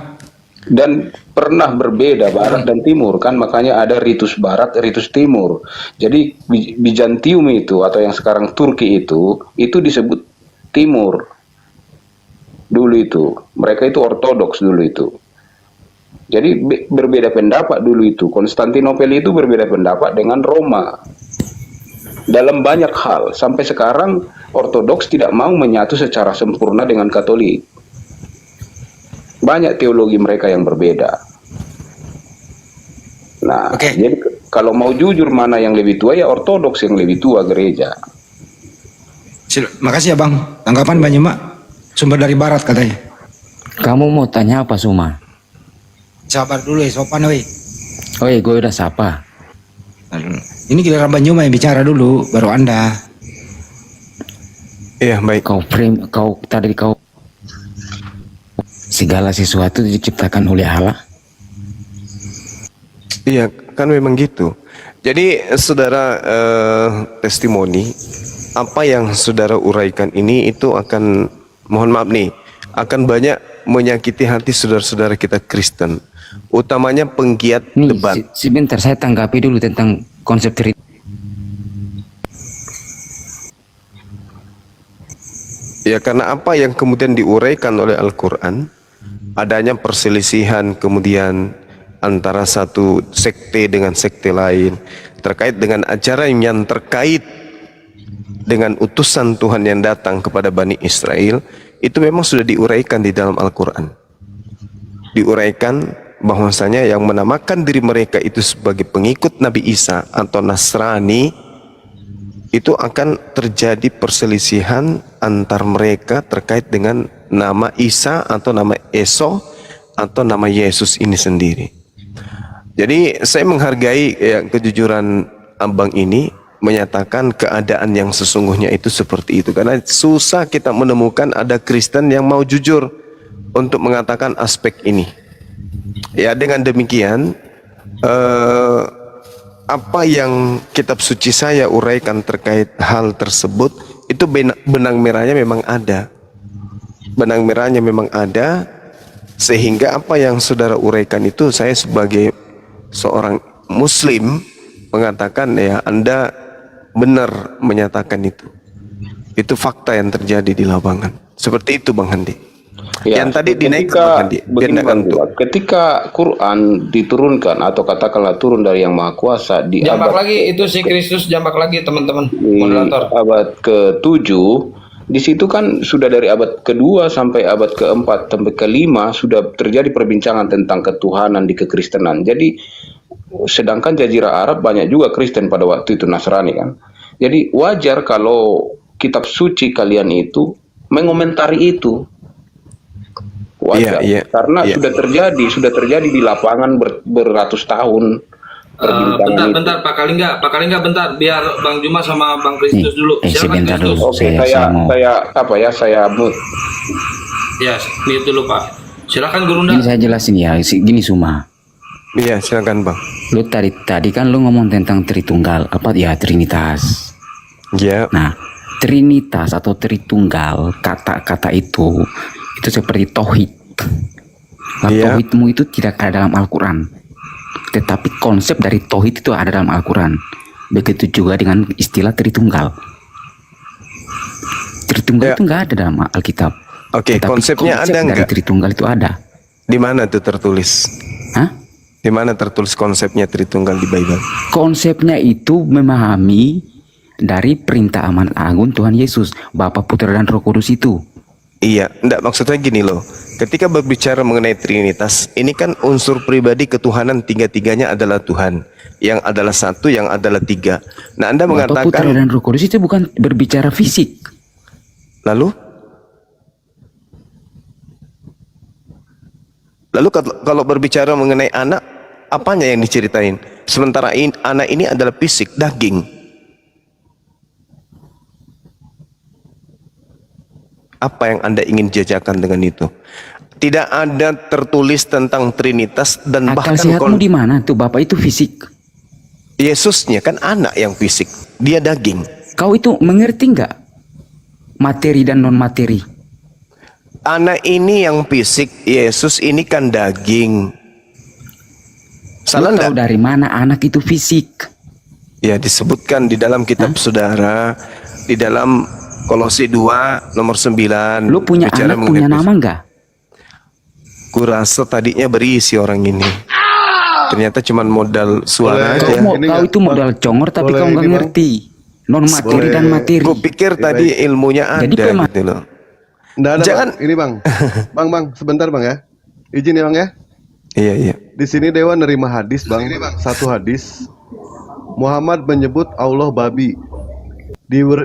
Dan pernah berbeda Barat dan Timur kan, makanya ada ritus Barat, ritus Timur. Jadi Bizantium itu atau yang sekarang Turki itu disebut Timur. Dulu itu, mereka itu ortodoks dulu itu. Jadi berbeda pendapat dulu itu. Konstantinopel itu berbeda pendapat dengan Roma. Dalam banyak hal, sampai sekarang ortodoks tidak mau menyatu secara sempurna dengan Katolik. Banyak teologi mereka yang berbeda. Nah, jadi kalau mau jujur mana yang lebih tua, ya ortodoks yang lebih tua gereja. Makasih ya Bang. Tanggapan Banyumak sumber dari Barat katanya. Kamu mau tanya apa Suma? Sabar dulu ya, sopan weh. Oi, gue udah sapa. Ini giliran Banyumak yang bicara dulu, baru Anda. Iya, baik. Kau segala sesuatu diciptakan oleh Allah. Iya, kan memang gitu. Jadi saudara testimoni apa yang saudara uraikan ini itu akan, mohon maaf nih, akan banyak menyakiti hati saudara-saudara kita Kristen, utamanya penggiat Nih, debat. sebentar saya tanggapi dulu tentang konsep Ya, karena apa yang kemudian diuraikan oleh Al-Quran, adanya perselisihan kemudian antara satu sekte dengan sekte lain, terkait dengan ajaran yang terkait dengan utusan Tuhan yang datang kepada Bani Israel, itu memang sudah diuraikan di dalam Al-Quran. Diuraikan bahwasanya yang menamakan diri mereka itu sebagai pengikut Nabi Isa atau Nasrani, itu akan terjadi perselisihan antar mereka terkait dengan nama Isa atau nama Eso atau nama Yesus ini sendiri. Jadi saya menghargai kejujuran abang ini menyatakan keadaan yang sesungguhnya itu seperti itu, karena susah kita menemukan ada Kristen yang mau jujur untuk mengatakan aspek ini. Ya, dengan demikian apa yang kitab suci saya uraikan terkait hal tersebut itu benang merahnya memang ada. Benang merahnya memang ada, sehingga apa yang saudara uraikan itu saya sebagai seorang muslim mengatakan ya Anda benar menyatakan itu. Itu fakta yang terjadi di lapangan. Seperti itu Bang Handi. Ya, Yang tadi dinaikkan Bang Handi. begini Bang Dewa, ketika Quran diturunkan atau katakanlah turun dari Yang Maha Kuasa di Jambak abad lagi itu si Kristus, jambak lagi teman-teman di moderator. abad ke-7, di situ kan sudah dari abad ke-2 sampai abad ke-4 sampai ke-5 sudah terjadi perbincangan tentang ketuhanan di kekristenan. Jadi sedangkan Jazirah Arab banyak juga Kristen pada waktu itu, Nasrani kan. Jadi wajar kalau kitab suci kalian itu mengomentari itu. Wajar, karena sudah terjadi di lapangan beratus tahun perbincangan itu. Bentar Pak Kalingga bentar, biar Bang Juma sama Bang Kristus dulu. Silakan sebentar Kristus. dulu. Oke, saya mute. Ya, mute dulu Pak. Silakan Gurunda. Ini saya jelasin ya, gini Suma. Iya, silakan Bang. Lu tadi kan lu ngomong tentang Tritunggal, apa ya, Trinitas. Ya. Nah, Trinitas atau Tritunggal, kata-kata itu seperti tauhid. Nah, tauhidmu itu tidak ada dalam Al-Quran, tetapi konsep dari tauhid itu ada dalam Al-Quran. Begitu juga dengan istilah Tritunggal. Tritunggal itu nggak ada dalam Alkitab. Oke, konsepnya konsep ada dari nggak? Tritunggal itu ada. Di mana itu tertulis? Hah? Di mana tertulis konsepnya Tritunggal di Bible? Konsepnya itu memahami dari perintah amanat agung Tuhan Yesus, Bapa, Putra dan Roh Kudus itu. Iya, enggak, maksudnya gini loh. Ketika berbicara mengenai Trinitas, ini kan unsur pribadi ketuhanan, tiga-tiganya adalah Tuhan. Yang adalah satu, yang adalah tiga. Nah, Anda Bapa, Putra mengatakan, dan Roh Kudus itu bukan berbicara fisik. Lalu kalau berbicara mengenai anak, apanya yang diceritain? Sementara anak ini adalah fisik, daging. Apa yang Anda ingin jajakan dengan itu? Tidak ada tertulis tentang Trinitas dan Akal bahkan sehatmu di mana tuh? Bapak itu fisik. Yesusnya kan anak yang fisik, dia daging. Kau itu mengerti nggak materi dan non materi? Anak ini yang fisik, Yesus ini kan daging. Salah Lu tahu enggak? dari mana anak itu fisik? Ya, disebutkan di dalam kitab saudara, di dalam Kolose 2 nomor 9. Lu punya bicara anak, punya mengenai nama nggak? Kurasa tadinya berisi orang ini. Ternyata cuma modal suara aja. Kau itu modal congor tapi kau nggak ngerti non materi dan materi. Gue pikir tadi ilmunya ada Jadi gitu loh. Nggak ada Jangan. Bang. Ini Bang. Bang, sebentar Bang ya. Izin ya Bang ya. Iya. Di sini Dewa nerima hadis Bang. Satu hadis. Muhammad menyebut Allah babi.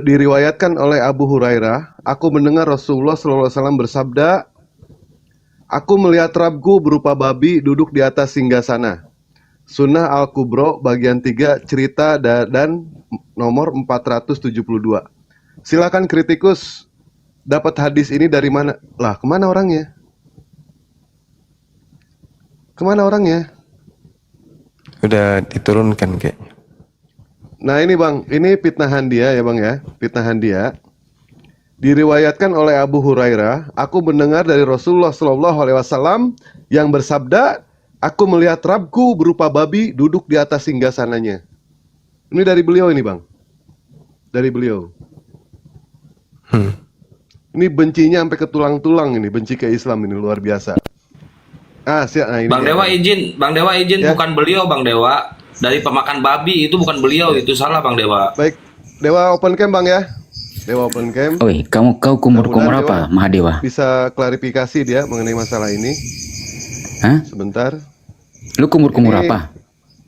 Diriwayatkan oleh Abu Hurairah, aku mendengar Rasulullah SAW bersabda, aku melihat Rabbku berupa babi duduk di atas singgasana. Sunnah Al-Kubro bagian 3 cerita dan nomor 472. Silakan kritikus, dapat hadis ini dari mana? Lah, kemana orangnya? Kemana orangnya? Udah diturunkan kayaknya. Nah ini Bang, ini fitnahan dia ya Bang ya, fitnahan dia. Diriwayatkan oleh Abu Hurairah, aku mendengar dari Rasulullah SAW yang bersabda, aku melihat Rabbku berupa babi duduk di atas singgasananya. Ini dari beliau ini Bang, dari beliau. Ini bencinya sampai ke tulang-tulang ini, benci ke Islam ini luar biasa. Nah, ini Bang Dewa izin Ya. bukan beliau Bang Dewa. dari pemakan babi, itu bukan beliau, itu salah Bang Dewa. Baik, Dewa open cam Bang ya. Dewa open cam. Oi, kau kumur-kumur Mudah-mudahan apa, Dewa Mahadewa? bisa klarifikasi dia mengenai masalah ini. Hah? Sebentar. Lu kumur-kumur Ini apa?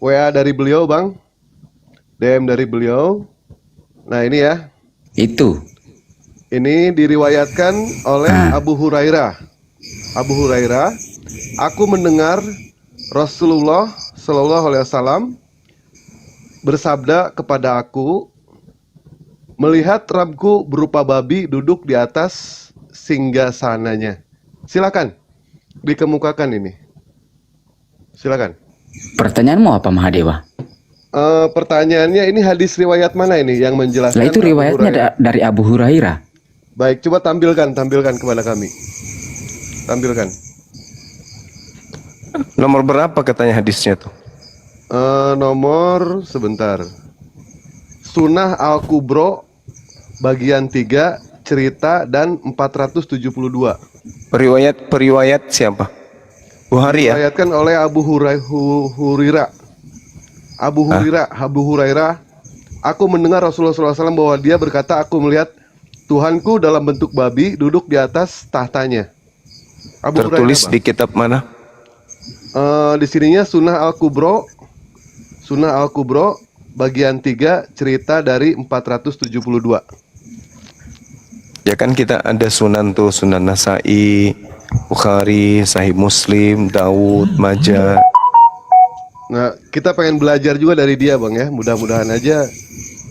WA dari beliau Bang. DM dari beliau. Nah ini ya. Itu. Ini diriwayatkan oleh Abu Hurairah. Abu Hurairah, aku mendengar Rasulullah Shallallahu Alaihi Wasallam bersabda kepada aku, melihat Rabbku berupa babi duduk di atas singgasananya. Silakan dikemukakan ini. Silakan. Pertanyaanmu apa, Mahadewa? Pertanyaannya ini hadis riwayat mana ini yang menjelaskan? Lah itu Abu riwayatnya Hurairah? dari Abu Hurairah. Baik, coba tampilkan kepada kami. Tampilkan. Nomor berapa katanya hadisnya tuh? Nomor sebentar. Sunnah Al-Kubro bagian 3 cerita dan 472. Periwayat siapa? Bukhari ya? Diriwayatkan oleh Abu Hurairah. Abu Hurairah, aku mendengar Rasulullah SAW bahwa dia berkata, aku melihat Tuhanku dalam bentuk babi duduk di atas tahtanya. Abu Tertulis Hurairah, di kitab mana? di sininya Sunnah Al-Kubro bagian 3 cerita dari 472. Ya kan kita ada sunan tuh, Sunan Nasai, Bukhari, Sahih Muslim, Daud, Majah. Nah, kita pengen belajar juga dari dia, Bang ya. Mudah-mudahan aja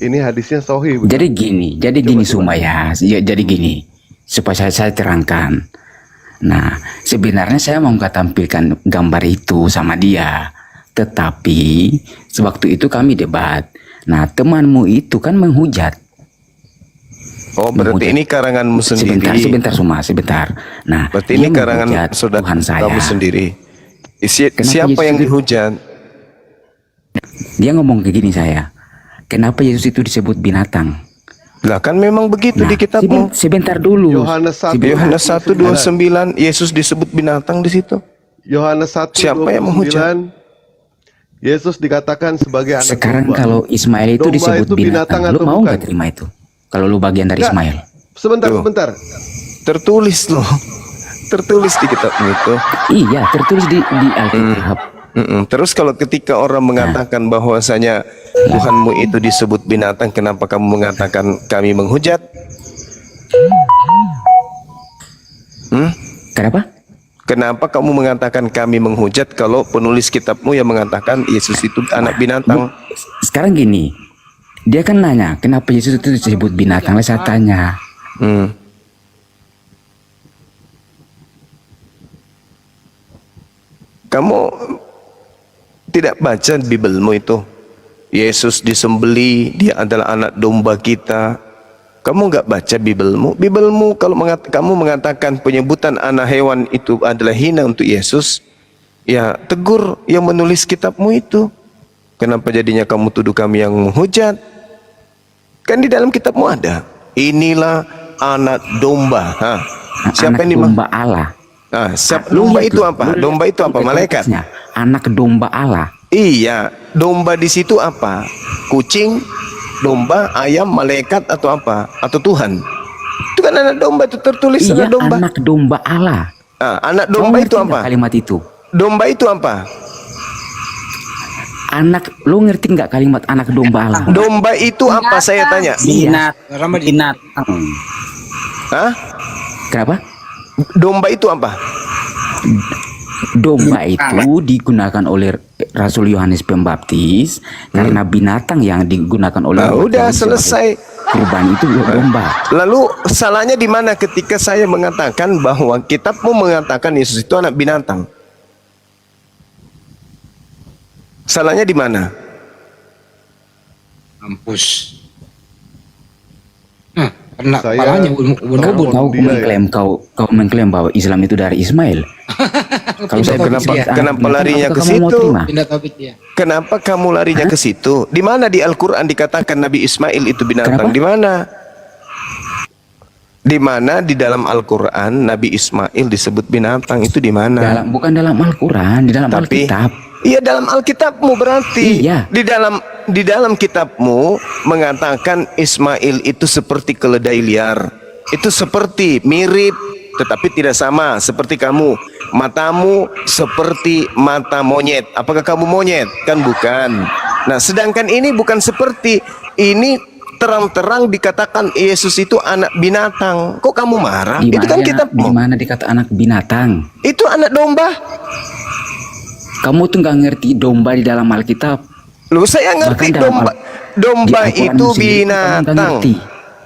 ini hadisnya sahih. Jadi gini Sumaya, jadi gini, supaya saya terangkan. Nah, sebenarnya saya mau nggak tampilkan gambar itu sama dia, tetapi sewaktu itu kami debat. Nah, temanmu itu kan menghujat. Oh, berarti ini karanganmu sendiri. Sebentar. Nah, berarti ini dia karangan menghujat saudara Tuhan saya. kamu sendiri. Kenapa Siapa Yesus yang itu- dihujat? Dia ngomong ke gini saya, kenapa Yesus itu disebut binatang? Lah kan memang begitu Nah, di kitabmu. sebentar dulu. Yohanes 1. Yohanes 1:29 Yesus disebut binatang di situ. Yohanes 1 Siapa yang menghujat? Yesus dikatakan sebagai anak Sekarang domba. kalau Ismail itu Domba disebut itu binatang binatang, lu atau mau bukan? nggak terima itu? Kalau lu bagian dari Nggak. Ismail. Sebentar. Tertulis loh. Tertulis di kitabmu itu. Iya, tertulis di Alkitab. Terus kalau ketika orang mengatakan bahwasanya Tuhanmu itu disebut binatang, kenapa kamu mengatakan kami menghujat? Kenapa? Kenapa kamu mengatakan kami menghujat kalau penulis kitabmu yang mengatakan Yesus itu anak binatang? Sekarang gini, dia kan nanya, kenapa Yesus itu disebut binatang? Lah saya tanya. Kamu tidak baca Bibelmu itu? Yesus disembeli, dia adalah anak domba kita. Kamu nggak baca Bibelmu? Bibelmu kalau kamu mengatakan penyebutan anak hewan itu adalah hina untuk Yesus, ya tegur yang menulis kitabmu itu. Kenapa jadinya kamu tuduh kami yang menghujat? Kan di dalam kitabmu ada. Inilah anak domba. Siapa Anak yang domba Allah. Domba itu apa? Domba itu apa? Malaikat. Anak domba Allah. Iya, domba di situ apa? Kucing, domba, ayam, malaikat atau apa? Atau Tuhan? Itu kan anak domba, itu tertulis Iya, anak domba. anak domba Allah. Anak domba itu apa? Kalimat itu. Domba itu apa? Anak, lu ngerti nggak kalimat anak domba Allah? Domba itu apa saya tanya? Binatang. Hah? Kenapa? Domba itu apa? Domba itu digunakan oleh Rasul Yohanes Pembaptis karena binatang yang digunakan oleh Nah, umat udah Yahudi sebagai selesai. kurban itu domba. Lalu salahnya di mana ketika saya mengatakan bahwa kitabmu mengatakan Yesus itu anak binatang? Salahnya di mana? Mampus. Kena Saya kepalanya Kau mengklaim bahwa Islam itu dari Ismail. Kalau saya Kenapa larinya ke situ? Pindah topik dia. Kenapa kamu larinya ke situ? Di mana di Al-Qur'an dikatakan Nabi Ismail itu binatang? Di mana? Di mana di dalam Al-Qur'an Nabi Ismail disebut binatang itu di mana? Bukan dalam Al-Quran, di dalam Tapi Alkitab. Iya, dalam Alkitabmu berarti. Iya. Di dalam kitabmu mengatakan Ismail itu seperti keledai liar. Itu seperti mirip tetapi tidak sama seperti kamu. Matamu seperti mata monyet. Apakah kamu monyet? Kan bukan. Nah, sedangkan ini bukan seperti ini, terang-terang dikatakan Yesus itu anak binatang. Kok kamu marah? Di Itu kan mana, kitabmu. di mana dikata anak binatang? Itu anak domba. Kamu tuh nggak ngerti domba di dalam Alkitab. Loh, saya ngerti Bahkan dalam domba di Al-Quran itu sendiri kamu nggak binatang. ngerti.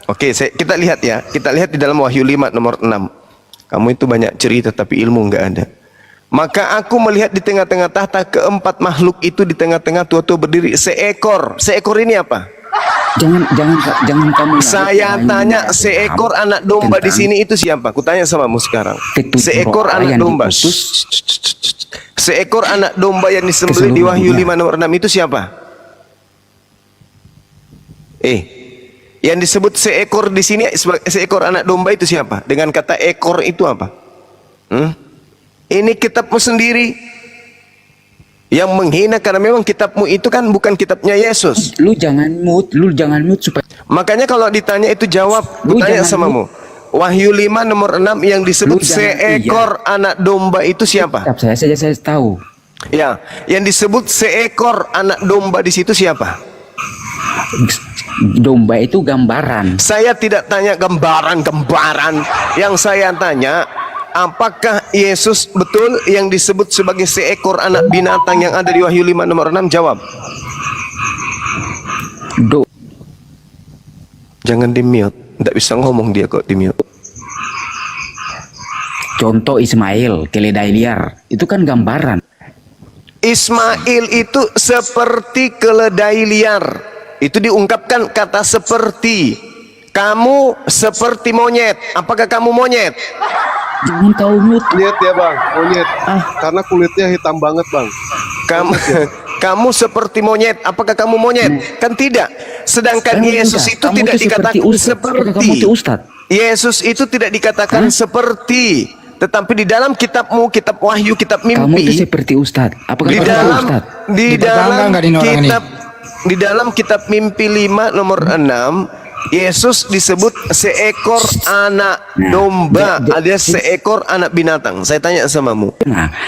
Oke, kita lihat ya. Kita lihat di dalam Wahyu 5 nomor 6. Kamu itu banyak cerita tapi ilmu nggak ada. Maka aku melihat di tengah-tengah tahta keempat makhluk itu, di tengah-tengah tua-tua berdiri seekor. Seekor ini apa? Jangan kamu. Saya tanya, seekor anak domba di sini itu siapa? Kutanya samamu sekarang. Seekor anak domba. Seekor anak domba yang disembelih di Wahyu 5 nomor 6 itu siapa? Yang disebut seekor di sini, seekor anak domba itu siapa? Dengan kata ekor itu apa? Ini kitabmu sendiri yang menghina, karena memang kitabmu itu kan bukan kitabnya Yesus. Lu jangan mute supaya. Makanya kalau ditanya itu jawab. Lu Tanya jangan samamu. Wahyu 5 nomor 6 yang disebut seekor anak domba itu siapa? Saya saja saya tahu. Ya, yang disebut seekor anak domba di situ siapa? Domba itu gambaran. Saya tidak tanya gambaran. Yang saya tanya, apakah Yesus betul yang disebut sebagai seekor anak binatang yang ada di Wahyu 5 nomor 6? Jawab. Jangan di-mute. Tidak bisa ngomong dia kok di-mute. Contoh Ismail, keledai liar. Itu kan gambaran. Ismail itu seperti keledai liar. Itu diungkapkan kata seperti. Kamu seperti monyet. Apakah kamu monyet? Jangan kau mute. Monyet ya bang, monyet. Karena kulitnya hitam banget bang. Kamu seperti monyet. Apakah kamu monyet? Kan tidak. Sedangkan Yesus itu Kamu tidak tuh dikatakan seperti. Kamu seperti. tuh ustadz. Yesus itu tidak dikatakan seperti. Tetapi di dalam kitabmu, kitab Wahyu, kitab Kamu tuh mimpi, seperti ustadz. Apakah di kamu dalam ustadz? di dalam kitab mimpi 5 nomor 6, Yesus disebut seekor anak domba, alias seekor anak binatang. Saya tanya samamu,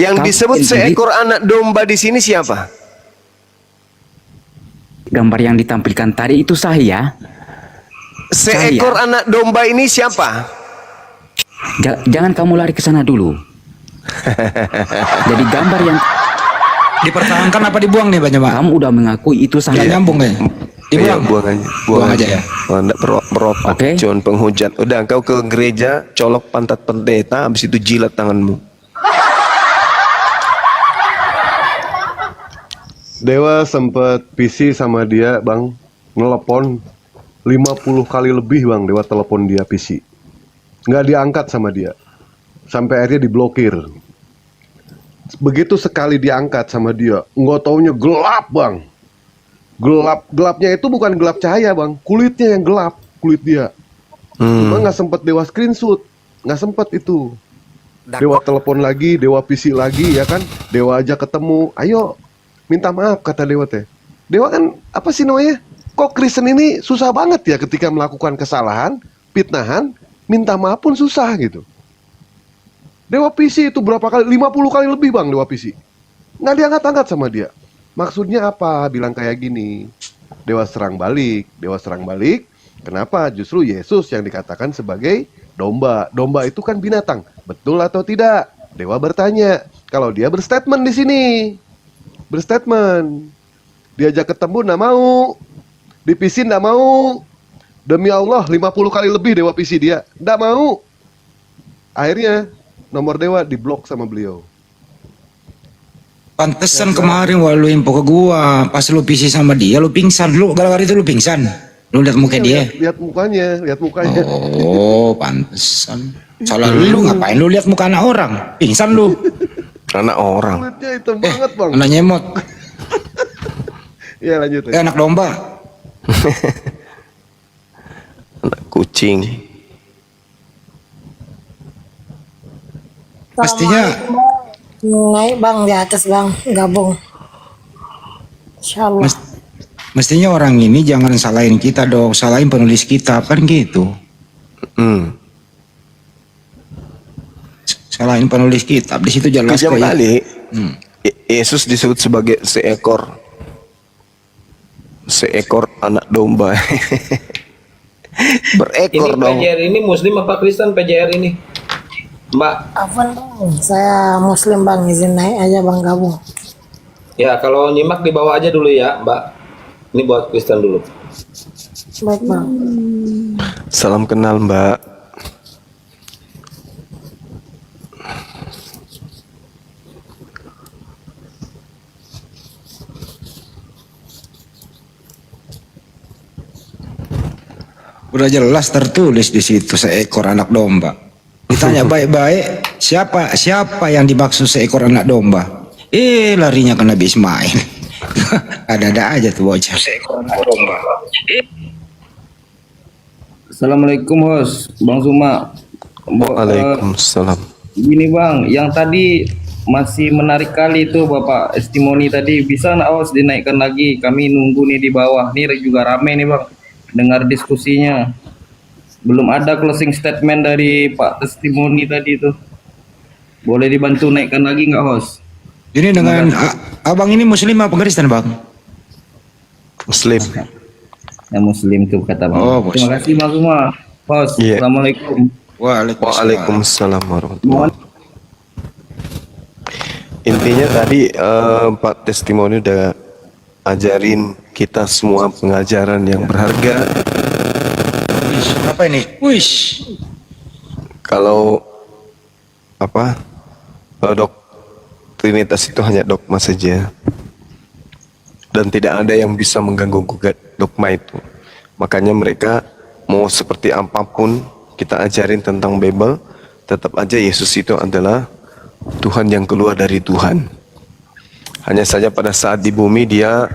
yang disebut seekor anak domba di sini siapa? Gambar yang ditampilkan tadi itu saya. Seekor anak domba ini siapa? Jangan kamu lari ke sana dulu. Jadi gambar yang Dipertahankan apa dibuang nih Pak Jemaat? kamu udah mengakui itu Nggak saya. nyambung kayaknya. Iya, Dibuang. buang aja. Buang aja ya. Enggak berotak, Oke. John penghujat. Udah, engkau ke gereja, colok pantat pendeta, habis itu jilat tanganmu. Dewa sempet PC sama dia bang, nelepon 50 kali lebih bang. Dewa telepon dia PC, nggak diangkat sama dia, sampai akhirnya diblokir. Begitu sekali diangkat sama dia, nggak taunya gelap bang. Gelapnya itu bukan gelap cahaya bang, kulitnya yang gelap, kulit dia. Cuma nggak sempet Dewa screenshot, nggak sempet itu. Dewa telepon lagi, Dewa PC lagi ya kan, Dewa aja ketemu, ayo minta maaf kata Dewa teh. Dewa kan apa sih namanya? Kok Kristen ini susah banget ya ketika melakukan kesalahan, fitnahan, minta maaf pun susah gitu. Dewa PC itu berapa kali? 50 kali lebih bang Dewa PC. Nggak diangkat-angkat sama dia. Maksudnya apa? Bilang kayak gini. Dewa serang balik. Dewa serang balik. Kenapa? Justru Yesus yang dikatakan sebagai domba. Domba itu kan binatang. Betul atau tidak? Dewa bertanya. Kalau dia berstatement di sini. Berstatement. Diajak ketemu nggak mau. Dipisin nggak mau. Demi Allah 50 kali lebih Dewa PC dia. Nggak mau. Akhirnya nomor Dewa diblok sama beliau. Pantesan kemarin lu info ke gua, pas lu PC sama dia lu pingsan, lu gara-gara itu lu pingsan. Lu lihat muka dia. Lihat mukanya, lihat mukanya. Oh, pantesan. Salah lu ngapain lu lihat muka anak orang? Pingsan lu. Anak orang. Kulitnya hitam banget bang. Anak nyemot. Iya lanjut. Anak domba. Anak kucing. Pastinya naik bang di atas bang gabung. Insyaallah. Mestinya orang ini jangan salahin kita dong, salahin penulis kitab kan gitu. Salahin penulis kitab, di situ jelas Kejam kayak. kali. Yesus disebut sebagai seekor anak domba. Berekor Ini dong. PJR ini Muslim apa Kristen PJR ini? Mbak. Afwan bang, saya Muslim bang, izin naik aja bang gabung. Ya kalau nyimak di bawah aja dulu ya Mbak. Ini buat Kristen dulu. Baik bang. Salam kenal Mbak. Udah jelas tertulis di situ seekor anak domba. Ditanya baik-baik, siapa yang dimaksud seekor anak domba? Larinya ke Nabi Ismail. Ada-ada aja tuh bocah. Seekor anak domba. Assalamualaikum host, Bang Suma. Waalaikumsalam. Gini bang, yang tadi masih menarik kali itu Bapak testimoni tadi, bisa nggak host dinaikkan lagi? Kami nunggu nih di bawah, nih juga rame nih bang, dengar diskusinya. Belum ada closing statement dari Pak testimoni tadi itu. Boleh dibantu naikkan lagi nggak host? Ini dengan abang ini Muslim apa Kristen bang? Muslim. Ya Muslim tuh kata bang. Oh, terima kasih bang semua. Host, Iya. Assalamualaikum. Waalaikumsalam warahmatullahi wabarakatuh. Intinya tadi Pak testimoni udah ajarin kita semua pengajaran yang berharga. Apa ini? Wish. Kalau Trinitas itu hanya dogma saja, dan tidak ada yang bisa mengganggu gugat dogma itu. Makanya mereka mau seperti apapun kita ajarin tentang Bible, tetap aja Yesus itu adalah Tuhan yang keluar dari Tuhan. Hanya saja pada saat di bumi dia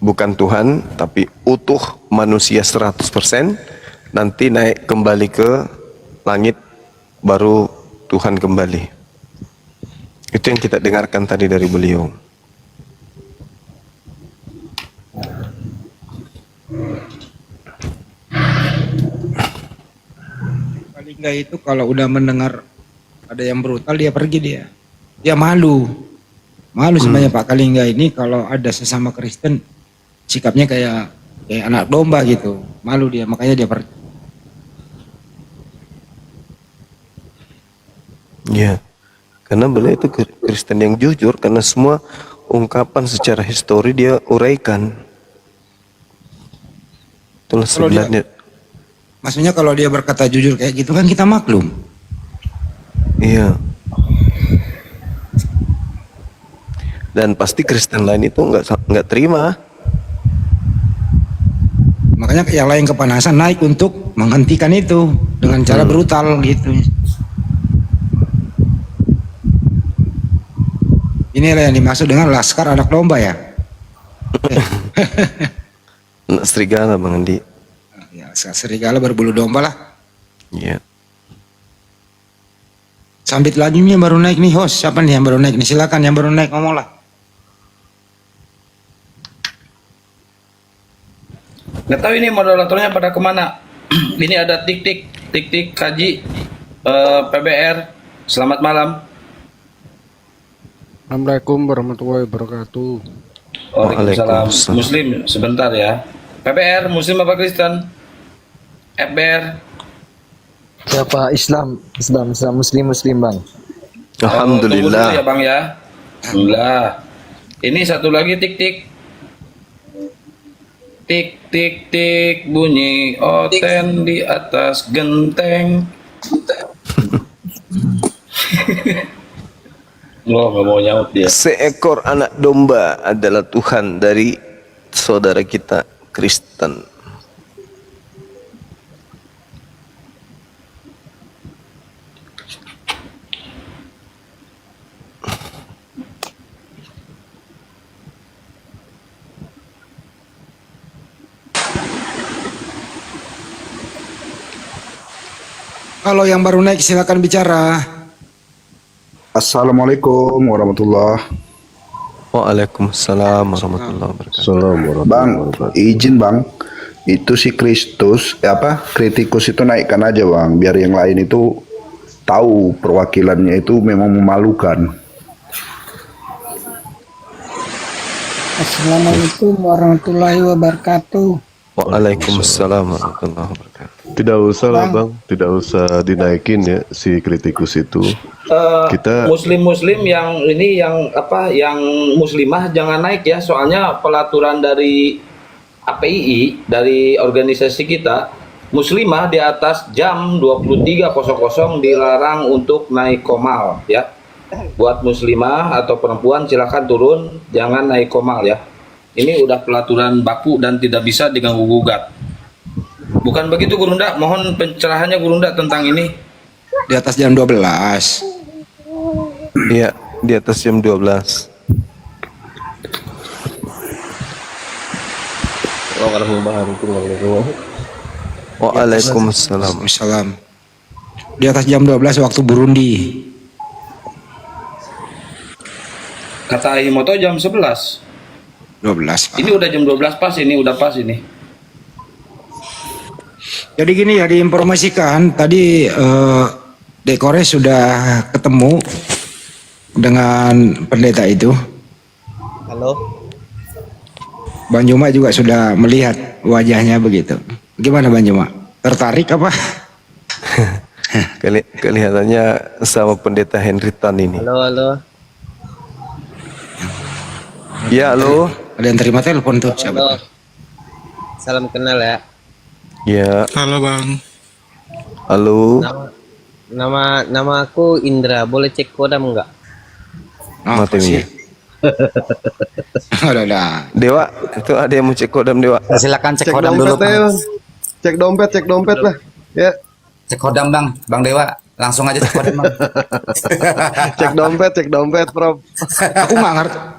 bukan Tuhan, tapi utuh manusia 100%, nanti naik kembali ke langit, baru Tuhan kembali. Itu yang kita dengarkan tadi dari beliau. Kalingga itu kalau udah mendengar ada yang brutal dia pergi dia malu sebenarnya Pak Kalingga ini. Kalau ada sesama Kristen sikapnya kayak anak domba gitu, malu dia, makanya dia pergi. Ya, karena beliau itu Kristen yang jujur, karena semua ungkapan secara histori dia uraikan. Itulah sebenarnya. Maksudnya kalau dia berkata jujur kayak gitu kan kita maklum. Iya. Dan pasti Kristen lain itu nggak terima. Makanya yang lain kepanasan naik untuk menghentikan itu dengan cara brutal gitu. Inilah yang dimaksud dengan laskar anak domba ya. Anak serigala Bang Andi. Ya, serigala berbulu domba lah. Iya. Sambit lagi nih baru naik nih host. Siapa nih yang baru naik nih? Silakan yang baru naik ngomong lah. Nggak tahu ini moderatornya pada kemana. Ini ada tik-tik kaji PBR. Selamat malam. Assalamualaikum warahmatullahi wabarakatuh. Waalaikumsalam. Muslim sebentar ya. PBR Muslim apa Kristen? FBR. Siapa? Islam Muslim bang. Alhamdulillah. Ya bang ya. Alhamdulillah. Ini satu lagi tik bunyi oten di atas genteng. Nggak mau nyaut dia. Seekor anak domba adalah Tuhan dari saudara kita Kristen. Kalau yang baru naik silakan bicara. Assalamualaikum warahmatullahi. Waalaikumsalam warahmatullahi wabarakatuh. Assalamualaikum Bang, warahmatullahi wabarakatuh. izin bang, itu si Kristus, kritikus itu naikkan aja bang, biar yang lain itu tahu perwakilannya itu memang memalukan. Assalamualaikum warahmatullahi wabarakatuh. Waalaikumsalam warahmatullahi wabarakatuh. Tidak usah lah bang, tidak usah dinaikin ya si kritikus itu. Kita Muslim-muslim yang ini yang muslimah jangan naik ya, soalnya pelaturan dari APII, dari organisasi kita, muslimah di atas jam 23.00 dilarang untuk naik komal ya. Buat muslimah atau perempuan silakan turun, jangan naik komal ya. Ini udah pelaturan baku dan tidak bisa diganggu gugat. Bukan begitu Gurunda? Mohon pencerahannya Gurunda tentang ini. Di atas jam 12. Iya, di atas jam 12. Waalaikumsalam. Waalaikumsalam. Di atas jam 12 waktu Burundi. Kata Ahimoto jam 11. 12. Ini udah jam 12 pas ini, udah pas ini. Jadi gini ya, diinformasikan tadi Dekores sudah ketemu dengan pendeta itu. Halo. Bang Juma juga sudah melihat wajahnya begitu. Gimana Bang Juma? Tertarik apa? Kelihatannya sama pendeta Henry Tan ini. Halo. Ya, halo. Ada yang terima telepon tuh, siapa tuh? Salam kenal ya. Ya. Halo bang. Halo. Nama aku Indra. Boleh cek kodam enggak? Mati sih? Udah. Dewa, itu ada yang mau cek kodam Dewa. Silakan cek kodam dulu, ya, Bang. Cek dompet lah. Ya. Cek kodam, Bang Dewa. Langsung aja cek kodam, Bang. cek dompet, Prof.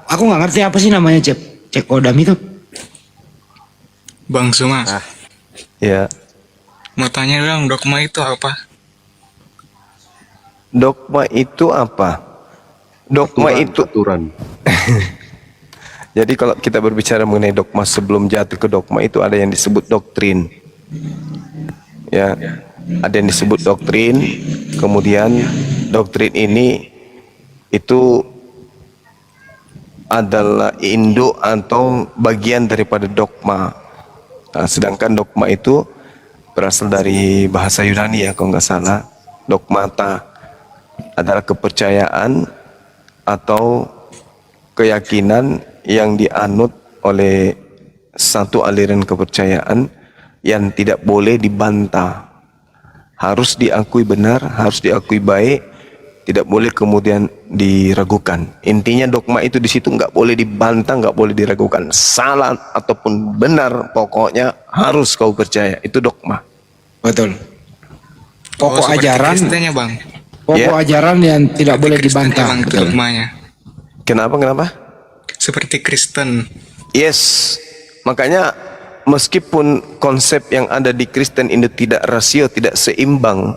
Aku nggak ngerti apa sih namanya cek kodam itu. Bang Suma. Ya. Mau tanya dong, dogma itu apa? Dogma itu apa? Dogma itu aturan. Jadi kalau kita berbicara mengenai dogma sebelum jatuh ke dogma itu ada yang disebut doktrin. Ya, ada yang disebut doktrin. Kemudian doktrin ini itu adalah induk atau bagian daripada dogma. Nah, sedangkan dogma itu berasal dari bahasa Yunani ya kalau nggak salah. Dogmata adalah kepercayaan atau keyakinan yang dianut oleh satu aliran kepercayaan yang tidak boleh dibantah. Harus diakui benar, harus diakui baik, tidak boleh kemudian diragukan. Intinya dogma itu di situ nggak boleh dibantah, nggak boleh diragukan. Salah ataupun benar, pokoknya harus kau percaya. Itu dogma. Betul. Pokok ajaran. Kristennya, Bang. Pokok ajaran yang tidak boleh dibantah. Bang, Betul. dogmanya. Kenapa? Seperti Kristen. Yes. Makanya meskipun konsep yang ada di Kristen ini tidak rasio, tidak seimbang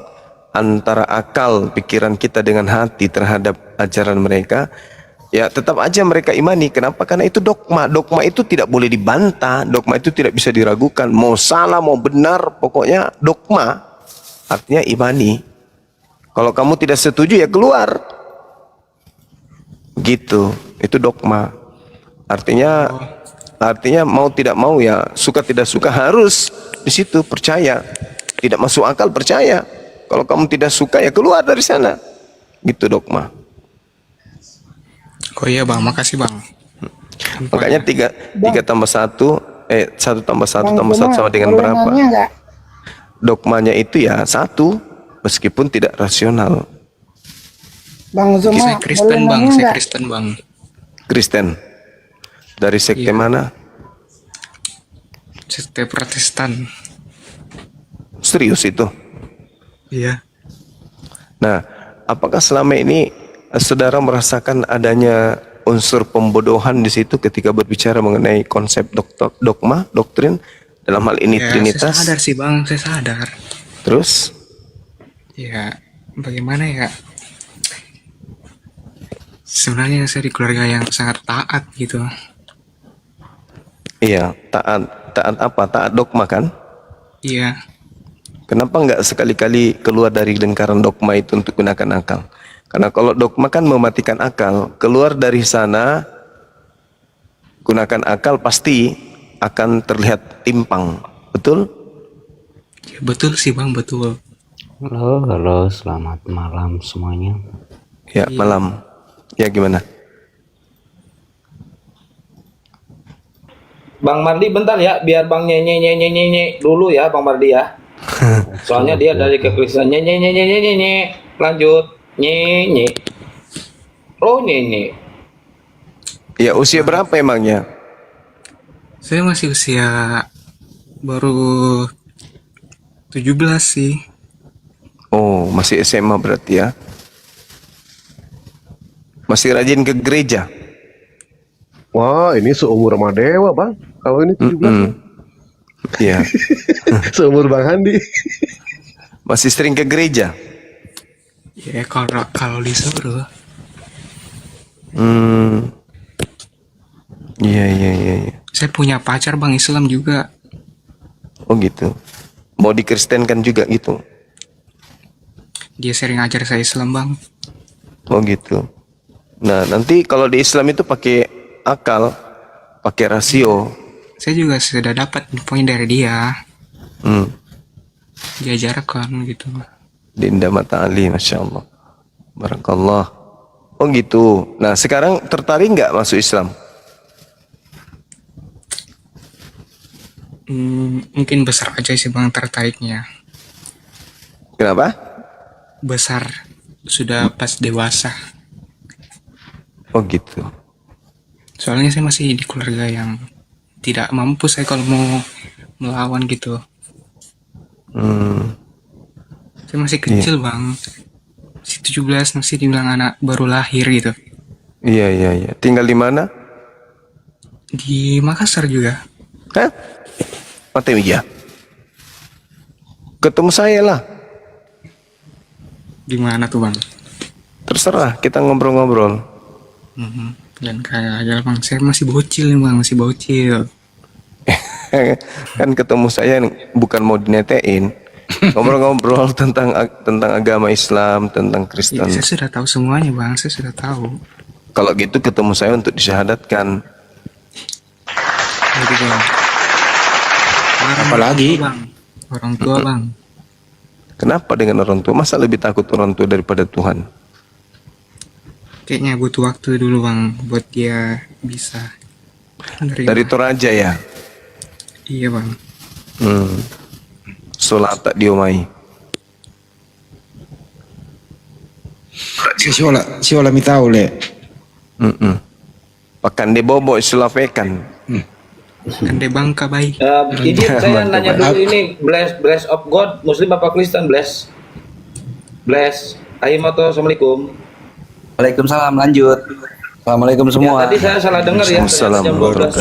antara akal pikiran kita dengan hati terhadap ajaran mereka, ya tetap aja mereka imani. Kenapa? Karena itu dogma. Dogma itu tidak boleh dibantah, dogma itu tidak bisa diragukan. Mau salah mau benar, pokoknya dogma. Artinya imani. Kalau kamu tidak setuju ya keluar. Gitu. Itu dogma. Artinya mau tidak mau ya, suka tidak suka harus di situ percaya. Tidak masuk akal percaya. Kalau kamu tidak suka ya keluar dari sana. Gitu dogma. Oh iya Bang, makasih Bang. Makanya 3 tambah 1, 1 tambah 1 tambah 1 sama dengan boleh berapa? nanya nggak? Dogmanya itu ya 1, meskipun tidak rasional. Bang Zuma, Saya Kristen boleh Bang, nanya saya nggak? Kristen Bang. Kristen. Dari sekte mana? Sekte Protestan. Serius itu? Iya. Nah, apakah selama ini saudara merasakan adanya unsur pembodohan di situ ketika berbicara mengenai konsep dogma, doktrin, dalam hal ini Ya, Trinitas? saya sadar sih Bang, saya sadar. Terus? Ya, bagaimana ya? Sebenarnya saya di keluarga yang sangat taat gitu. Iya, taat apa? Taat dogma kan? Iya. Kenapa nggak sekali-kali keluar dari lingkaran dogma itu untuk gunakan akal? Karena kalau dogma kan mematikan akal, keluar dari sana gunakan akal pasti akan terlihat timpang, betul? Ya, betul sih bang, betul. Halo, selamat malam semuanya. Ya, malam. Ya gimana? Bang Mardi bentar ya, biar Bang nyenye dulu ya Bang Mardi ya. Soalnya dia dari kekristenan nyenye. Lanjut nyenye. Oh nyenye. Ya usia berapa emangnya? Saya masih usia baru 17 sih. Oh, masih SMA berarti ya? Masih rajin ke gereja? Wah, ini seumur sama Dewa, Bang. Kalau ini 17. Iya. Seumur Bang Handi. Masih sering ke gereja? Ya kalau disuruh. Iya. Saya punya pacar bang Islam juga. Oh gitu. Mau dikristenkan juga gitu? Dia sering ajar saya Islam bang. Oh gitu. Nah nanti kalau di Islam itu pakai akal, pakai rasio. Saya juga sudah dapat poin dari dia. Diajarkan gitu. Dinda mata Ali, masya Allah. Barakallah. Oh gitu. Nah sekarang tertarik nggak masuk Islam? Mungkin besar aja sih bang tertariknya. Kenapa? Besar sudah pas dewasa. Oh gitu. Soalnya saya masih di keluarga yang tidak mampu saya kalau mau melawan gitu. Saya masih kecil bang. Masih 17 masih dibilang anak baru lahir gitu. Iya. Tinggal di mana? Di Makassar juga. Hah? Mata Mija. Ketemu saya lah. Di mana tuh bang? Terserah, kita ngobrol-ngobrol. Dan kayak aja bang, saya masih bocil nih bang, masih bocil. Kan ketemu saya bukan mau dinetein. Ngobrol-ngobrol tentang agama Islam, tentang Kristen. Ya, saya sudah tahu semuanya bang, saya sudah tahu. Kalau gitu ketemu saya untuk disyahadatkan. Jadi bang. Apalagi orang tua bang. Kenapa dengan orang tua? Masa lebih takut orang tua daripada Tuhan? Kayaknya butuh waktu dulu bang, buat dia bisa menerima. Dari Toraja ya? Iya bang. Sholat tak diomai. Si ola mi tahu le. Pakan de bobo sulavekan. Kan de bangka baik. Ini saya nanya dulu ini bless of God Muslim apa Kristen bless? Ahimato assalamualaikum. Waalaikumsalam, lanjut. Assalamualaikum semua. Ya, tadi saya salah dengar ya. Assalamualaikum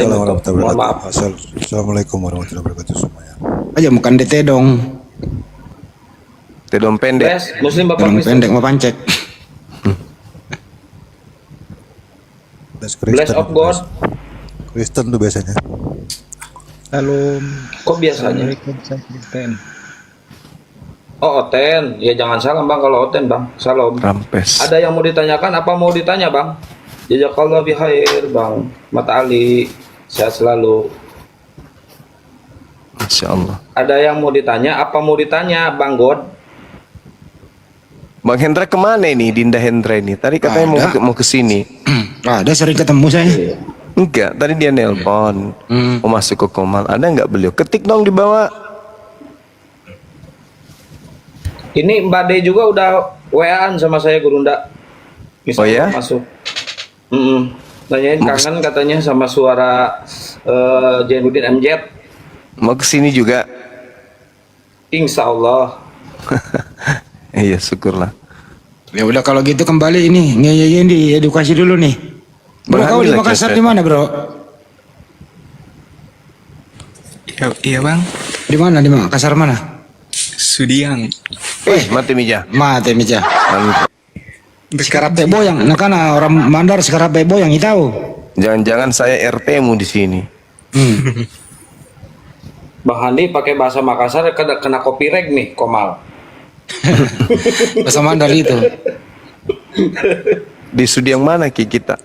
warahmatullahi wabarakatuh semuanya. Aja bukan de tedong. Tedong pendek. Bless Muslim apa Tedong Kristen? pendek mau pancek. Bless of God. Kristen tuh biasanya. Halo. Kok biasanya? Saya Kristen. Oh Oten, ya jangan salam bang kalau Oten bang, salam. Rampes. Ada yang mau ditanyakan? Apa mau ditanya bang? Jazakallah bi khair bang, Mata Ali, sehat selalu. Masya Allah. Ada yang mau ditanya? Apa mau ditanya bang God? Bang Hendra kemana ini? Dinda Hendra ini. Tadi katanya mau ke sini. Ada sering ketemu saya. Enggak, tadi dia nelpon. Mau masuk ke Komal. Ada nggak beliau? Ketik dong di bawah. Ini Mbak De juga udah WA-an sama saya Gurunda. Bisa ya? masuk. Tanyain kangen katanya sama suara Jainuddin MZ. Mau ke sini juga? Insya Allah. Iya, syukurlah. Ya udah kalau gitu kembali ini ngeyeyin di edukasi dulu nih. Bro, kau di Makassar di mana, Bro? Iya, Bang. Di mana? Di Makassar mana? Sudiang. Mati Mija. Mati Mija. Sekarang Bebo yang, nah kan orang Mandar sekarang Bebo yang tahu. Jangan-jangan saya RT-mu di sini. Bang Handi pakai bahasa Makassar kena copyright nih, Komal. Bahasa Mandar itu. Di Sudiang mana kita?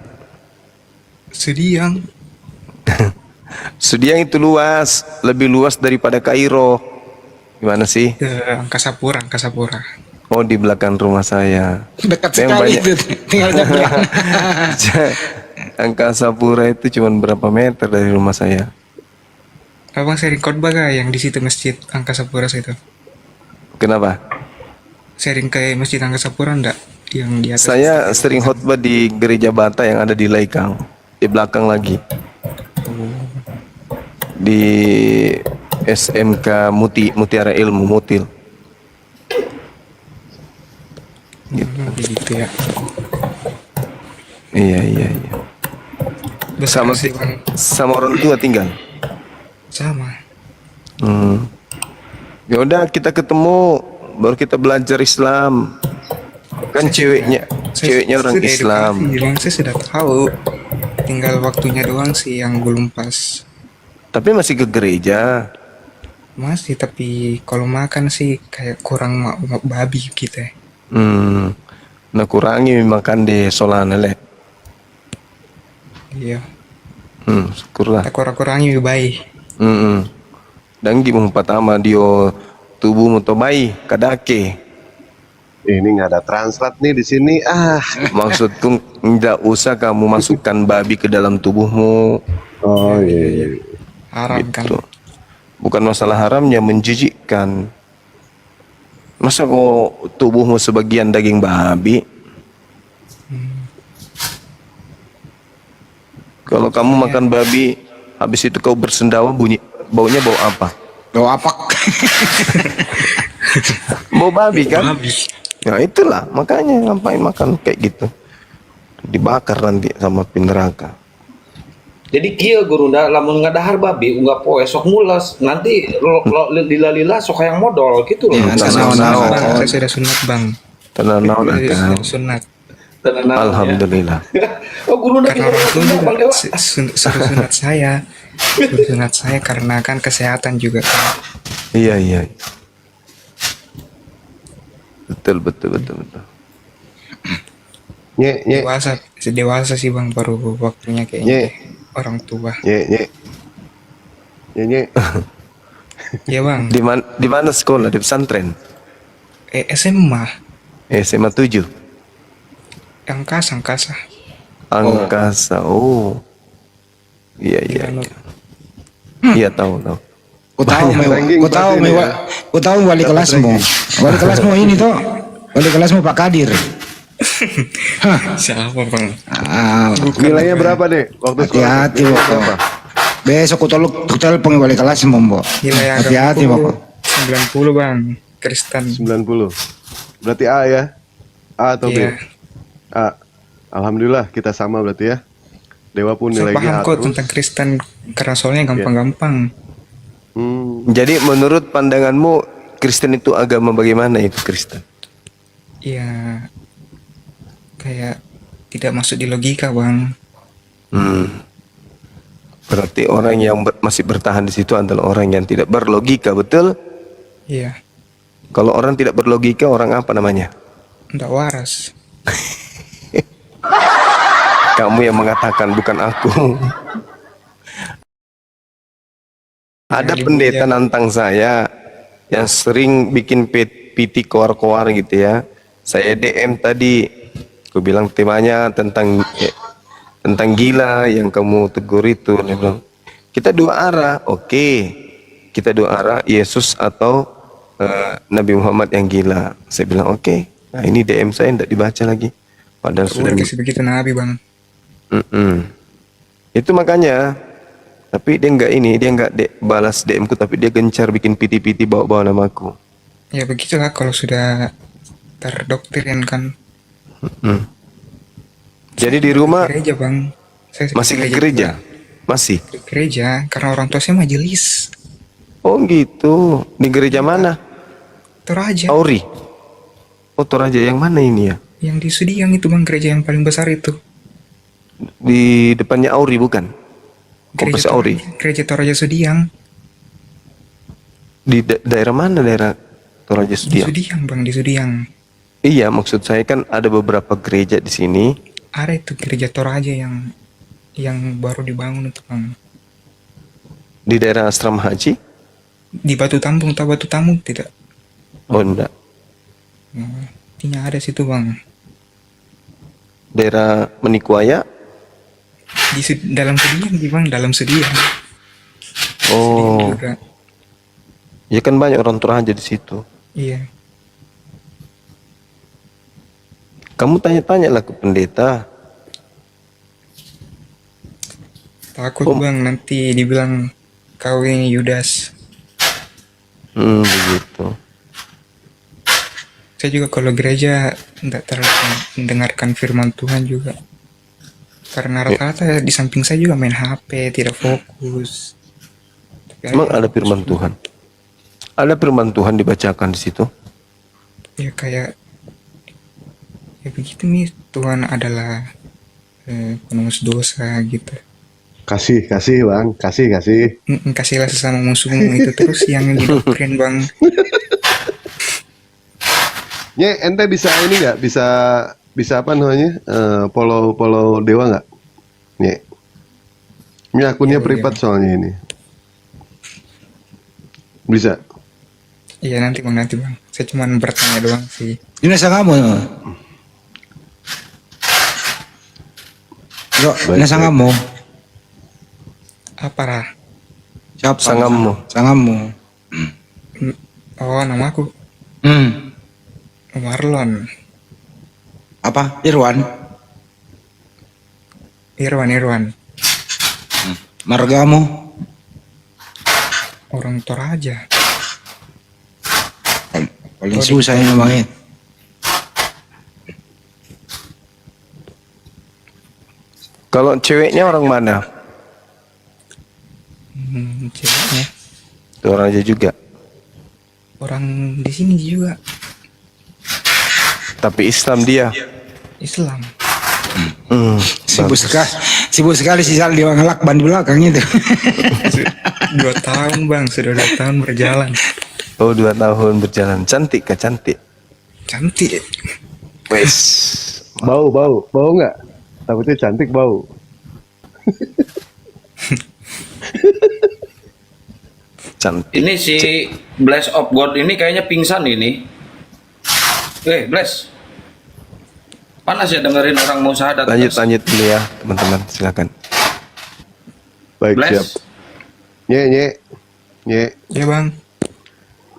Sudiang. Sudiang itu luas, lebih luas daripada Kairo. Gimana sih? Angkasa Pura. Oh, di belakang rumah saya. Dekat Yang sekali banyak. itu. Tinggal nyebrang. Angkasa Pura itu cuma berapa meter dari rumah saya. Abang sering khotbah gak yang di situ masjid Angkasa Pura itu? Kenapa? Sering ke masjid Angkasa Pura enggak? Yang di atas. Saya sering khotbah di gereja Bata yang ada di Laikang, di belakang lagi. Di SMK Mutiara Ilmu Mutil. Gitu ya. Iya. Besar Sama sih, Bang. sama orang tua tinggal. Sama. Ya udah kita ketemu baru kita belajar Islam. Kan ceweknya orang sudah Islam. edukasi, Bang, saya sudah tahu. Tinggal waktunya doang sih yang belum pas. Tapi masih ke gereja. Masih, tapi kalau makan sih kayak kurang mau babi gitu ya. Nah kurangi makan di Solana le. Iya. Syukurlah. Kurang-kurangi lebih baik. Dan gimana pertama dio tubuhmu to bayi kadake. Ini nggak ada translate nih di sini. Maksudku tidak usah kamu masukkan babi ke dalam tubuhmu. Oh iya. Haram kan. Gitu. Bukan masalah haramnya, menjijikkan. Masa kok tubuhmu sebagian daging babi? Kalau kamu makan babi, habis itu kau bersendawa, baunya bau apa? Bau apak. Bau babi kan? Babi. Ya itulah, makanya ngapain makan kayak gitu. Dibakar nanti sama api neraka. Jadi kieu gurunda lamun ngadahar babi unggah poe sok mules nanti dilalila sok yang modal gitu loh. Ya, saya sudah sunat, Bang. Tenang akan. Sunat. Alhamdulillah. Oh gurunda Karena orang tua juga suruh sunat saya. Suruh sunat saya karena kan kesehatan juga kan. Iya. Betul. Dewasa sih, Bang, baru waktunya kayaknya orang tua. Nye. Ya, Bang. Di mana sekolah? Di pesantren? SMA. SMA 7. Angkasa. Angkasa. Oh. Iya. Iya tahu. Ku tahu wali kelasmu. Wali kelasmu ini toh. Wali kelasmu Pak Kadir. Siapa, Bang? Nilainya berapa deh waktu sekolah? Hati-hati pokok. Besok ku telepon wali kelasmu, Mbok. Nilai Hati-hati pokok. 90, Bang. Kristen. 90. Berarti A ya? A atau B? Iya. A. Alhamdulillah kita sama berarti ya. Dewa pun Saya nilainya paham A kok terus. tentang Kristen karena soalnya gampang-gampang. Jadi menurut pandanganmu Kristen itu agama bagaimana itu Kristen? Ya kayak tidak masuk di logika, Bang. Berarti orang yang masih bertahan di situ adalah orang yang tidak berlogika, betul? Iya. Kalau orang tidak berlogika, orang apa namanya? Nggak waras. Kamu yang mengatakan, bukan aku. Ada pendeta nantang saya yang sering bikin PT koar-koar gitu ya. Saya DM tadi, aku bilang temanya tentang gila yang kamu tegur itu. Dia bilang, kita dua arah, oke. Kita dua arah, Yesus atau Nabi Muhammad yang gila. Saya bilang oke. Nah ini DM saya tidak dibaca lagi. Padahal sudah kasih begitu Nabi, Bang. Itu makanya. Tapi dia enggak balas DM ku, tapi dia gencar bikin PT bawa-bawa namaku. Ya begitulah kalau sudah terdoktrin kan. Jadi di rumah gereja, Bang. Saya masih ke gereja? Masih? Ke gereja karena orang tua saya majelis. Oh gitu. Di gereja mana? Toraja. Auri. Oh Toraja yang mana ini ya? Yang di Sudiang itu bang, gereja yang paling besar itu. Di depannya Auri bukan? Kompleks Auri. Gereja Toraja Sudiang. Di daerah mana daerah Toraja Di Sudiang? Sudiang bang, di Sudiang. Iya, maksud saya kan ada beberapa gereja di sini. Ada itu gereja Toraja yang baru dibangun itu bang. Di daerah Asrama Haji? Di Batu Tampung, tahu Batu Tampung tidak? Oh enggak. Intinya ada situ bang. Daerah Menikuaya? Dalam Sudiang sih bang, dalam Sudiang. Oh. Juga. Ya kan banyak orang Toraja di situ. Iya. Kamu tanya-tanyalah ke pendeta. Takut bang nanti dibilang kau ini Yudas. Begitu. Saya juga kalau gereja tidak terlalu mendengarkan firman Tuhan juga. Karena rata-rata di samping saya juga main HP, tidak fokus. Emang ada firman Tuhan? Ada firman Tuhan dibacakan di situ? Ya kayak ya begitu nih, Tuhan adalah penembus dosa gitu. Kasih bang, kasih. Kasihlah sesama musuhmu itu terus yang didoktrin bang. Nye, ente bisa ini nggak? Bisa apa namanya? Follow dewa nggak? Nye. Ini akunnya privat soalnya ini. Bisa. Iya nanti bang. Saya cuma bertanya doang sih. Ini nasa kamu. Yuk, nasa kamu. Apa Rah? Siapa? Sangamu. Oh, nama aku Marlon. Apa? Irwan. Margamu? Orang Toraja. Paling susah ini bang. Kalau ceweknya orang mana? Ceweknya Toraja juga. orang di sini juga. Tapi Islam dia. Islam. Sibuk sekali si Sal di lakban di belakang itu. 2 tahun bang, sudah 2 tahun berjalan. Oh 2 tahun berjalan. Cantik kah? Cantik. Wes. Bau nggak? Takutnya cantik bau. Cantik. Ini si Bless of God ini kayaknya pingsan ini. Bless. Panas ya dengerin orang mau syahadat. Lanjut dulu ya teman-teman, silakan. Baik, Bless. siap. Nye. Ya bang.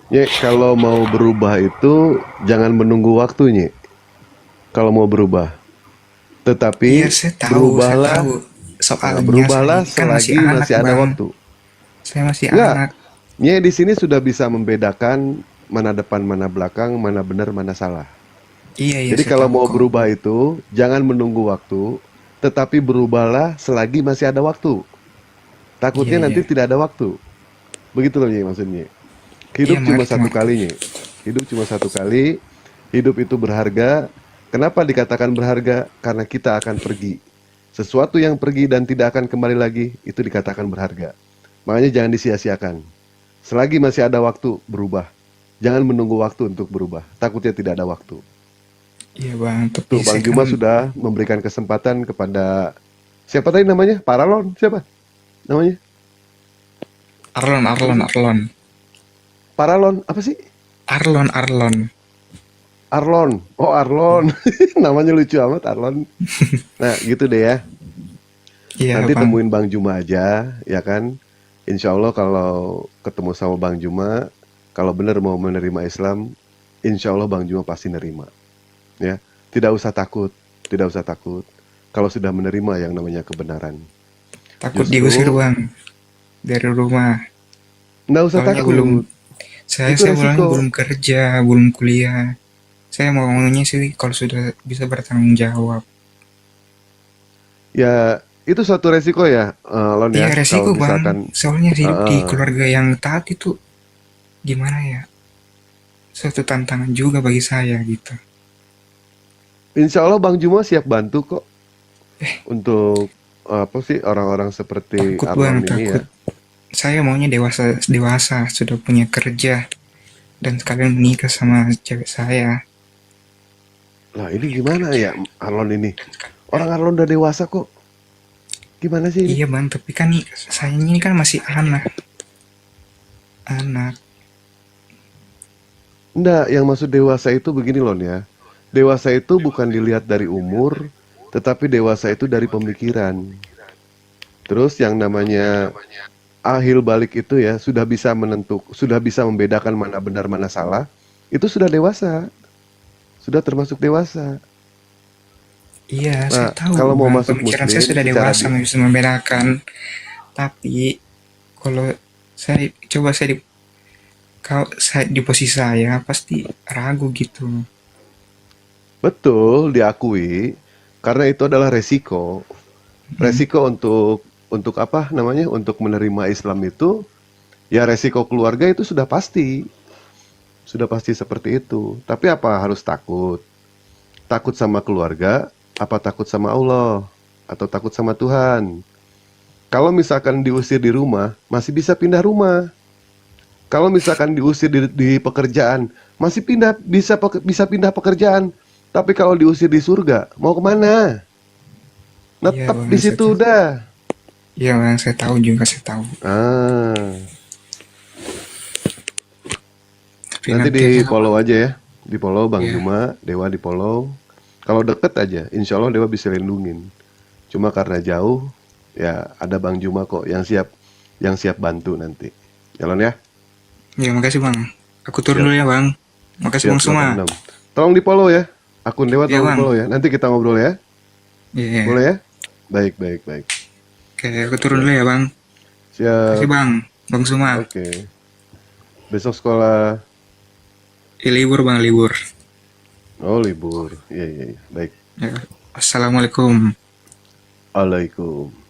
Nye, kalau mau berubah itu jangan menunggu waktunya. Kalau mau berubah. Tetapi Iya, saya tahu. Soalnya berubahlah saya kan selagi masih ada Bang. waktu. Saya masih Enggak. anak. Nye di sini sudah bisa membedakan mana depan, mana belakang, mana benar, mana salah. Iya. Jadi saya kalau tahu mau kok. berubah itu jangan menunggu waktu, tetapi berubahlah selagi masih ada waktu. Takutnya Iya, nanti iya. tidak ada waktu. Begitu loh Nye, maksudnya. Hidup Iya, cuma mari, satu mari. kali Nye. Hidup cuma satu kali. Hidup itu berharga. Kenapa dikatakan berharga? Karena kita akan pergi. Sesuatu yang pergi dan tidak akan kembali lagi itu dikatakan berharga. Makanya jangan disia-siakan. Selagi masih ada waktu, berubah. Jangan menunggu waktu untuk berubah. Takutnya tidak ada waktu. Iya bang. Tapi Tuh, Bang saya Juma kan- sudah memberikan kesempatan kepada siapa tadi namanya? Paralon siapa? Namanya? Arlon. Paralon apa sih? Arlon. Arlon. Oh, Arlon. Namanya lucu amat Arlon. Nah, gitu deh ya. Iya Nanti bang. temuin Bang Juma aja, ya kan? Insya Allah kalau ketemu sama Bang Juma, kalau benar mau menerima Islam, insya Allah Bang Juma pasti nerima. Ya, tidak usah takut. Kalau sudah menerima yang namanya kebenaran. Takut Justru- diusir bang dari rumah. Nggak usah Soalnya takut. Saya Itu bilang resiko. belum kerja, belum kuliah. Saya maunya sih kalau sudah bisa bertanggung jawab. Ya, itu suatu resiko ya, Lon ya. Iya resiko Kalau misalkan, bang. Soalnya hidup di Heeh. keluarga yang taat itu gimana ya? Suatu tantangan juga bagi saya gitu. Insya Allah Bang Juma siap bantu kok untuk apa sih orang-orang seperti Takut Arlon bang, ini ya. takut. Saya maunya dewasa, dewasa, sudah punya kerja dan sekalian menikah sama cewek saya. Lah ini gimana ya Arlon ini? Orang Arlon udah dewasa kok. Gimana sih ini? Iya bang, tapi kan saya ini kan masih anak. Anak. Enggak, yang maksud dewasa itu begini loh ya. Dewasa itu bukan dilihat dari umur, tetapi dewasa itu dari pemikiran. Terus yang namanya ahil balik itu ya sudah bisa membedakan mana benar mana salah. Itu sudah dewasa. Sudah termasuk dewasa. Iya, saya Nah, tahu. kalau mau Bang. masuk Pemikiran muslim saya sudah secara dewasa, bisa membedakan. Tapi kalau saya coba kalau saya di posisi saya pasti ragu gitu. betul diakui karena itu adalah resiko. Resiko untuk apa namanya? Untuk menerima Islam itu ya resiko keluarga itu sudah pasti. Sudah pasti seperti itu. Tapi apa harus takut? Takut sama keluarga, apa takut sama Allah atau takut sama Tuhan? Kalau misalkan diusir di rumah, masih bisa pindah rumah. Kalau misalkan diusir di pekerjaan, masih bisa pindah pekerjaan. Tapi kalau diusir di surga, mau kemana? Netep Bang, di saya situ udah. Iya bang, saya tahu juga, saya tahu. Tapi Nanti nanti di aja lah, follow aja ya. Di follow Bang Iya. Juma, Dewa di follow. Kalau deket aja, insya Allah Dewa bisa lindungin. Cuma karena jauh, ya ada Bang Juma kok yang siap bantu nanti. Jalan ya. Ya makasih bang. Aku turun Siap. dulu ya bang. Makasih Siap, bang semua. 86. Tolong di follow ya. Akun Dewa Iya, tolong Bang. follow ya. Nanti kita ngobrol ya. Iya. Boleh ya? Baik. Oke, aku turun dulu ya bang. Siap. Makasih bang. Bang semua. Oke. Besok sekolah. Libur bang, libur. Oh, libur. Iya. Baik. Ya. Assalamualaikum. Waalaikumsalam.